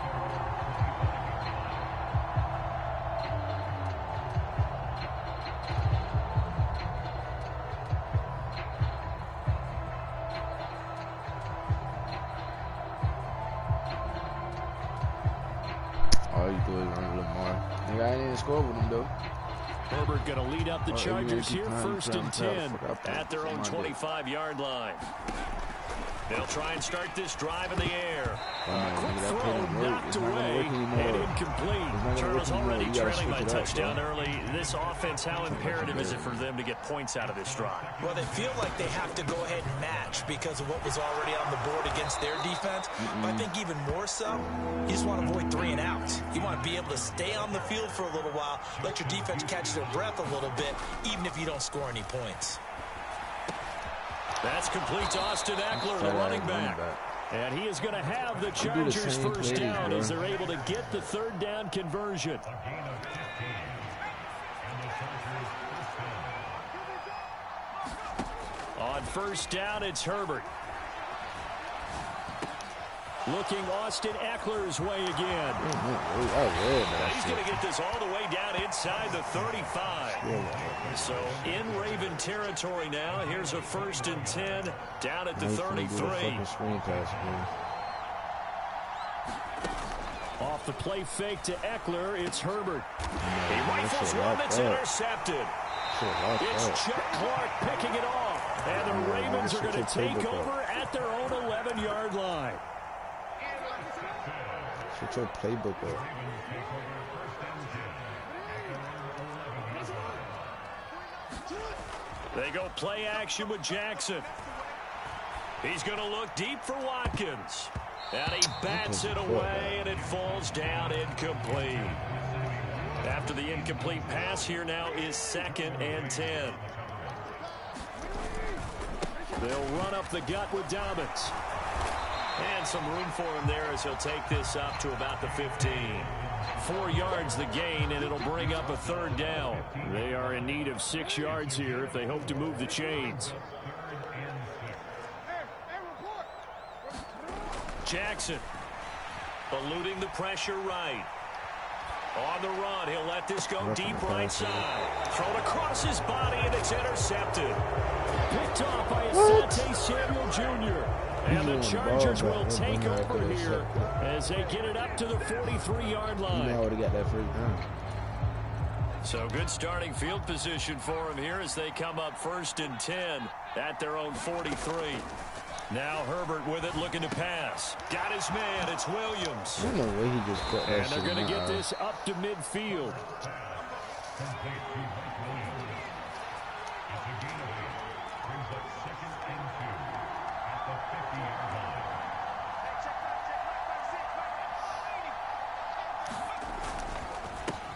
all you do is run Lamar. Nigga, I ain't even score with him, though. Herbert going to lead up the Chargers here, 1st and 10 at their own 25-yard line. They'll try and start this drive in the air. Quick throw knocked away and incomplete. Charles already trailing by touchdown early. This offense, how imperative is it for them to get points out of this drive? Well, they feel like they have to go ahead and match because of what was already on the board against their defense. But I think even more so, you just want to avoid 3 and outs. You want to be able to stay on the field for a little while, let your defense catch their breath a little bit, even if you don't score any points. That's complete to Austin Eckler, the running back. And he is going to have the Chargers first down as they're able to get the 3rd down conversion. On 1st down, it's Herbert. Looking Austin Eckler's way again. Now he's going to get this all the way down inside the 35. So in Raven territory now. Here's a 1st and 10 down at the 33. Off the play fake to Eckler, it's Herbert. He rifles one that's intercepted. It's Chuck Clark picking it off. And the Ravens are going to take over at their own 11-yard line. Shut your playbook up. They go play action with Jackson. He's going to look deep for Watkins. And he bats it away, and it falls down incomplete. After the incomplete pass, here now is 2nd and 10. They'll run up the gut with Dobbins. And some room for him there as he'll take this up to about the 15. 4 yards the gain, and it'll bring up a 3rd down. They are in need of 6 yards here if they hope to move the chains. Jackson eluding the pressure right. On the run, he'll let this go deep right side. Thrown across his body, and it's intercepted. Picked off by Asante Samuel Jr. And the Chargers will take over here as they get it up to the 43-yard line. I would have got that 1st down. So good starting field position for him here as they come up 1st and 10 at their own 43. Now Herbert with it, looking to pass. Got his man, it's Williams. There's no way he just cut that. And they're going to get this up to midfield.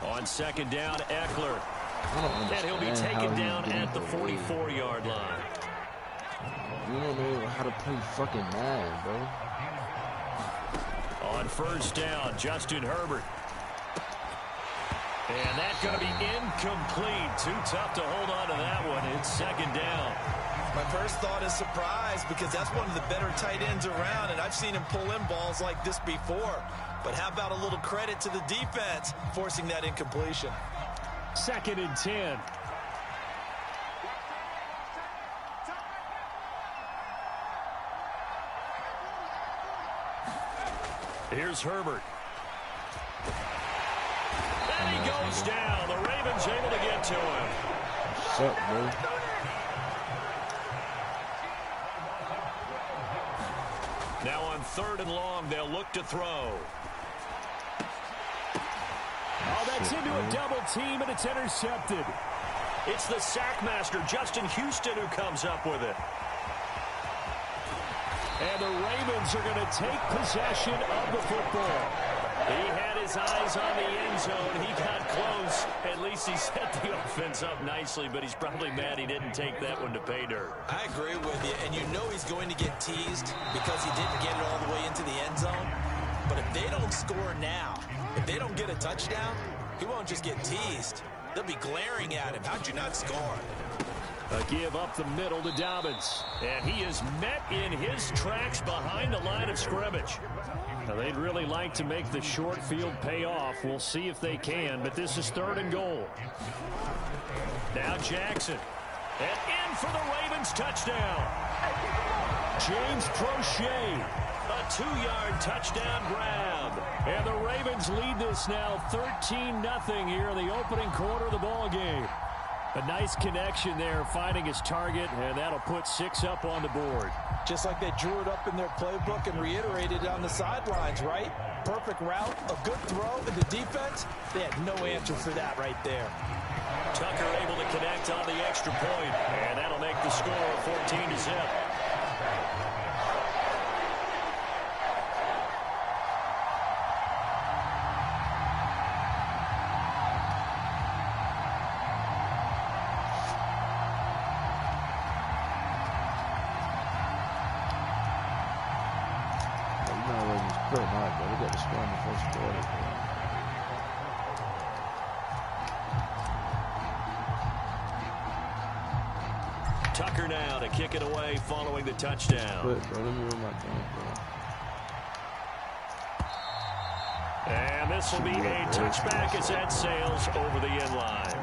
On 2nd down, Eckler. And he'll be taken down at the 44-yard line. You don't know how to play fucking 9, bro. On 1st down, Justin Herbert. And that's going to be incomplete. Too tough to hold on to that one. It's 2nd down. My first thought is surprise because that's one of the better tight ends around, and I've seen him pull in balls like this before. But how about a little credit to the defense forcing that incompletion? 2nd and 10. Here's Herbert. And he goes down. The Ravens able to get to him. What's up, bro? Now on 3rd and long, they'll look to throw. Oh, that's into a double team, and it's intercepted. It's the sackmaster, Justin Houston, who comes up with it. And the Ravens are going to take possession of the football. He had his eyes on the end zone. He got close. At least he set the offense up nicely, but he's probably mad he didn't take that one to pay dirt. I agree with you, and you know he's going to get teased because he didn't get it all the way into the end zone. But if they don't score now, if they don't get a touchdown, he won't just get teased. They'll be glaring at him. How'd you not score? A give up the middle to Dobbins. And he is met in his tracks behind the line of scrimmage. Now, they'd really like to make the short field pay off. We'll see if they can, but this is 3rd and goal. Now Jackson. And in for the Ravens touchdown. James Prochet. A 2-yard touchdown grab. And the Ravens lead this now 13-0 here in the opening quarter of the ball game. A nice connection there, finding his target, and that'll put 6 up on the board. Just like they drew it up in their playbook and reiterated it on the sidelines, right? Perfect route, a good throw, and the defense, they had no answer for that right there. Tucker able to connect on the extra point, and that'll make the score 14-0. Tucker now to kick it away following the touchdown. And this will be a touchback as that sails over the end line.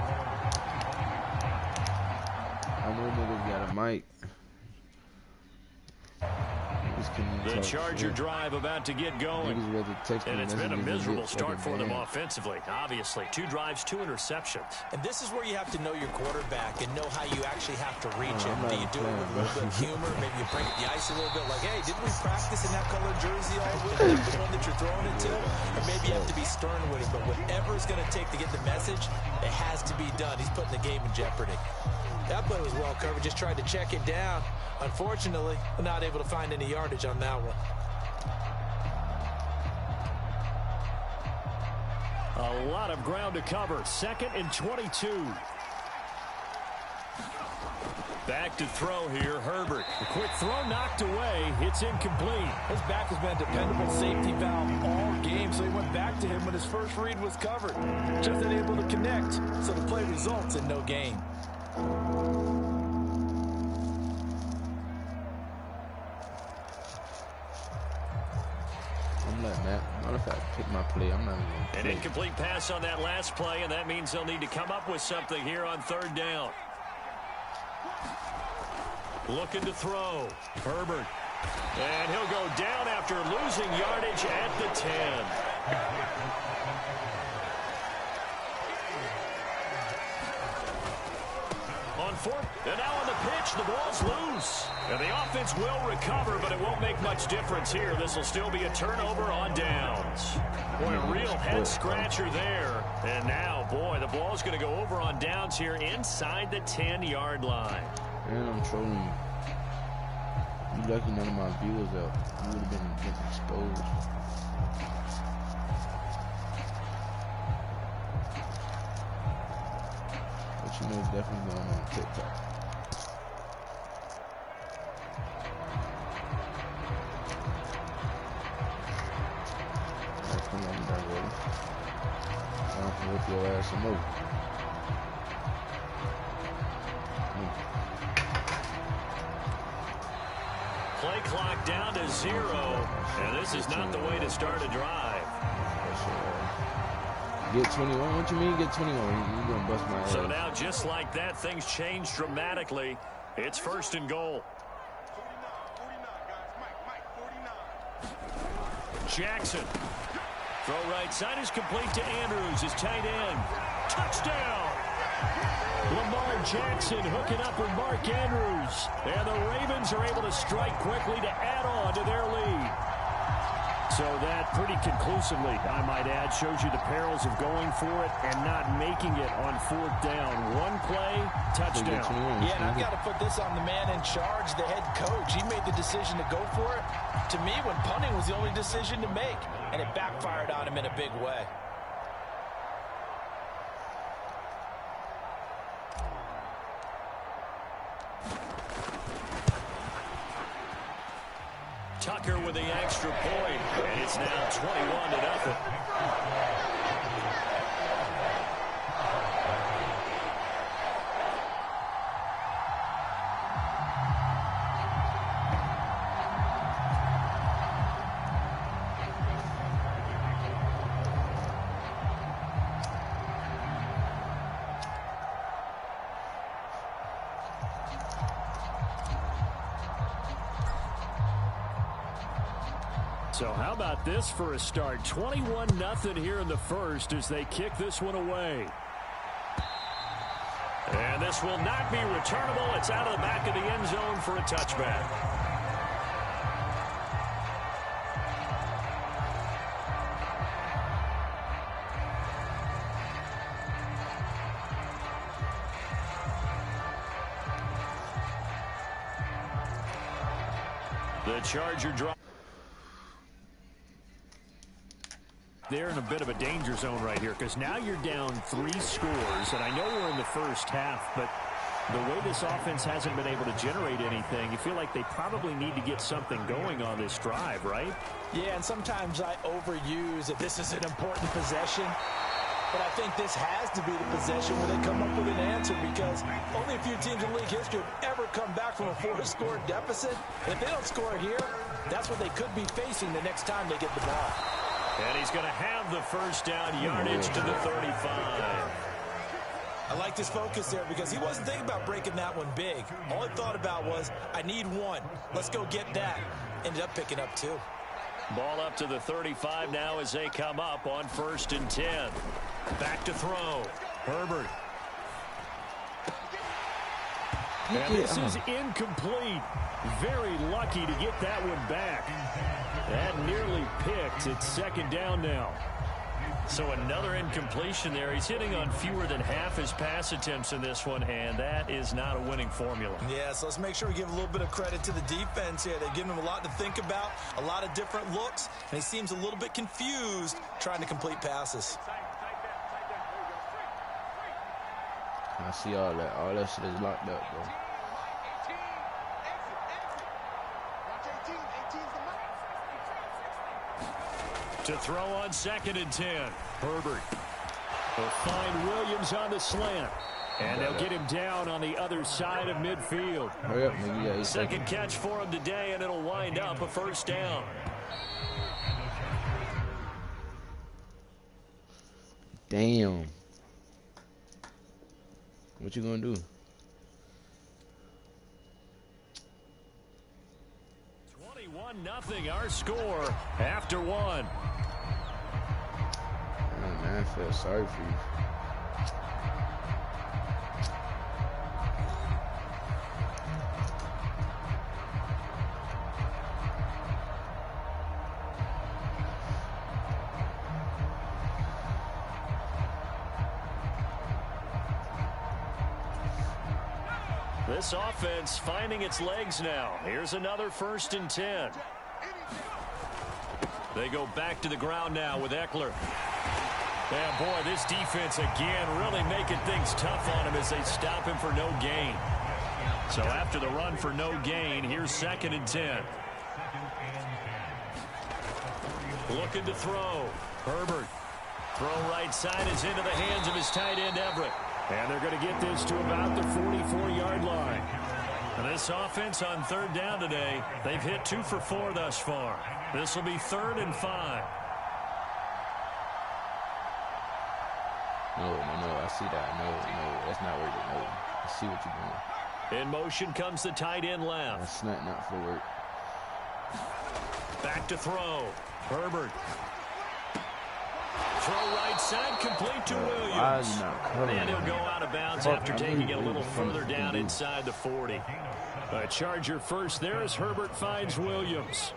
I know niggas got a mic. The Charger drive about to get going. And it's been a miserable start for them offensively. Obviously, 2 drives, 2 interceptions. And this is where you have to know your quarterback and know how you actually have to reach him. Do you do it with a little bit of humor? Maybe you break the ice a little bit like, hey, didn't we practice in that color jersey all week? That's the one that you're throwing it to? Or maybe you have to be stern with it. But whatever it's going to take to get the message, it has to be done. He's putting the game in jeopardy. That play was well covered. Just tried to check it down. Unfortunately, not able to find any yardage on that one. A lot of ground to cover. 2nd and 22. Back to throw here, Herbert. A quick throw knocked away. It's incomplete. His back has been a dependable safety valve all game, so he went back to him when his first read was covered. Just unable to connect, so the play results in no gain. Pick my play. I'm not even gonna An play. incomplete pass on that last play, and that means they'll need to come up with something here on 3rd down. Looking to throw. Herbert. And he'll go down after losing yardage at the 10. On 4th, and now on the pitch, the ball's loose. And the offense will recover, but it won't make much difference here. This will still be a turnover on downs. Boy, a real head-scratcher there. And now, boy, the ball's going to go over on downs here inside the 10-yard line. And I'm trolling you. You lucky none of my viewers up. You would have been getting exposed. But you know it's definitely going on TikTok. Come on, that way. Time to whip your ass some more. Play clock down to 0, and this is not the way to start a drive. Get 21. What you mean get 21? You're going to bust my ass. So now, just like that, things change dramatically. It's 1st and goal. Jackson. Throw right side is complete to Andrews, his tight end. Touchdown! Lamar Jackson hooking up with Mark Andrews. And the Ravens are able to strike quickly to add on to their lead. So that pretty conclusively, I might add, shows you the perils of going for it and not making it on 4th down. One play, touchdown. Yeah, and I've got to put this on the man in charge, the head coach. He made the decision to go for it. To me, when punting was the only decision to make, and it backfired on him in a big way. Tucker with the extra point, and it's now 21-0. So how about this for a start? 21-0 here in the first as they kick this one away. And this will not be returnable. It's out of the back of the end zone for a touchback. The Charger drop. They're in a bit of a danger zone right here because now you're down 3 scores. And I know we're in the first half, but the way this offense hasn't been able to generate anything, you feel like they probably need to get something going on this drive, right? Yeah, and sometimes I overuse that this is an important possession. But I think this has to be the possession where they come up with an answer because only a few teams in league history have ever come back from a 4-score deficit. If they don't score here, that's what they could be facing the next time they get the ball. And he's going to have the first down, yardage to the 35. I like this focus there because he wasn't thinking about breaking that one big. All he thought about was, I need one. Let's go get that. Ended up picking up 2. Ball up to the 35 now as they come up on 1st and 10. Back to throw. Herbert. And this is incomplete. Very lucky to get that one back. That nearly picked. It's 2nd down now. So another incompletion there. He's hitting on fewer than half his pass attempts in this one, and that is not a winning formula. Yeah, so let's make sure we give a little bit of credit to the defense here. They've given him a lot to think about, a lot of different looks, and he seems a little bit confused trying to complete passes. I see all that. All that shit is locked up, bro. To throw on 2nd and 10. Herbert will find Williams on the slant. And they'll get him down on the other side of midfield. Hurry up, nigga. Second catch for him today, and it'll wind up a 1st down. Damn. What you gonna do? Nothing our score after 1. Oh, man, I feel sorry for you. This offense finding its legs now. Here's another 1st and 10. They go back to the ground now with Eckler. Yeah, boy, this defense again really making things tough on him as they stop him for no gain. So after the run for no gain, here's 2nd and 10. Looking to throw. Herbert. Throw right side is into the hands of his tight end, Everett. And they're going to get this to about the 44-yard line. And this offense on 3rd down today, they've hit 2 for 4 thus far. This will be 3rd and 5. No, I see that. No, that's not working. No, I see what you're doing. In motion comes the tight end left. That's not for work. Back to throw. Herbert. Throw right side, complete to Williams. And he'll go out of bounds after taking it a little further down inside the 40. A Charger first there as Herbert finds Williams.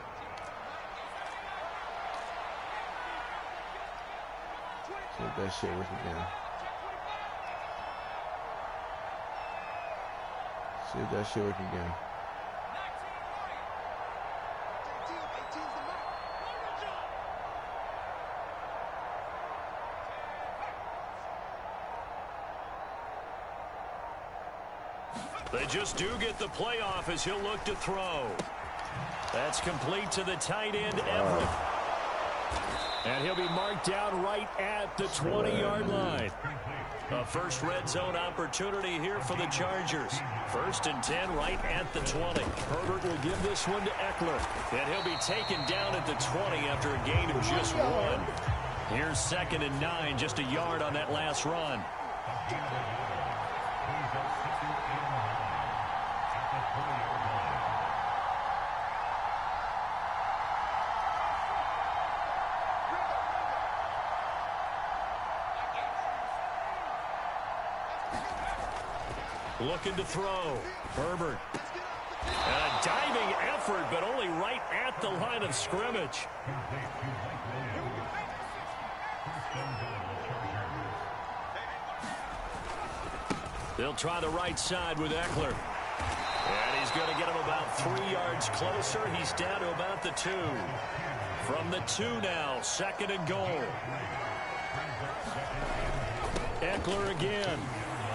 See if that shit work again. See if that shit work again. They just do get the playoff as he'll look to throw. That's complete to the tight end, Everett. And he'll be marked down right at the 20-yard line. A first red zone opportunity here for the Chargers. 1st and 10 right at the 20. Herbert will give this one to Eckler. And he'll be taken down at the 20 after a gain of just 1. Here's 2nd and 9, just a yard on that last run. Looking to throw. Herbert. And a diving effort, but only right at the line of scrimmage. They'll try the right side with Eckler. And he's going to get him about 3 yards closer. He's down to about the 2. From the 2 now, 2nd and goal. Eckler again.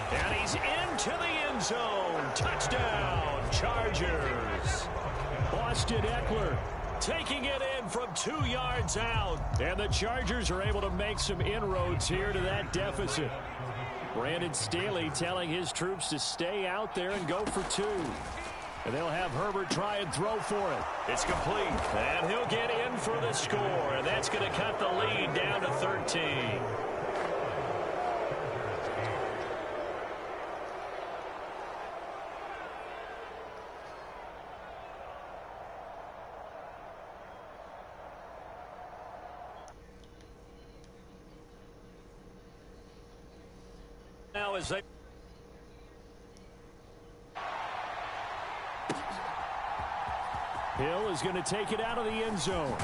And he's into the end zone. Touchdown, Chargers. Austin Eckler taking it in from 2 yards out. And the Chargers are able to make some inroads here to that deficit. Brandon Staley telling his troops to stay out there and go for 2. And they'll have Herbert try and throw for it. It's complete. And he'll get in for the score. And that's going to cut the lead down to 13. Now as they Hill is going to take it out of the end zone.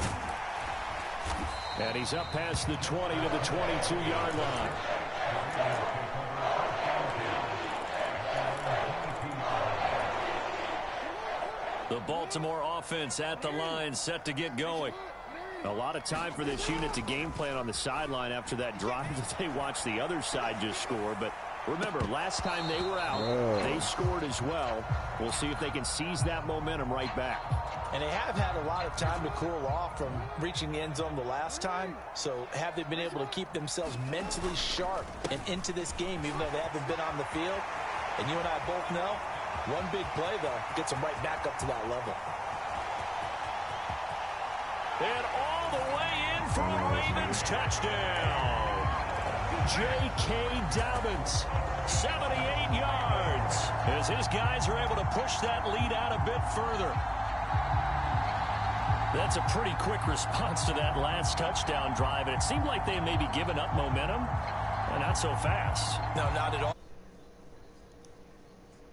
And he's up past the 20 to the 22-yard line. The Baltimore offense at the line, set to get going. A lot of time for this unit to game plan on the sideline after that drive that they watched the other side just score. But remember, last time they were out, they scored as well. We'll see if they can seize that momentum right back. And they have had a lot of time to cool off from reaching the end zone the last time. So have they been able to keep themselves mentally sharp and into this game, even though they haven't been on the field? And you and I both know, one big play, though, gets them right back up to that level. And all the way in for a Ravens touchdown. J.K. Dobbins, 78 yards, as his guys are able to push that lead out a bit further. That's a pretty quick response to that last touchdown drive, and it seemed like they may be giving up momentum, and not so fast. No, not at all.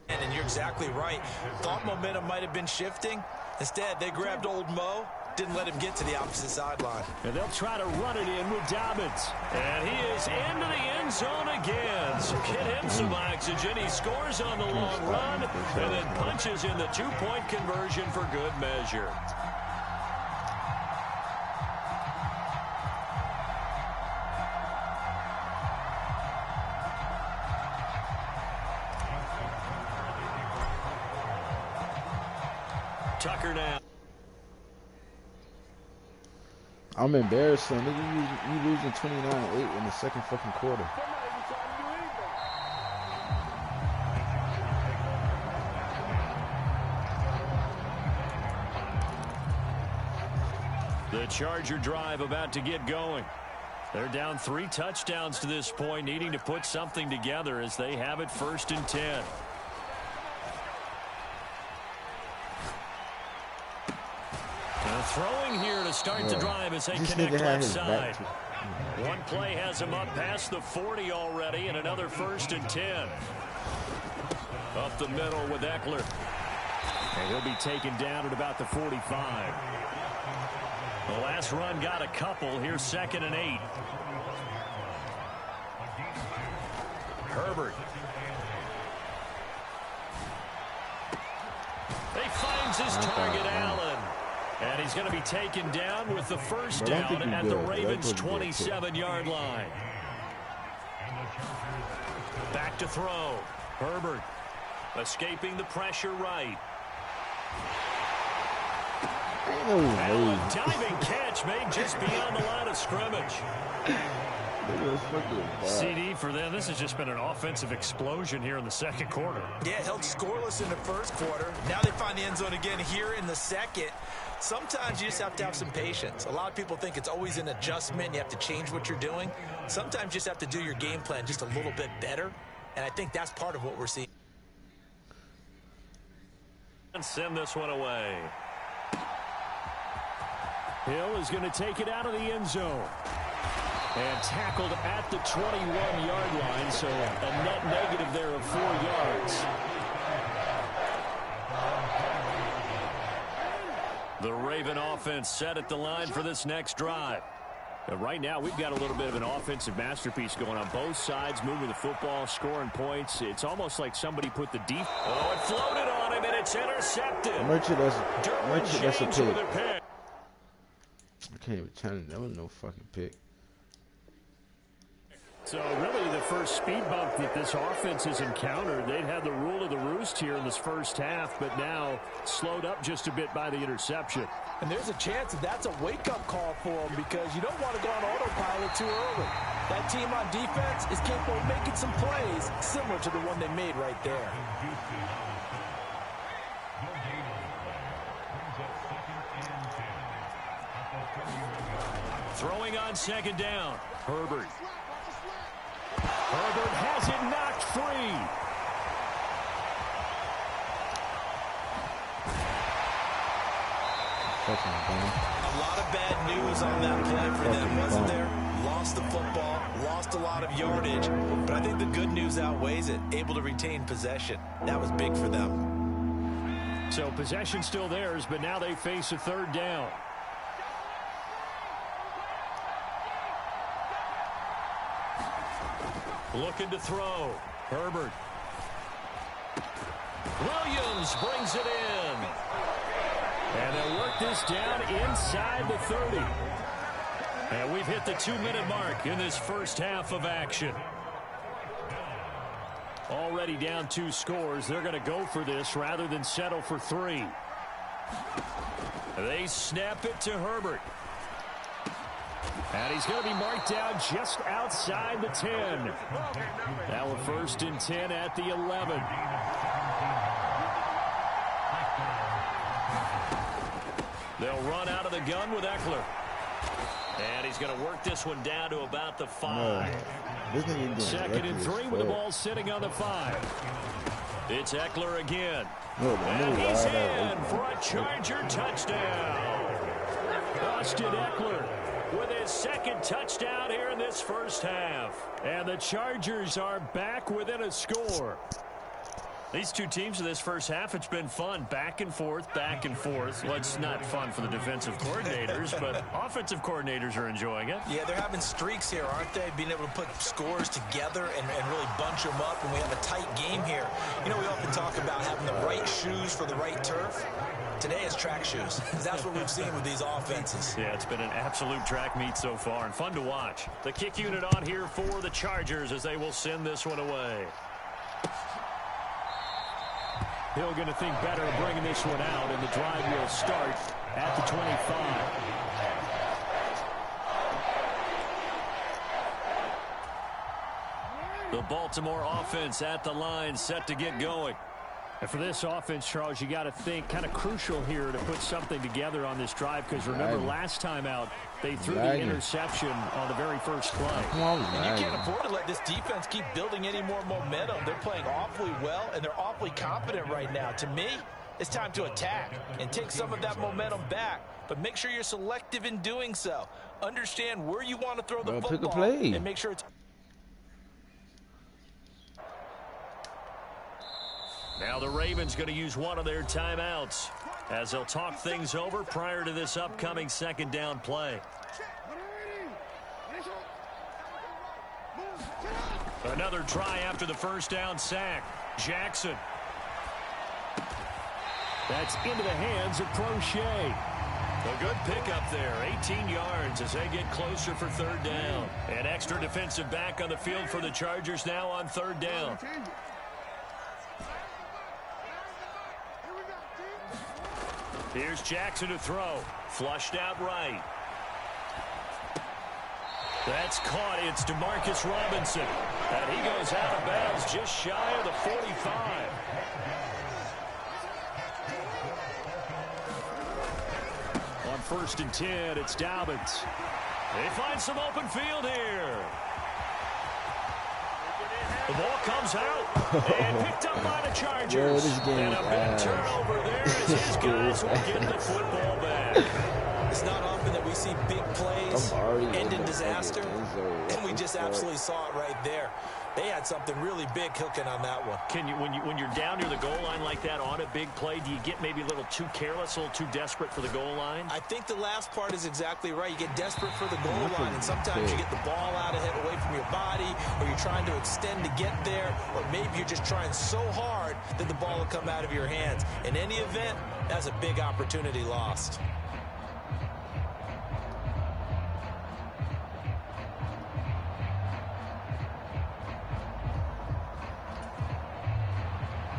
And you're exactly right. Thought momentum might have been shifting. Instead, they grabbed old Mo. Didn't let him get to the opposite sideline. And they'll try to run it in with Dobbins. And he is into the end zone again. So get him some oxygen. He scores on the long run and then punches in the 2-point conversion for good measure. Tucker now. I'm embarrassed, son. Nigga, you losing 29-8 in the second fucking quarter. The Charger drive about to get going. They're down 3 touchdowns to this point, needing to put something together as they have it 1st and 10. Throwing here to start the drive as they connect left side. One play has him up past the 40 already, and another 1st and 10. Up the middle with Eckler. And he'll be taken down at about the 45. The last run got a couple. Here's 2nd and 8. Herbert. He finds his target, Allen. And he's going to be taken down with the first down at the Ravens' 27-yard line. Back to throw. Herbert escaping the pressure right. And a diving catch made just beyond the line of scrimmage. CD for them. This has just been an offensive explosion here in the second quarter. Yeah, held scoreless in the first quarter. Now they find the end zone again here in the second. Sometimes you just have to have some patience. A lot of people think it's always an adjustment. You have to change what you're doing. Sometimes you just have to do your game plan just a little bit better. And I think that's part of what we're seeing. And send this one away. Hill is going to take it out of the end zone. And tackled at the 21-yard line, so a net negative there of 4 yards. The Raven offense set at the line for this next drive. Right now, we've got a little bit of an offensive masterpiece going on both sides, moving the football, scoring points. It's almost like somebody put the deep. Oh, it floated on him, and it's intercepted. Merchant, that's a pick. pick. I can't even tell you. That was no fucking pick. So really the first speed bump that this offense has encountered. They'd had the rule of the roost here in this first half, but now slowed up just a bit by the interception. And there's a chance that that's a wake-up call for them because you don't want to go on autopilot too early. That team on defense is capable of making some plays similar to the one they made right there. Throwing on second down. Herbert. Herbert has it knocked free. A lot of bad news on that play for them, wasn't there? Lost the football, lost a lot of yardage, but I think the good news outweighs it. Able to retain possession. That was big for them. So possession still theirs, but now they face a third down. Looking to throw. Herbert. Williams brings it in. And they'll work this down inside the 30. And we've hit the 2-minute mark in this first half of action. Already down 2 scores. They're going to go for this rather than settle for 3. They snap it to Herbert. And he's going to be marked down just outside the 10. Now we're 1st and 10 at the 11. They'll run out of the gun with Eckler. And he's going to work this one down to about the 5. Second and 3 with the ball sitting on the 5. It's Eckler again. And he's in for a Charger touchdown. Austin Eckler with his 2nd touchdown here in this first half. And the Chargers are back within a score. These two teams in this first half, it's been fun. Back and forth, back and forth. Well, it's not fun for the defensive coordinators, but offensive coordinators are enjoying it. Yeah, they're having streaks here, aren't they? Being able to put scores together and really bunch them up, and we have a tight game here. You know, we often talk about having the right shoes for the right turf. Today is track shoes. That's what we've seen with these offenses. Yeah, it's been an absolute track meet so far and fun to watch. The kick unit on here for the Chargers as they will send this one away. Hill going to think better of bringing this one out, and the drive will start at the 25. The Baltimore offense at the line set to get going. And for this offense, Charles, you got to think kind of crucial here to put something together on this drive because remember last time out they threw the interception on the very first play. And you can't afford to let this defense keep building any more momentum. They're playing awfully well, and they're awfully confident right now. To me, it's time to attack and take some of that momentum back. But make sure you're selective in doing so. Understand where you want to throw the football and make sure it's... Now the Ravens going to use one of their timeouts as they'll talk things over prior to this upcoming 2nd down play. Another try after the first down sack. Jackson. That's into the hands of Crochet. A good pickup there, 18 yards as they get closer for 3rd down. An extra defensive back on the field for the Chargers now on 3rd down. Here's Jackson to throw. Flushed out right. That's caught. It's DeMarcus Robinson. And he goes out of bounds just shy of the 45. On 1st and 10, it's Dobbins. They find some open field here. The ball comes out and picked up by the Chargers. And a big turnover there as his guys will get the football back. It's not often that we see big plays end in disaster, and we just absolutely saw it right there. They had something really big cooking on that one. Can you, when you're down near the goal line like that on a big play, do you get maybe a little too careless, a little too desperate for the goal line? I think the last part is exactly right. You get desperate for the goal line, and sometimes you get the ball out ahead away from your body, or you're trying to extend to get there, or maybe you're just trying so hard that the ball will come out of your hands. In any event, that's a big opportunity lost.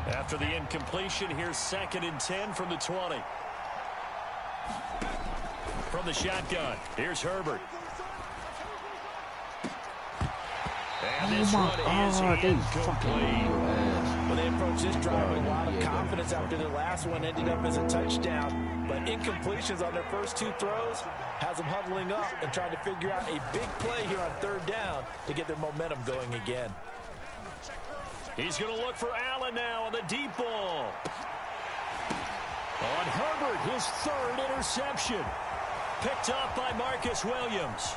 After the incompletion, here's 2nd and 10 from the 20. From the shotgun, here's Herbert. And this run is incomplete. Well, they approached this drive with a lot of confidence after their last one ended up as a touchdown. But incompletions on their first 2 throws has them huddling up and trying to figure out a big play here on 3rd down to get their momentum going again. He's going to look for Allen now on the deep ball. On Herbert, his 3rd interception. Picked up by Marcus Williams.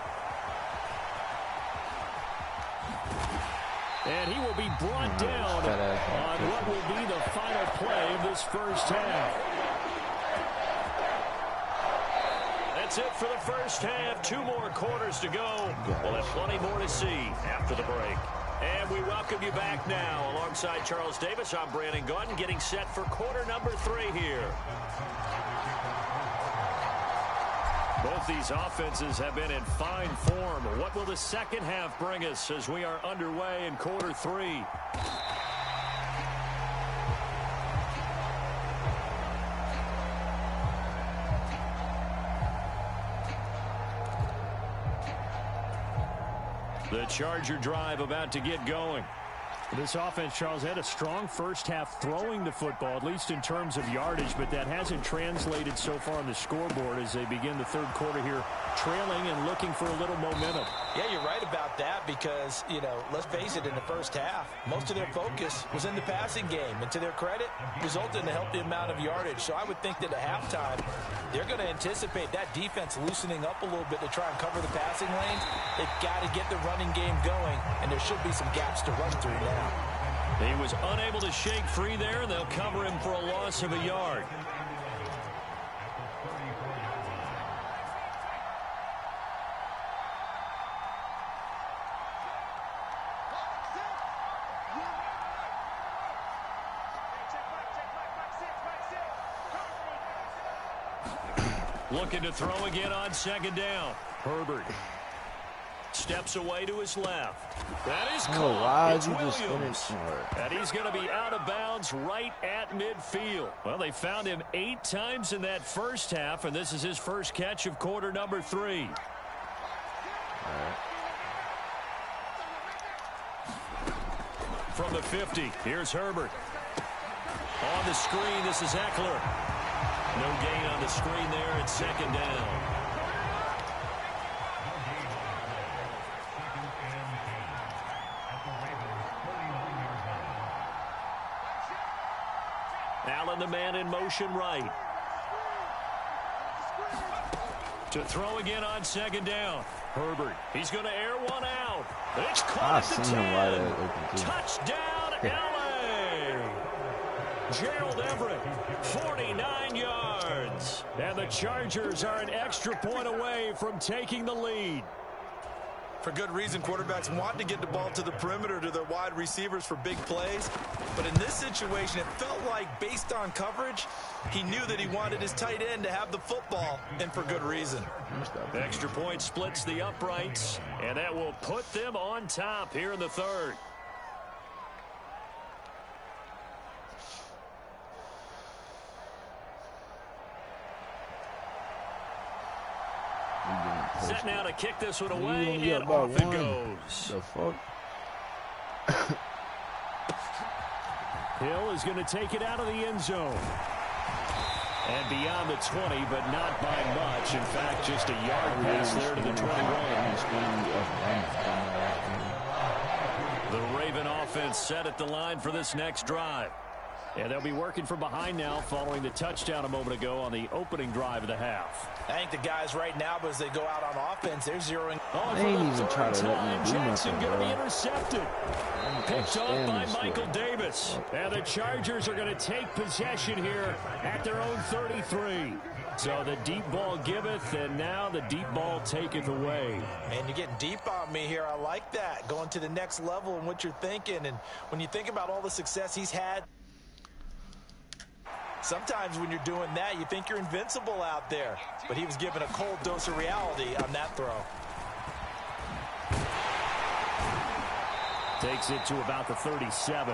And he will be brought down on what will be the final play of this first half. That's it for the first half. 2 more quarters to go. We'll have plenty more to see after the break. And we welcome you back now. Alongside Charles Davis, I'm Brandon Gunn, getting set for quarter number 3 here. Both these offenses have been in fine form. What will the second half bring us as we are underway in quarter 3? The Charger drive about to get going. This offense, Charles, had a strong first half throwing the football, at least in terms of yardage, but that hasn't translated so far on the scoreboard as they begin the 3rd quarter here, trailing and looking for a little momentum. Yeah, you're right about that because, you know, let's face it, in the first half, most of their focus was in the passing game. And to their credit, resulted in a healthy amount of yardage. So I would think that at halftime, they're going to anticipate that defense loosening up a little bit to try and cover the passing lanes. They've got to get the running game going, and there should be some gaps to run through now. He was unable to shake free there, and they'll cover him for a loss of a yard. Looking to throw again on 2nd down. Herbert steps away to his left. That is caught. It's Williams. And he's going to be out of bounds right at midfield. Well, they found him 8 times in that first half, and this is his first catch of quarter number 3. From the 50, here's Herbert. On the screen, this is Eckler. No gain on the screen there. It's 2nd down. Allen, the man in motion right. To throw again on 2nd down. Herbert, he's going to air one out. It's caught at the 10. Touchdown, LA. Gerald Everett, 49 yards. And the Chargers are an extra point away from taking the lead. For good reason, quarterbacks want to get the ball to the perimeter to their wide receivers for big plays. But in this situation, it felt like, based on coverage, he knew that he wanted his tight end to have the football, and for good reason. Extra point splits the uprights, and that will put them on top here in the 3rd. Set now to kick this one away, and off it goes. The fuck? Hill is going to take it out of the end zone. And beyond the 20, but not by much. In fact, just a yard pass there to the 21. The Raven offense set at the line for this next drive. And they'll be working from behind now following the touchdown a moment ago on the opening drive of the half. I think the guys right now, as they go out on offense, they're zeroing. Oh, they ain't even try to let me do Jackson nothing, going to be bro. intercepted. Picked off by Michael Davis. And the Chargers are going to take possession here at their own 33. So the deep ball giveth, and now the deep ball taketh away. And you're getting deep on me here. I like that. Going to the next level and what you're thinking. And when you think about all the success he's had, sometimes when you're doing that, you think you're invincible out there. But he was given a cold dose of reality on that throw. Takes it to about the 37.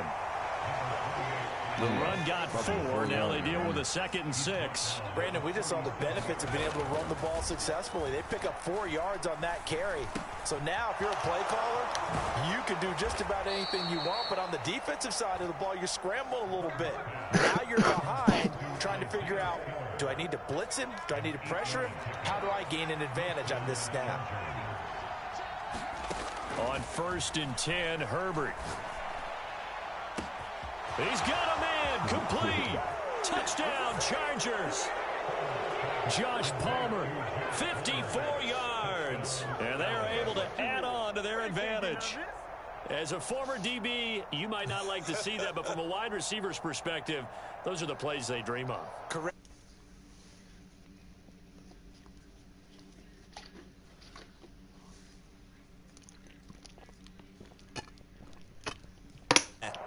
The run got 4. Now they deal with a 2nd and 6. Brandon, we just saw the benefits of being able to run the ball successfully. They pick up 4 yards on that carry. So now if you're a play caller, you can do just about anything you want. But on the defensive side of the ball, you're scrambling a little bit. Now you're behind trying to figure out, do I need to blitz him? Do I need to pressure him? How do I gain an advantage on this snap? On 1st and 10, Herbert. He's got a man, complete. Touchdown, Chargers. Josh Palmer, 54 yards. And they are able to add on to their advantage. As a former DB, you might not like to see that, but from a wide receiver's perspective, those are the plays they dream of. Correct.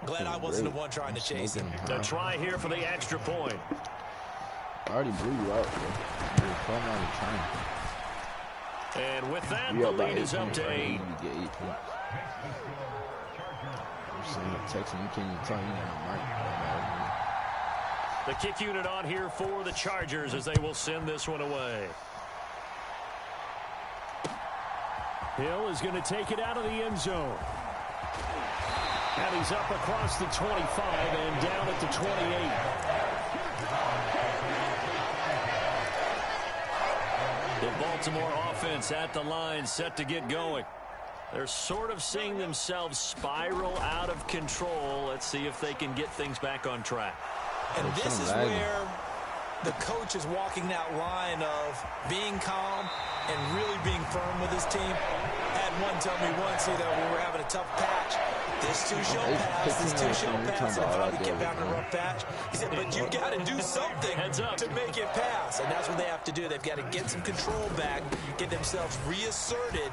Glad I wasn't the one trying to chase him. The try here for the extra point. I already blew you out, bro. You're calling out of time. And with that, the lead is up to 8. You get 8 points. I'm saying, texting, you can't even tell you that I'm right. The kick unit on here for the Chargers as they will send this one away. Hill is going to take it out of the end zone. And he's up across the 25 and down at the 28. The Baltimore offense at the line, set to get going. They're sort of seeing themselves spiral out of control. Let's see if they can get things back on track. And this is where the coach is walking that line of being calm and really being firm with his team. Had one tell me once, when we were having a tough patch, this too shall pass, this too shall pass. And I finally kept having a rough patch. He said, but you got to do something to make it pass. And that's what they have to do. They've got to get some control back, get themselves reasserted,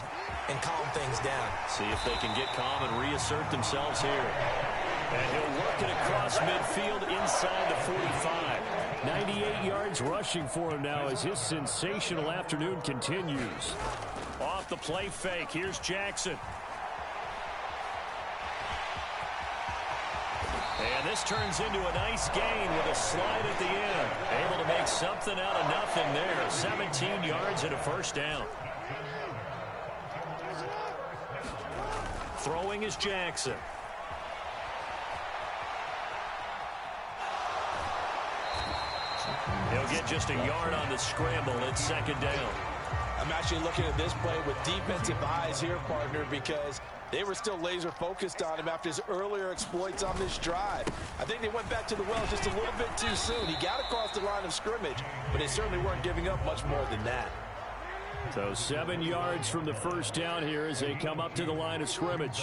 and calm things down. See if they can get calm and reassert themselves here. And he'll work it across midfield inside the 45. 98 yards rushing for him now as his sensational afternoon continues. Off the play fake, here's Jackson. And this turns into a nice gain with a slide at the end. Able to make something out of nothing there. 17 yards and a first down. Throwing is Jackson. He'll get just a yard on the scramble. It's 2nd down. I'm actually looking at this play with defensive eyes here, partner, because they were still laser focused on him after his earlier exploits on this drive. I think they went back to the well just a little bit too soon. He got across the line of scrimmage, but they certainly weren't giving up much more than that. So 7 yards from the first down here as they come up to the line of scrimmage.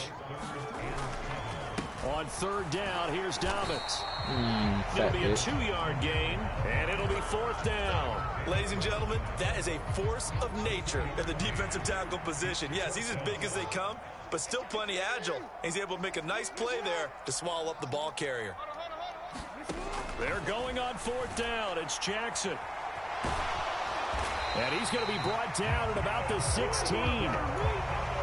On 3rd down, here's Dobbins. It'll be a 2-yard gain, and it'll be 4th down. Ladies and gentlemen, that is a force of nature at the defensive tackle position. Yes, he's as big as they come, but still plenty agile. He's able to make a nice play there to swallow up the ball carrier. They're going on 4th down. It's Jackson. And he's going to be brought down at about the 16.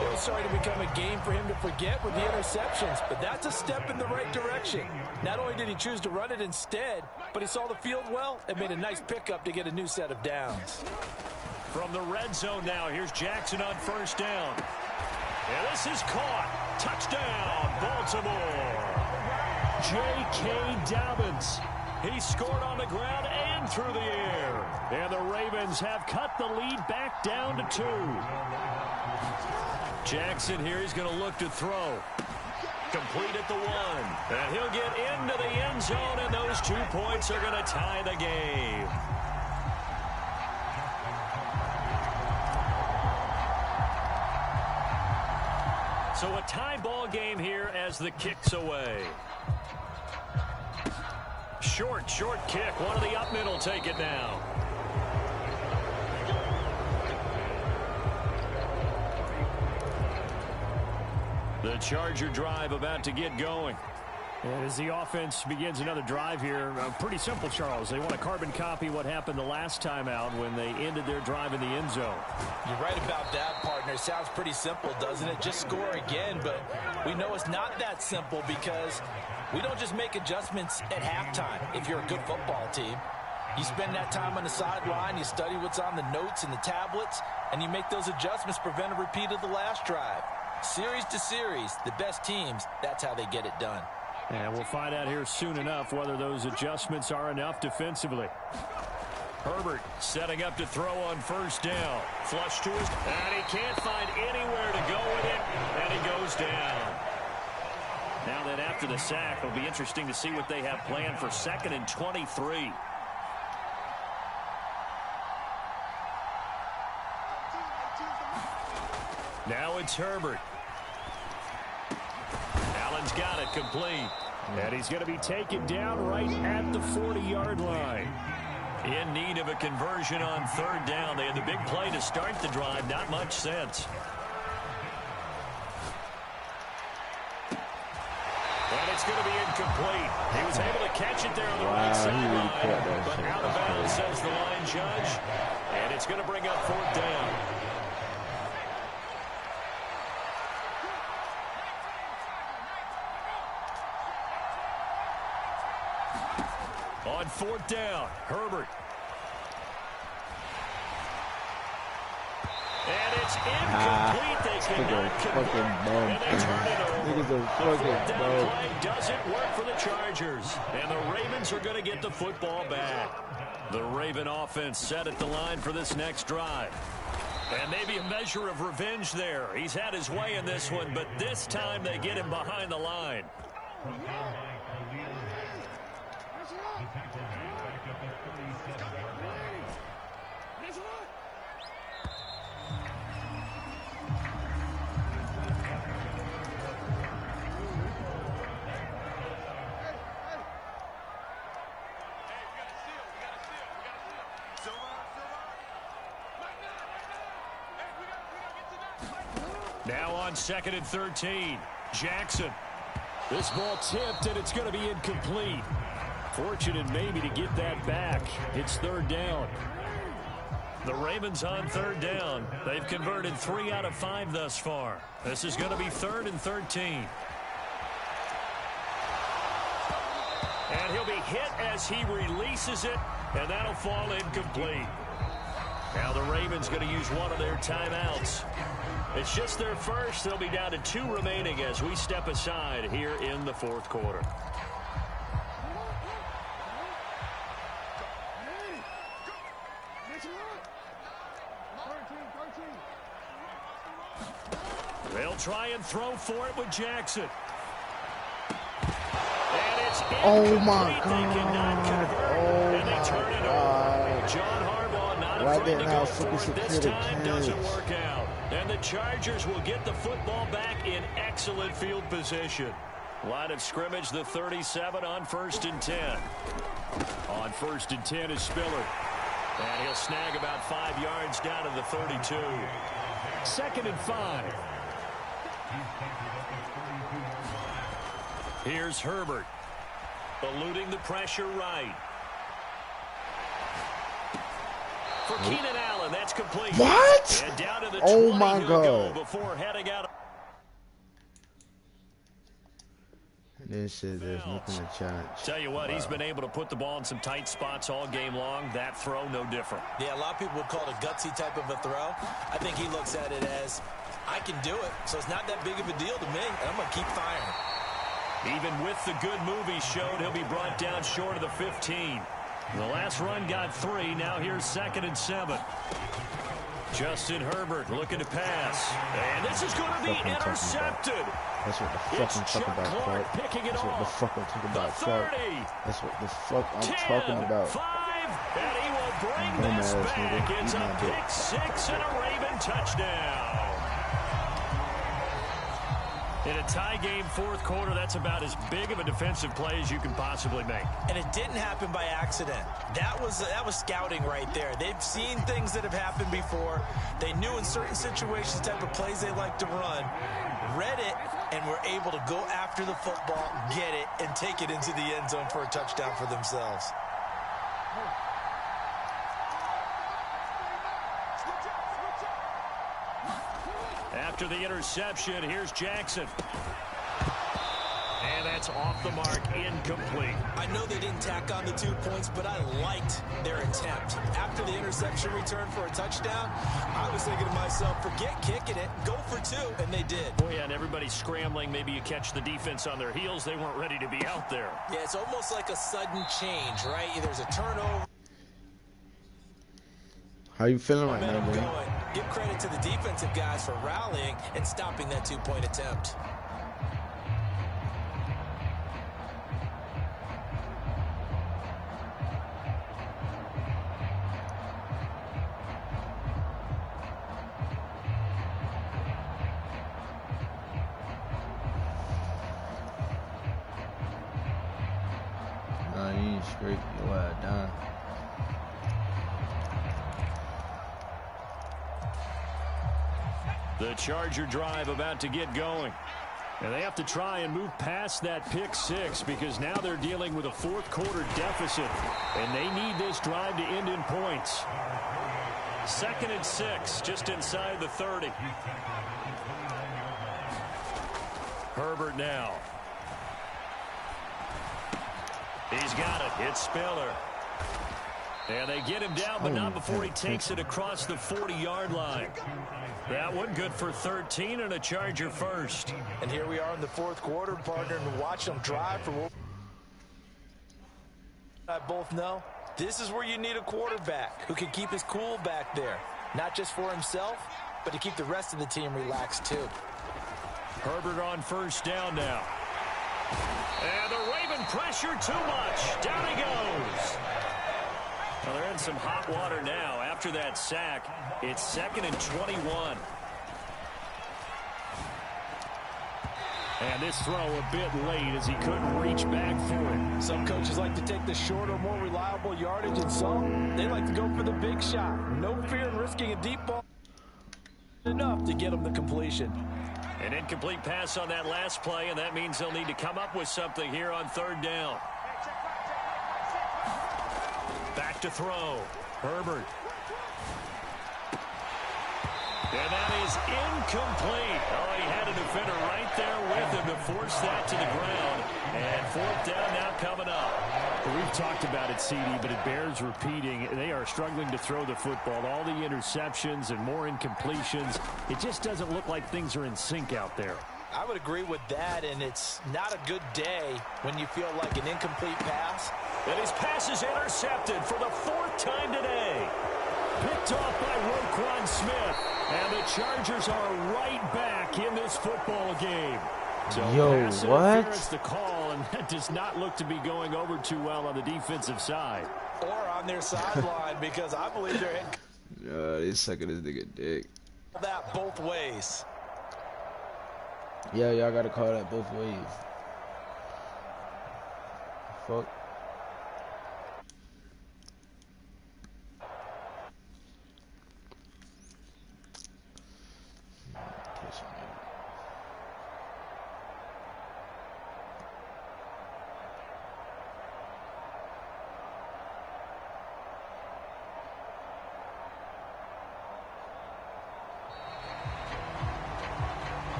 It was starting to become a game for him to forget with the interceptions, but that's a step in the right direction. Not only did he choose to run it instead, but he saw the field well and made a nice pickup to get a new set of downs. From the red zone now, here's Jackson on 1st down. And this is caught. Touchdown, Baltimore. J.K. Dobbins. He scored on the ground and through the air. And the Ravens have cut the lead back down to 2. Jackson here, he's going to look to throw. Complete at the 1. And he'll get into the end zone, and those 2 points are going to tie the game. So a tie ball game here as the kick's away. Short kick. One of the up middle take it now. The Charger drive about to get going. And as the offense begins another drive here, pretty simple, Charles. They want to carbon copy what happened the last time out when they ended their drive in the end zone. You're right about that, partner. Sounds pretty simple, doesn't it? Just score again, but we know it's not that simple because we don't just make adjustments at halftime if you're a good football team. You spend that time on the sideline, you study what's on the notes and the tablets, and you make those adjustments, prevent a repeat of the last drive. Series to series, the best teams, that's how they get it done. And we'll find out here soon enough whether those adjustments are enough defensively. Herbert setting up to throw on first down. Flush to his, and he can't find anywhere to go with it, and he goes down. Now that after the sack, it'll be interesting to see what they have planned for 2nd and 23. Now it's Herbert. Allen's got it complete. And he's going to be taken down right at the 40-yard line. In need of a conversion on 3rd down. They had the big play to start the drive. Not much sense. And it's going to be incomplete. He was able to catch it there on the right sideline, but out of bounds, says the line judge. And it's going to bring up 4th down. On 4th down, Herbert. And it's incomplete. They cannot convert, and they turn it over. The 4th down play doesn't work for the Chargers, and the Ravens are going to get the football back. The Raven offense set at the line for this next drive. And maybe a measure of revenge there. He's had his way in this one, but this time they get him behind the line. Now on 2nd and 13, Jackson. This ball tipped, and it's going to be incomplete. Fortunate maybe to get that back. It's 3rd down. The Ravens on 3rd down. They've converted 3 out of 5 thus far. This is going to be 3rd and 13. And he'll be hit as he releases it, and that'll fall incomplete. Now the Ravens going to use one of their timeouts. It's just their first. They'll be down to 2 remaining as we step aside here in the 4th quarter. They'll try and throw for it with Jackson. And it's incomplete. Oh my They cannot convert, and they turn it over. John Harbaugh not afraid to go for it. This time doesn't work out. And the Chargers will get the football back in excellent field position. Line of scrimmage, the 37 on 1st and 10. On 1st and 10 is Spiller. And he'll snag about 5 yards down to the 32. 2nd and 5. Here's Herbert. Eluding the pressure right. For Keenan Allen, that's complete. What? And down to the Oh 20 my he'll God. go before heading out. This shit, there's nothing to challenge. Tell you what, he's been able to put the ball in some tight spots all game long. That throw, no different. Yeah, a lot of people would call it a gutsy type of a throw. I think he looks at it as, I can do it, so it's not that big of a deal to me, and I'm going to keep firing. Even with the good move he showed, he'll be brought down short of the 15. The last run got 3. Now here's 2nd and 7. Justin Herbert looking to pass. And this is going to be intercepted. That's what the fuck I'm talking about, Clark. That's what the fuck I'm talking about, Clark. That's what the fuck I'm talking about. 5, and he will bring this back. It's a pick 6 and a Raven touchdown. In a tie game, fourth quarter, that's about as big of a defensive play as you can possibly make. And it didn't happen by accident. That was scouting right there. They've seen things that have happened before. They knew in certain situations the type of plays they like to run, read it, and were able to go after the football, get it, and take it into the end zone for a touchdown for themselves. After the interception, here's Jackson. And that's off the mark, incomplete. I know they didn't tack on the 2 points, but I liked their attempt. After the interception return for a touchdown, I was thinking to myself, forget kicking it, go for 2, and they did. Oh, yeah, and everybody's scrambling. Maybe you catch the defense on their heels. They weren't ready to be out there. Yeah, it's almost like a sudden change, right? There's a turnover. How you feeling right now, man? Give credit to the defensive guys for rallying and stopping that 2-point attempt. Nah, you ain't straight. Your ass down. The Charger drive about to get going. And they have to try and move past that pick 6 because now they're dealing with a fourth quarter deficit. And they need this drive to end in points. 2nd and 6, just inside the 30. Herbert now. He's got it. It's Spiller. And they get him down, but not before he takes it across the 40-yard line. That one good for 13 and a Charger first. And here we are in the fourth quarter, partner, and watch them drive for what I both know. This is where you need a quarterback who can keep his cool back there. Not just for himself, but to keep the rest of the team relaxed too. Herbert on first down now. And the Raven pressure too much. Down he goes. Well, they're in some hot water now. After that sack, it's 2nd and 21. And this throw a bit late as he couldn't reach back for it. Some coaches like to take the shorter, more reliable yardage, and some, they like to go for the big shot. No fear in risking a deep ball enough to get them the completion. An incomplete pass on that last play, and that means they'll need to come up with something here on 3rd down. Back to throw. Herbert. And that is incomplete. Oh, he had a defender right there with him to force that to the ground. And 4th down now coming up. Well, we've talked about it, CD, but it bears repeating. They are struggling to throw the football. All the interceptions and more incompletions. It just doesn't look like things are in sync out there. I would agree with that, and it's not a good day when you feel like an incomplete pass. And his pass is intercepted for the 4th time today. Picked off by Roquan Smith. And the Chargers are right back in this football game. So Yo, what? The call, and that does not look to be going over too well on the defensive side. Or on their sideline, because I believe they're in. They sucking this nigga dick. That both ways. Yeah, y'all gotta call that both ways. Fuck.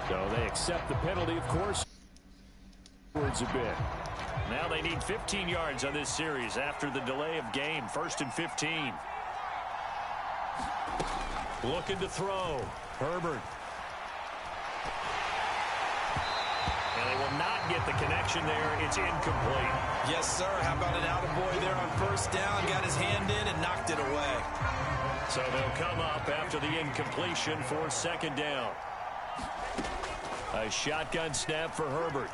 So they accept the penalty, of course. Words a bit. Now they need 15 yards on this series after the delay of game. 1st and 15. Looking to throw. Herbert. And they will not get the connection there. It's incomplete. Yes, sir. How about an attaboy there on first down? Got his hand in and knocked it away. So they'll come up after the incompletion for second down. A shotgun snap for Herbert.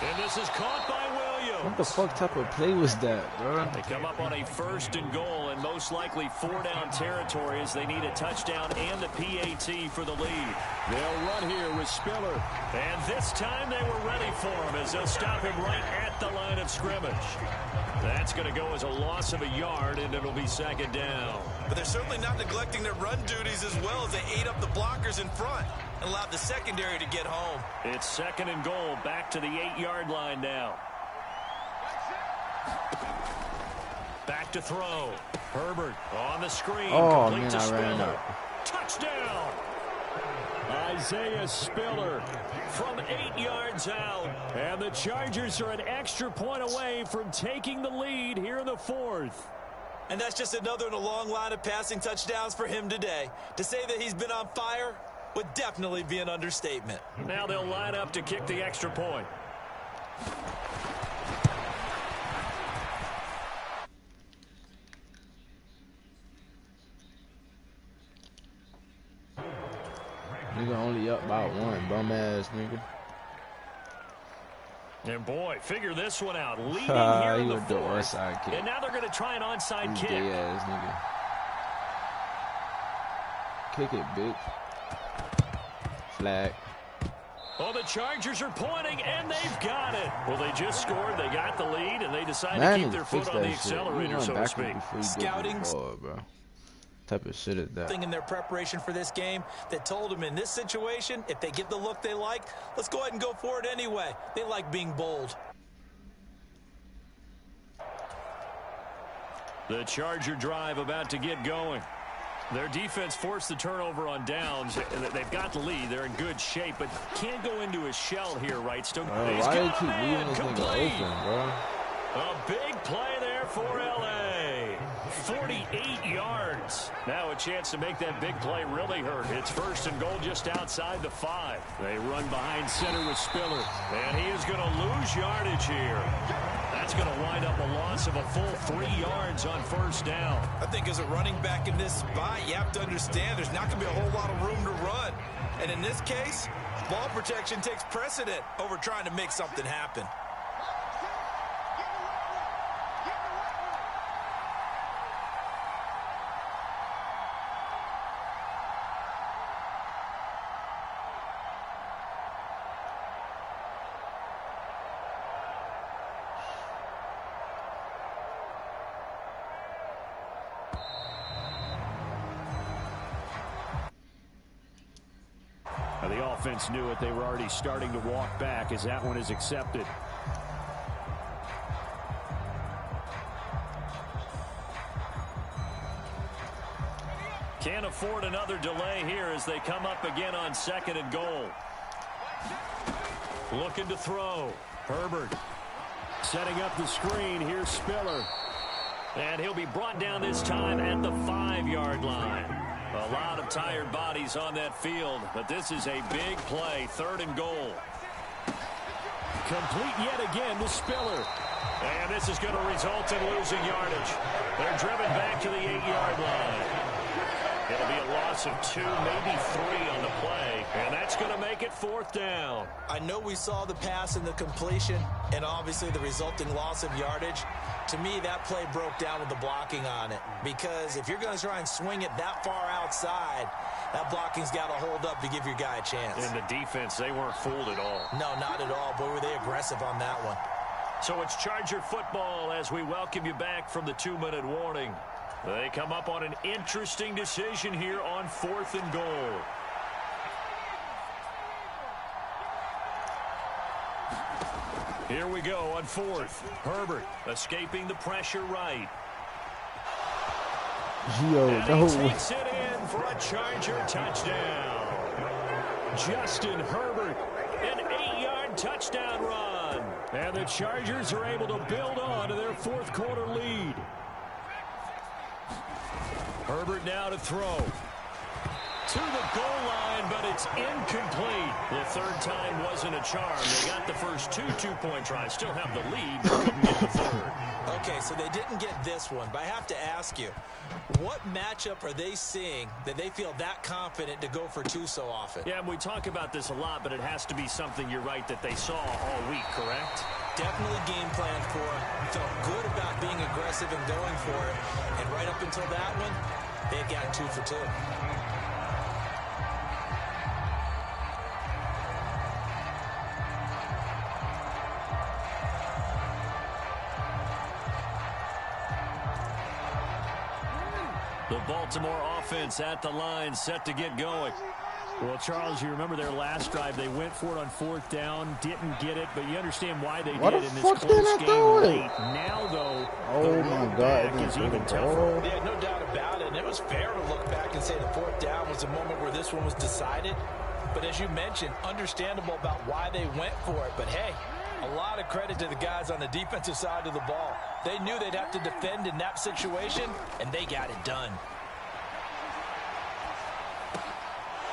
And this is caught by Williams. What the fuck type of play was that, bro? They come up on a 1st and goal and most likely 4-down territory as they need a touchdown and the PAT for the lead. They'll run here with Spiller. And this time they were ready for him as they'll stop him right at the line of scrimmage. That's going to go as a loss of a yard, and it'll be second down. But they're certainly not neglecting their run duties as well as they ate up the blockers in front and allowed the secondary to get home. It's second and goal, back to the 8-yard line now. Back to throw. Herbert on the screen. Oh, complete man, to I ran Spiller. out. Touchdown! Isaiah Spiller From 8 yards out. and the Chargers are an extra point away from taking the lead here in the 4th. And that's just another in a long line of passing touchdowns for him today. To say that he's been on fire would definitely be an understatement. Now they'll line up to kick the extra point. Nigga only up by 1, bum ass nigga. And boy, figure this one out. Leading here in the He was the 4th. onside kick. And now they're going to try an onside He's kick. gay ass nigga. Kick it, bitch. Flag. Oh, the Chargers are pointing, and they've got it. Well, they just scored. They got the lead, and they decide to keep their foot on the accelerator, so to speak. Scouting. Bro. Type of shit is that? Thing in their preparation for this game that told them in this situation, if they get the look they like, let's go ahead and go for it anyway. They like being bold. The Charger drive about to get going. Their defense forced the turnover on downs. They've got the lead. They're in good shape, but can't go into a shell here, right? Still, Why do you keep leaving this nigga open, bro? A big play there for L.A. 48 yards. Now a chance to make that big play really hurt. It's 1st and goal just outside the 5. They run behind center with Spiller, and he is going to lose yardage here. That's going to wind up a loss of a full 3 yards on 1st down. I think as a running back in this spot, you have to understand there's not going to be a whole lot of room to run. And in this case, ball protection takes precedent over trying to make something happen. The offense knew it. They were already starting to walk back as that one is accepted. Can't afford another delay here as they come up again on 2nd and goal. Looking to throw. Herbert setting up the screen. Here's Spiller. And he'll be brought down this time at the 5-yard line. A lot of tired bodies on that field, but this is a big play. 3rd and goal. Complete yet again to Spiller. And this is going to result in losing yardage. They're driven back to the 8-yard line. It'll be a loss of 2, maybe 3 on the play, and that's going to make it 4th down. I know we saw the pass and the completion and obviously the resulting loss of yardage. To me, that play broke down with the blocking on it, because if you're going to try and swing it that far outside, that blocking's got to hold up to give your guy a chance. In the defense, they weren't fooled at all. No, not at all. Boy, were they aggressive on that one. So it's Charger football as we welcome you back from the 2-minute warning. They come up on an interesting decision here on 4th and goal. Here we go on 4th. Herbert escaping the pressure right. Yo, and he takes it in for a Charger touchdown. Justin Herbert, an 8-yard touchdown run. And the Chargers are able to build on to their 4th quarter lead. Herbert now to throw. to the goal line, but it's incomplete. The third time wasn't a charm. They got the first two-point tries. Still have the lead, but couldn't get the third. Okay, so they didn't get this one, but I have to ask you, what matchup are they seeing that they feel that confident to go for two so often? Yeah, and we talk about this a lot, but it has to be something, you're right, that they saw all week, correct? Definitely game planned for it. Felt good about being aggressive and going for it. And right up until that one, they had gotten 2 for 2. The Baltimore offense at the line, set to get going. Well, Charles, you remember their last drive. They went for it on 4th down, didn't get it, but you understand why they did in this close game late. Now, though, oh my God, is even tougher. Yeah, no doubt about it. And it was fair to look back and say the 4th down was a moment where this one was decided. But as you mentioned, understandable about why they went for it. But, hey, a lot of credit to the guys on the defensive side of the ball. They knew they'd have to defend in that situation, and they got it done.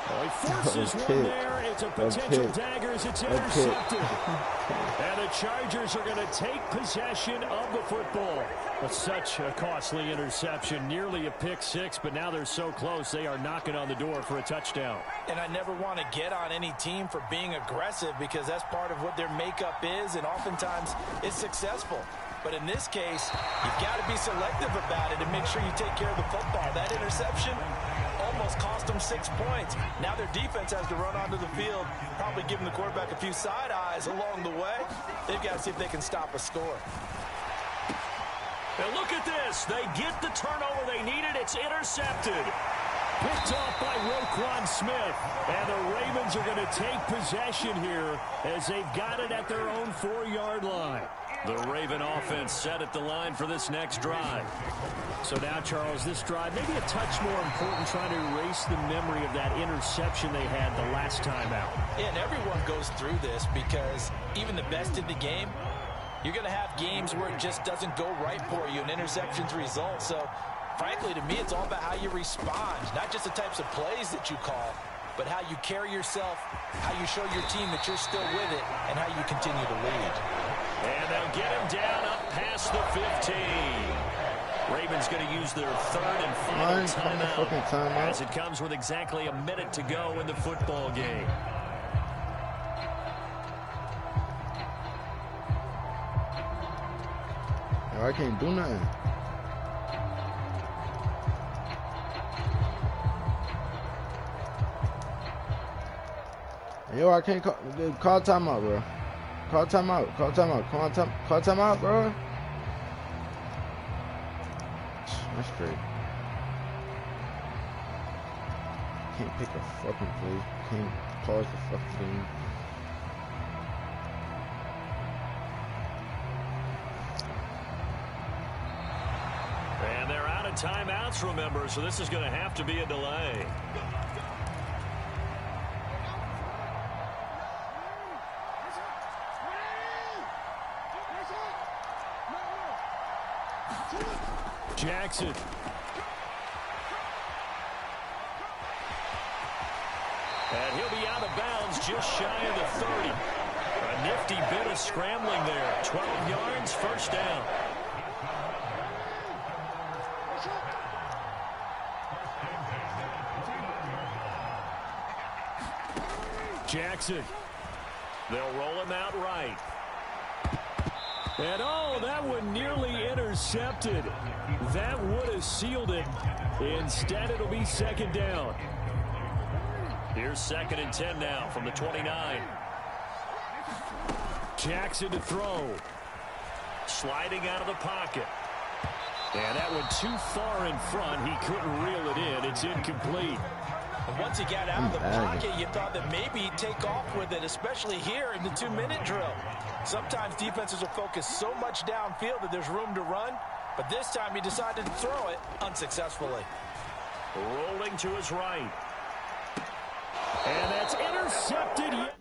Well, he forces one there. It's a potential dagger as it's intercepted. And the Chargers are going to take possession of the football. Well, such a costly interception, nearly a pick six, but now they're so close they are knocking on the door for a touchdown. And I never want to get on any team for being aggressive because that's part of what their makeup is, and oftentimes it's successful. But in this case, you've got to be selective about it and make sure you take care of the football. That interception almost cost them 6 points. Now their defense has to run onto the field, probably giving the quarterback a few side eyes along the way. They've got to see if they can stop a score. And look at this. They get the turnover they needed. It's intercepted. Picked off by Roquan Smith. And the Ravens are going to take possession here as they've got it at their own 4-yard line. The Raven offense set at the line for this next drive. So now, Charles, this drive maybe a touch more important, trying to erase the memory of that interception they had the last time out. Yeah, and everyone goes through this because even the best in the game, you're going to have games where it just doesn't go right for you and interceptions result. So, frankly, to me, it's all about how you respond, not just the types of plays that you call, but how you carry yourself, how you show your team that you're still with it, and how you continue to lead. And they'll get him down up past the 15. Ravens going to use their third and final timeout as it comes with exactly a minute to go in the football game. I can't do nothing. Yo, I can't call timeout, bro. Call timeout. Call timeout. Call timeout, bro. That's great. Can't pick a fucking play. Can't pause the fucking game. And they're out of timeouts, remember, so this is going to have to be a delay. Jackson. And he'll be out of bounds just shy of the 30. A nifty bit of scrambling there. 12 yards, first down. Jackson. They'll roll him out right. And oh, that one nearly intercepted. That would have sealed it. Instead, it'll be second down. Here's 2nd and 10 now from the 29. Jackson to throw. Sliding out of the pocket. And that one too far in front. He couldn't reel it in. It's incomplete. And once he got out of the pocket, you thought that maybe he'd take off with it, especially here in the 2-minute drill. Sometimes defenses will focus so much downfield that there's room to run, but this time he decided to throw it unsuccessfully. Rolling to his right. And that's intercepted.